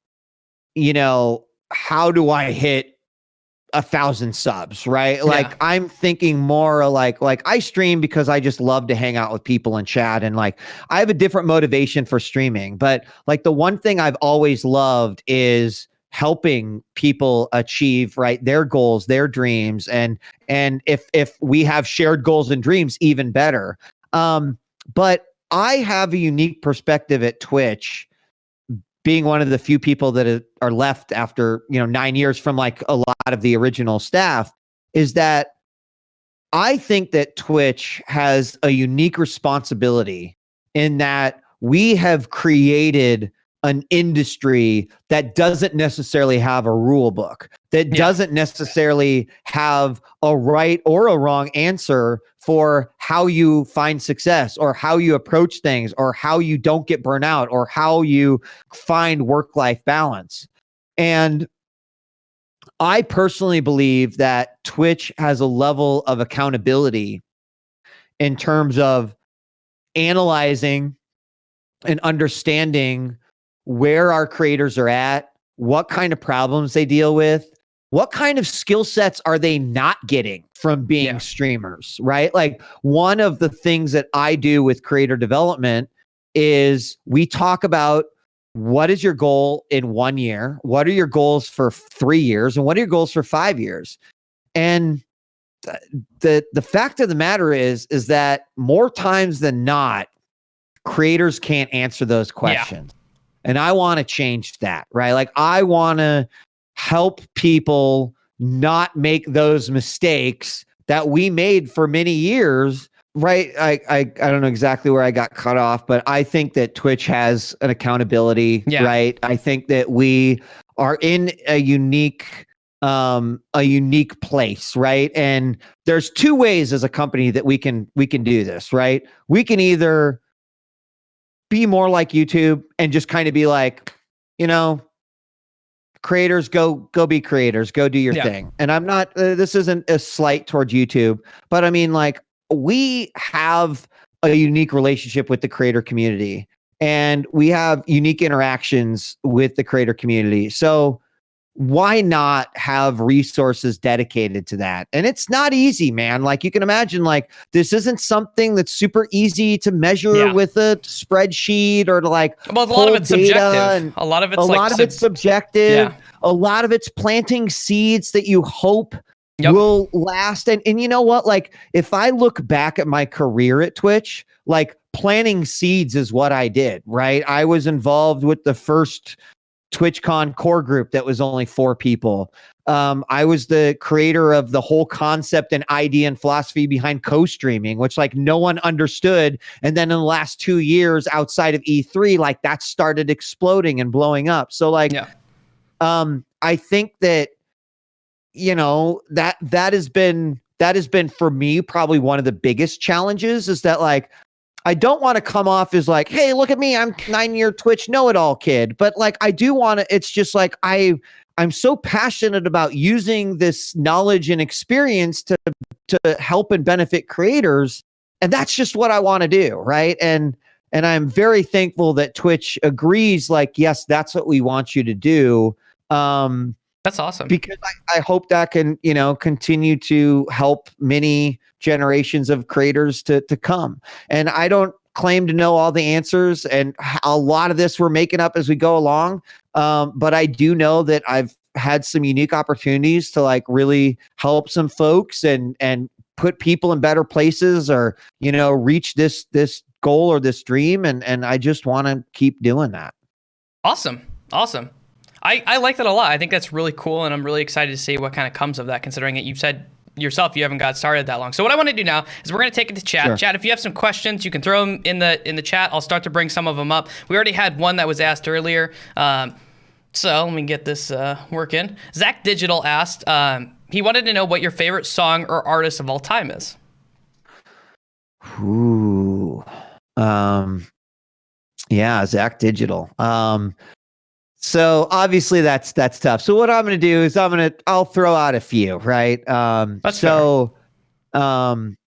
you know, how do I hit 1,000 subs, right? Like I'm thinking more like I stream because I just love to hang out with people and chat, and like I have a different motivation for streaming. But like the one thing I've always loved is helping people achieve their goals, their dreams, and if we have shared goals and dreams, even better. But I have a unique perspective at Twitch, being one of the few people that are left after, you know, 9 years from like a lot of the original staff, is that I think that Twitch has a unique responsibility in that we have created an industry that doesn't necessarily have a rule book, that doesn't necessarily have a right or a wrong answer for how you find success, or how you approach things, or how you don't get burnout, or how you find work-life balance. And I personally believe that Twitch has a level of accountability in terms of analyzing and understanding where our creators are at, what kind of problems they deal with, what kind of skill sets are they not getting from being streamers, right? Like one of the things that I do with creator development is we talk about what is your goal in 1 year, what are your goals for 3 years, and what are your goals for 5 years. And the fact of the matter is that more times than not, creators can't answer those questions. And I want to change that, right? Like I want to help people not make those mistakes that we made for many years, right? I don't know exactly where I got cut off, but I think that Twitch has an accountability, right? I think that we are in a unique a unique place, right? And there's two ways as a company that we can do this, right? We can either be more like YouTube and just kind of be like, you know, creators go be creators, go do your thing. And I'm not this isn't a slight towards YouTube, but I mean, like, we have a unique relationship with the creator community and we have unique interactions with the creator community. So why not have resources dedicated to that? And it's not easy, man. Like, you can imagine, like, this isn't something that's super easy to measure with a spreadsheet or to, like, well, a lot of it's subjective. And a lot of it's it's subjective. Yeah. A lot of it's planting seeds that you hope will last. And you know what? Like, if I look back at my career at Twitch, like, planting seeds is what I did, right? I was involved with the first TwitchCon core group that was only 4 people. I was the creator of the whole concept and idea and philosophy behind co-streaming, which, like, no one understood. And then in the last 2 years outside of E3, like, that started exploding and blowing up. So, like, I think that, you know, that has been for me probably one of the biggest challenges, is that, like, I don't want to come off as like, hey, look at me, I'm 9-year Twitch know-it-all kid. But, like, I do want to, it's just like, I'm so passionate about using this knowledge and experience to help and benefit creators. And that's just what I want to do, right? And I'm very thankful that Twitch agrees, like, yes, that's what we want you to do. That's awesome. Because I hope that can, you know, continue to help many generations of creators to come. And I don't claim to know all the answers, and a lot of this we're making up as we go along. But I do know that I've had some unique opportunities to, like, really help some folks and put people in better places, or, you know, reach this goal or this dream. And I just want to keep doing that. Awesome. I like that a lot. I think that's really cool, and I'm really excited to see what kind of comes of that, considering that you said yourself you haven't got started that long. So what I want to do now is we're going to take it to chat. Sure. Chat, if you have some questions, you can throw them in the chat. I'll start to bring some of them up. We already had one that was asked earlier. So let me get this working. Zach Digital asked, he wanted to know what your favorite song or artist of all time is. Ooh. Yeah, Zach Digital. So obviously that's tough. So what I'm going to do is I'll throw out a few, right? That's fair.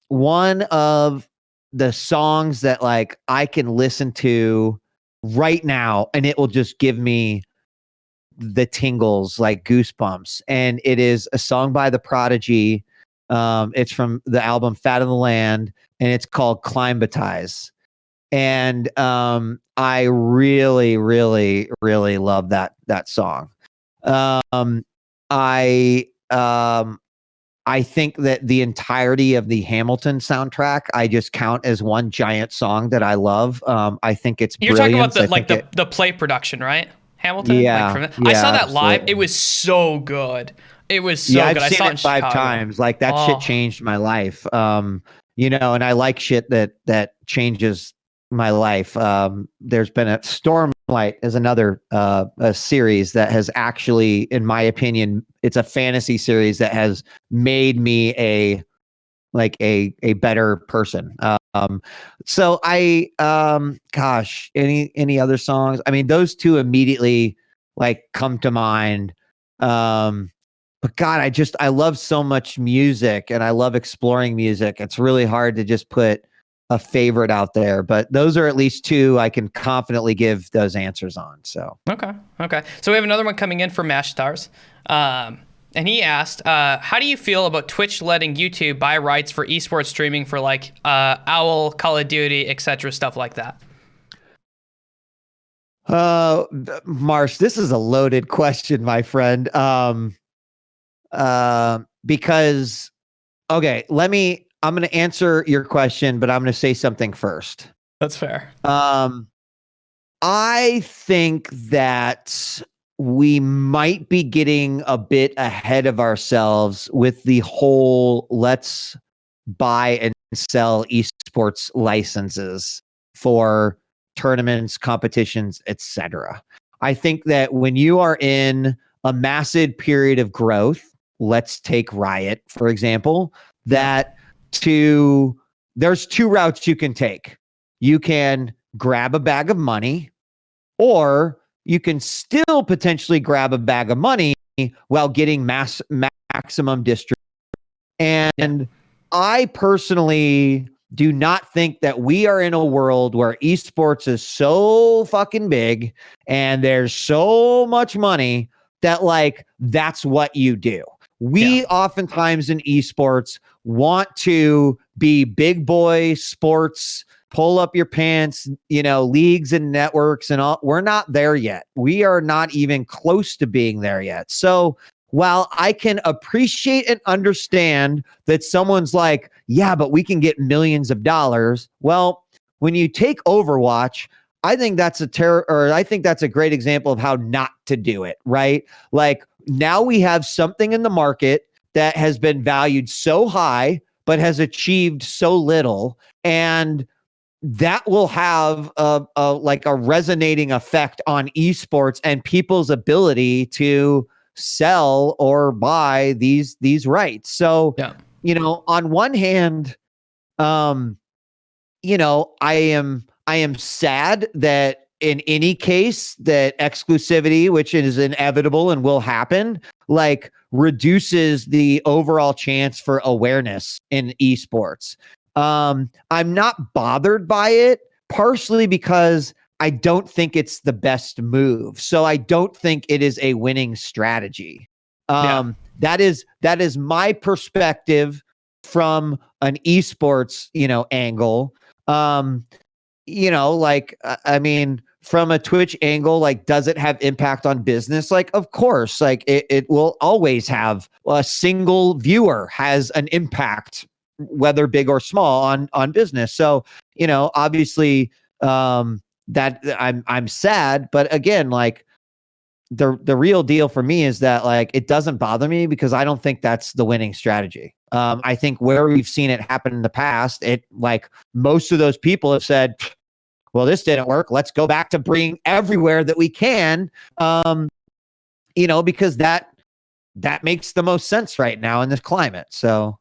One of the songs that, like, I can listen to right now and it will just give me the tingles, like goosebumps. And it is a song by The Prodigy. It's from the album Fat of the Land, and it's called Climatize. And I really, really, really love that song. I think that the entirety of the Hamilton soundtrack, I just count as one giant song that I love. I think it's brilliant. You're talking about the play production, right? Hamilton? Yeah, I saw that absolutely. live. It was so good. It was so good. I've seen it 5 times. Like, that shit changed my life. You know, and I like shit that changes my life. There's been a Stormlight is another a series that has actually, in my opinion, it's a fantasy series that has made me a better person. So I gosh, any other songs? I mean, those two immediately, like, come to mind. But God, I love so much music, and I love exploring music. It's really hard to just put a favorite out there, but those are at least 2 I can confidently give those answers on. So okay. So we have another one coming in from Mash Stars, and he asked, "How do you feel about Twitch letting YouTube buy rights for esports streaming for, like, Owl, Call of Duty, etc., stuff like that?" Marsh, this is a loaded question, my friend. Because, okay, I'm going to answer your question, but I'm going to say something first. That's fair. I think that we might be getting a bit ahead of ourselves with the whole let's buy and sell esports licenses for tournaments, competitions, etc. I think that when you are in a massive period of growth, let's take Riot, for example, there's two routes you can take. You can grab a bag of money, or you can still potentially grab a bag of money while getting maximum distribution. And I personally do not think that we are in a world where esports is so fucking big and there's so much money that like that's what you do. We oftentimes in esports want to be big boy sports, pull up your pants, leagues and networks and all. We're not there yet. We are not even close to being there yet. So while I can appreciate and understand that someone's like, yeah, but we can get millions of dollars. Well, when you take Overwatch, I think that's a great example of how not to do it, right? Like now we have something in the market that has been valued so high, but has achieved so little. And that will have a resonating effect on esports and people's ability to sell or buy these rights. So, on one hand, I am sad that in any case that exclusivity, which is inevitable and will happen, like reduces the overall chance for awareness in esports. I'm not bothered by it, partially because I don't think it's the best move. So I don't think it is a winning strategy. That is my perspective from an esports, angle. I mean, from a Twitch angle, like, does it have impact on business? Like, of course, like it will always have. A single viewer has an impact, whether big or small, on business. So, obviously, that I'm sad, but again, like the real deal for me is that like it doesn't bother me because I don't think that's the winning strategy. I think where we've seen it happen in the past, it like most of those people have said, well, this didn't work. Let's go back to bring everywhere that we can. Because that makes the most sense right now in this climate. So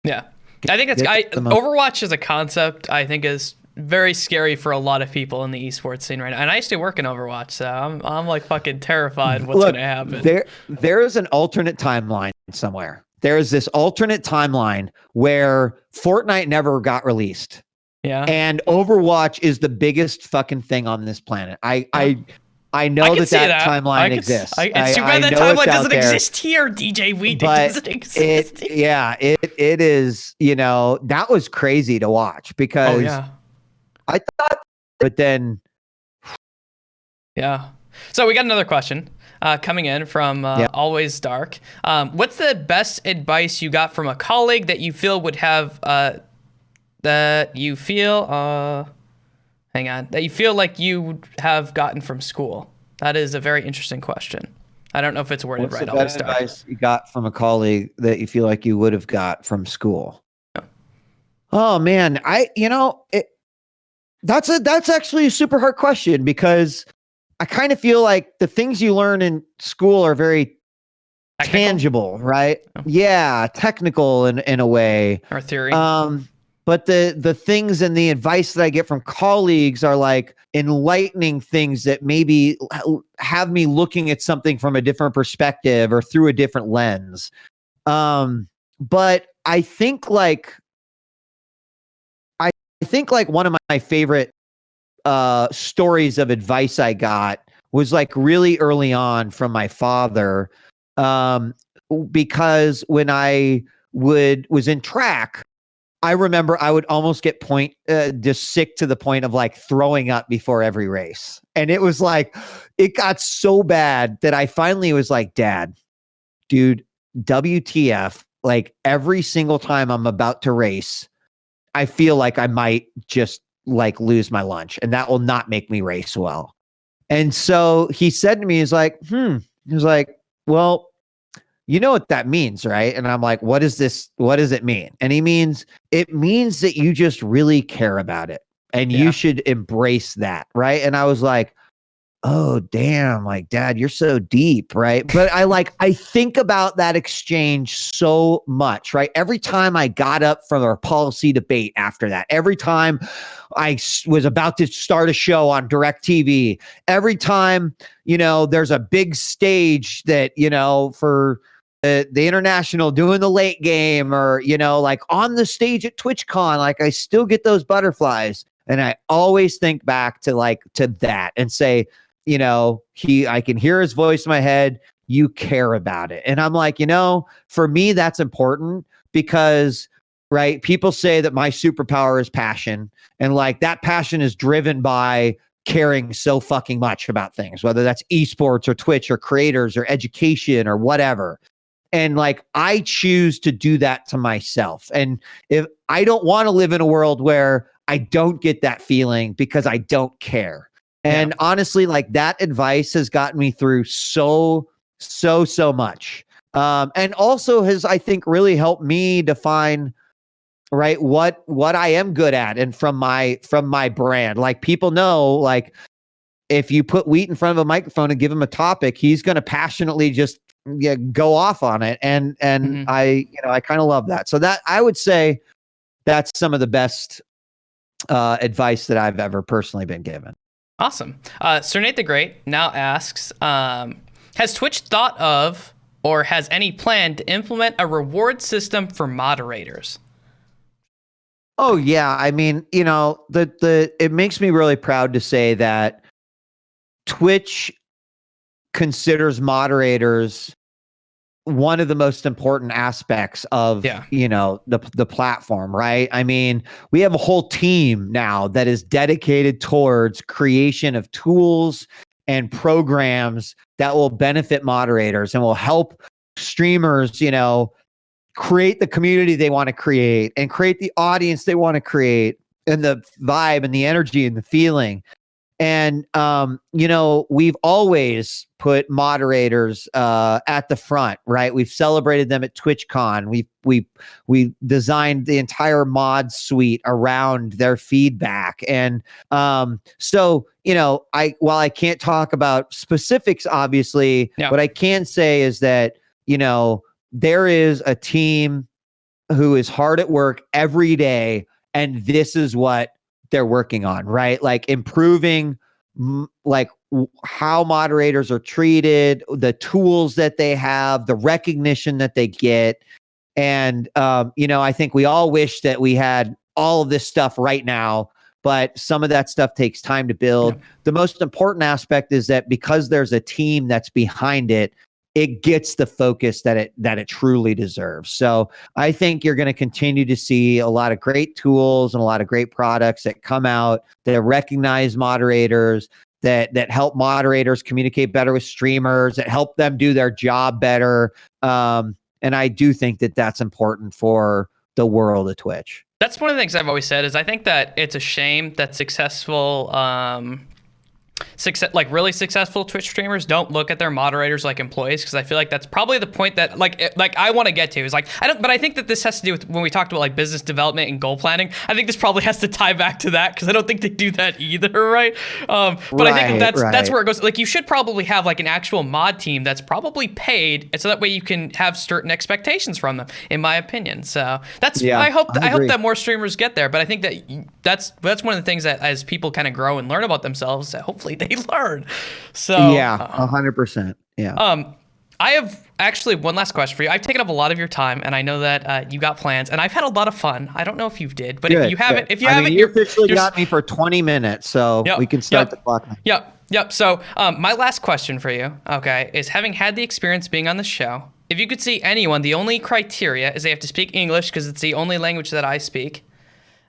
yeah, I think Overwatch as a concept, I think is very scary for a lot of people in the esports scene right now. And I used to work in Overwatch, so I'm like fucking terrified what's going to happen. There is an alternate timeline somewhere. There is this alternate timeline where Fortnite never got released. Yeah. And Overwatch is the biggest fucking thing on this planet. I know that timeline exists. It's too bad that timeline doesn't exist here, djWHEAT. It doesn't exist. It is, that was crazy to watch because I thought, but then. Yeah. So we got another question coming in from Always Dark. What's the best advice you got from a colleague that you feel would have, that you feel like you would have gotten from school? That is a very interesting question. I don't know if it's worded right. What's the best advice you got from a colleague that you feel like you would have got from school? Yeah. Oh man, that's actually a super hard question because I kind of feel like the things you learn in school are very tangible, right? Oh. Yeah, technical in a way. Or theory. But the things and the advice that I get from colleagues are like enlightening things that maybe have me looking at something from a different perspective or through a different lens. But I think like one of my favorite stories of advice I got was like really early on from my father, because when I was in track, I remember I would almost get just sick to the point of like throwing up before every race. And it was like, it got so bad that I finally was like, Dad, dude, WTF, like every single time I'm about to race, I feel like I might just like lose my lunch and that will not make me race well. And so he said to me, he's like, well, you know what that means, right? And I'm like, what does it mean? And it means that you just really care about it and you should embrace that, right? And I was like, oh damn, like dad, you're so deep, right? But I think about that exchange so much, right? Every time I got up from a policy debate after that, every time was about to start a show on DIRECTV, every time, there's a big stage that, for the international doing the late game, or like on the stage at TwitchCon, like I still get those butterflies. And I always think back to that and say, I can hear his voice in my head. You care about it. And I'm like, for me, that's important because, right, people say that my superpower is passion. And like that passion is driven by caring so fucking much about things, whether that's esports or Twitch or creators or education or whatever. And like, I choose to do that to myself. And if I don't want to live in a world where I don't get that feeling because I don't care. And honestly, like that advice has gotten me through so much. And also has, I think, really helped me define, right, what I am good at. And from my brand, like people know, like if you put Wheat in front of a microphone and give him a topic, he's going to passionately just go off on it. And I kind of love that. So that I would say that's some of the best advice that I've ever personally been given. Awesome. Sir Nate the Great now asks, has Twitch thought of or has any plan to implement a reward system for moderators? Oh yeah, I mean, it makes me really proud to say that Twitch considers moderators one of the most important aspects of the platform, right? I mean, we have a whole team now that is dedicated towards creation of tools and programs that will benefit moderators and will help streamers, create the community they want to create and create the audience they want to create and the vibe and the energy and the feeling. And, we've always put moderators at the front, right? We've celebrated them at TwitchCon. We designed the entire mod suite around their feedback. And so, while I can't talk about specifics, obviously, what I can say is that, there is a team who is hard at work every day, and this is what they're working on, right? Like improving how moderators are treated, the tools that they have, the recognition that they get. And, I think we all wish that we had all of this stuff right now, but some of that stuff takes time to build. Yeah. The most important aspect is that because there's a team that's behind it, it gets the focus that it truly deserves. So I think you're going to continue to see a lot of great tools and a lot of great products that come out that recognize moderators, that help moderators communicate better with streamers, that help them do their job better. And I do think that that's important for the world of Twitch. That's one of the things I've always said is I think that it's a shame that really successful Twitch streamers don't look at their moderators like employees, because I feel like that's probably the point that like I want to get to is like but I think that this has to do with when we talked about like business development and goal planning. I think this probably has to tie back to that because I don't think they do that either, right? But I think that's where it goes. Like you should probably have like an actual mod team that's probably paid, and so that way you can have certain expectations from them, in my opinion. So that's I hope that more streamers get there. But I think that that's one of the things that as people kind of grow and learn about themselves, that hopefully they learn. So 100%. Yeah. I have actually one last question for you. I've taken up a lot of your time, and I know that you got plans, and I've had a lot of fun. I don't know if you did, but if you haven't, you officially got me for 20 minutes, so we can start the clock now. Yep. So my last question for you, okay, is having had the experience being on the show, if you could see anyone, the only criteria is they have to speak English because it's the only language that I speak.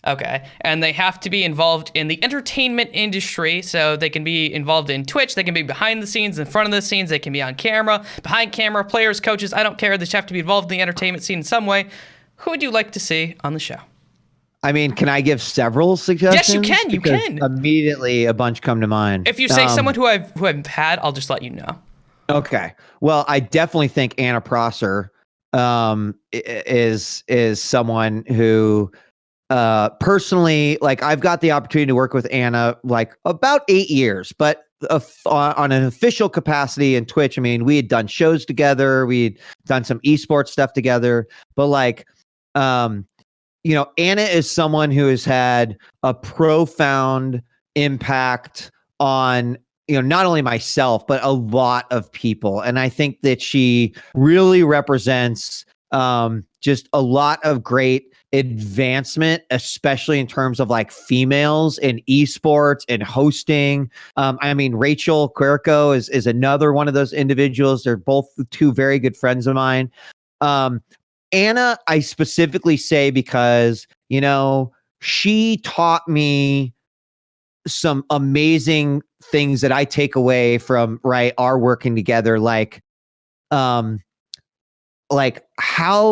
Okay, and they have to be involved in the entertainment industry, so they can be involved in Twitch, they can be behind the scenes, in front of the scenes, they can be on camera, behind camera, players, coaches, I don't care, they just have to be involved in the entertainment scene in some way. Who would you like to see on the show? I mean, can I give several suggestions? Yes, you can, you can. Immediately a bunch come to mind. If you say someone who I've had, I'll just let you know. Okay, well, I definitely think Anna Prosser is someone who... personally, like I've got the opportunity to work with Anna like about 8 years, but on an official capacity in Twitch, I mean, we had done shows together, we'd done some esports stuff together, but like, you know, Anna is someone who has had a profound impact on, you know, not only myself, but a lot of people. And I think that she really represents just a lot of great advancement, especially in terms of like females in esports and hosting. I mean, Rachel Querco is another one of those individuals. They're both two very good friends of mine. Anna, I specifically say because, you know, she taught me some amazing things that I take away from, right, our working together, like how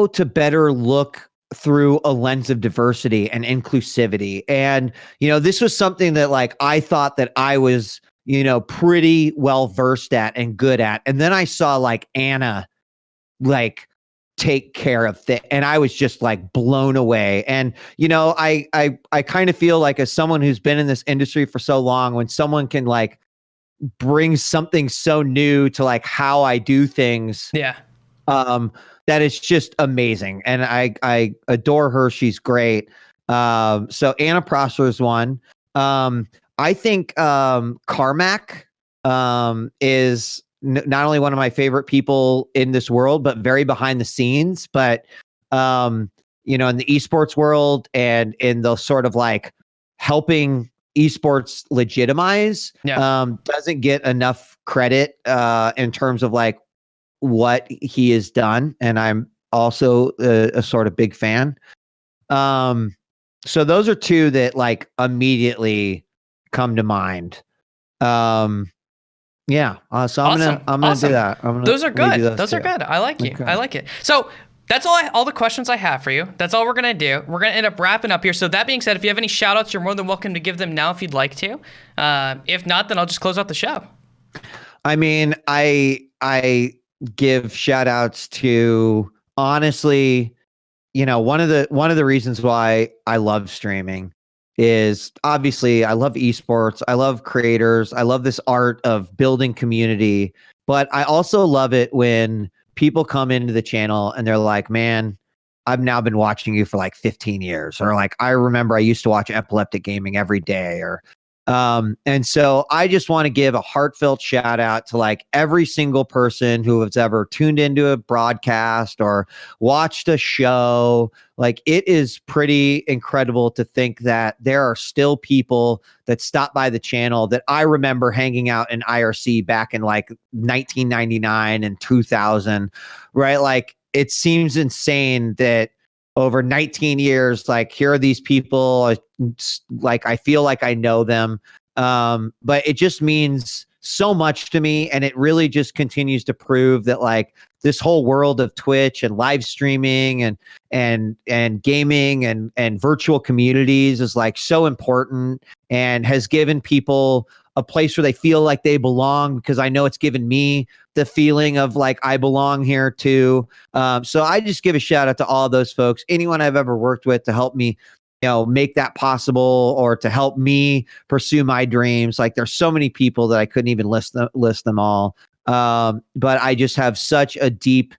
to better look through a lens of diversity and inclusivity. And, you know, this was something that like I thought that I was, you know, pretty well versed at and good at. And then I saw like Anna like take care of things, and I was just like blown away. And you know, I kind of feel like, as someone who's been in this industry for so long, when someone can like bring something so new to like how I do things, that is just amazing. And I adore her. She's great. So Anna Prosser is one. I think Carmack is not only one of my favorite people in this world, but very behind the scenes. But, you know, in the esports world and in the sort of like helping esports legitimize, doesn't get enough credit in terms of like what he has done. And I'm also a sort of big fan. So those are two that like immediately come to mind. Yeah. So I'm gonna do that. Those are good. Those are good. I like you. Okay. I like it. So that's all the questions I have for you. That's all we're gonna do. We're gonna end up wrapping up here. So that being said, if you have any shout outs, you're more than welcome to give them now if you'd like to. If not, then I'll just close out the show. I mean, I give shout outs to, honestly, you know, one of the reasons why I love streaming is obviously I love esports. I love creators. I love this art of building community, but I also love it when people come into the channel and they're like, man, I've now been watching you for like 15 years. Or like, I remember I used to watch Epileptic Gaming every day. Or, and so I just want to give a heartfelt shout out to like every single person who has ever tuned into a broadcast or watched a show. Like, it is pretty incredible to think that there are still people that stop by the channel that I remember hanging out in IRC back in like 1999 and 2000, right? Like, it seems insane that over 19 years, like, here are these people, like, I feel like I know them. But it just means so much to me. And it really just continues to prove that like this whole world of Twitch and live streaming and gaming and virtual communities is like so important and has given people a place where they feel like they belong, because I know it's given me the feeling of like I belong here too. So I just give a shout out to all those folks, anyone I've ever worked with to help me, you know, make that possible or to help me pursue my dreams. Like, there's so many people that I couldn't even list them all. But I just have such a deep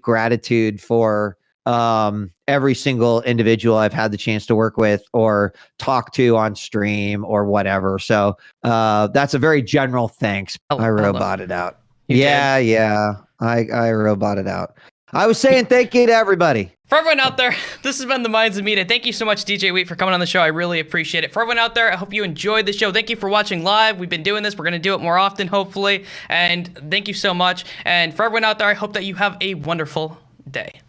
gratitude for every single individual I've had the chance to work with or talk to on stream or whatever. So that's a very general thanks. I roboted out. Yeah. I roboted out. I was saying thank you to everybody. For everyone out there, this has been The Minds of Media. Thank you so much, djWHEAT, for coming on the show. I really appreciate it. For everyone out there, I hope you enjoyed the show. Thank you for watching live. We've been doing this. We're going to do it more often, hopefully. And thank you so much. And for everyone out there, I hope that you have a wonderful day.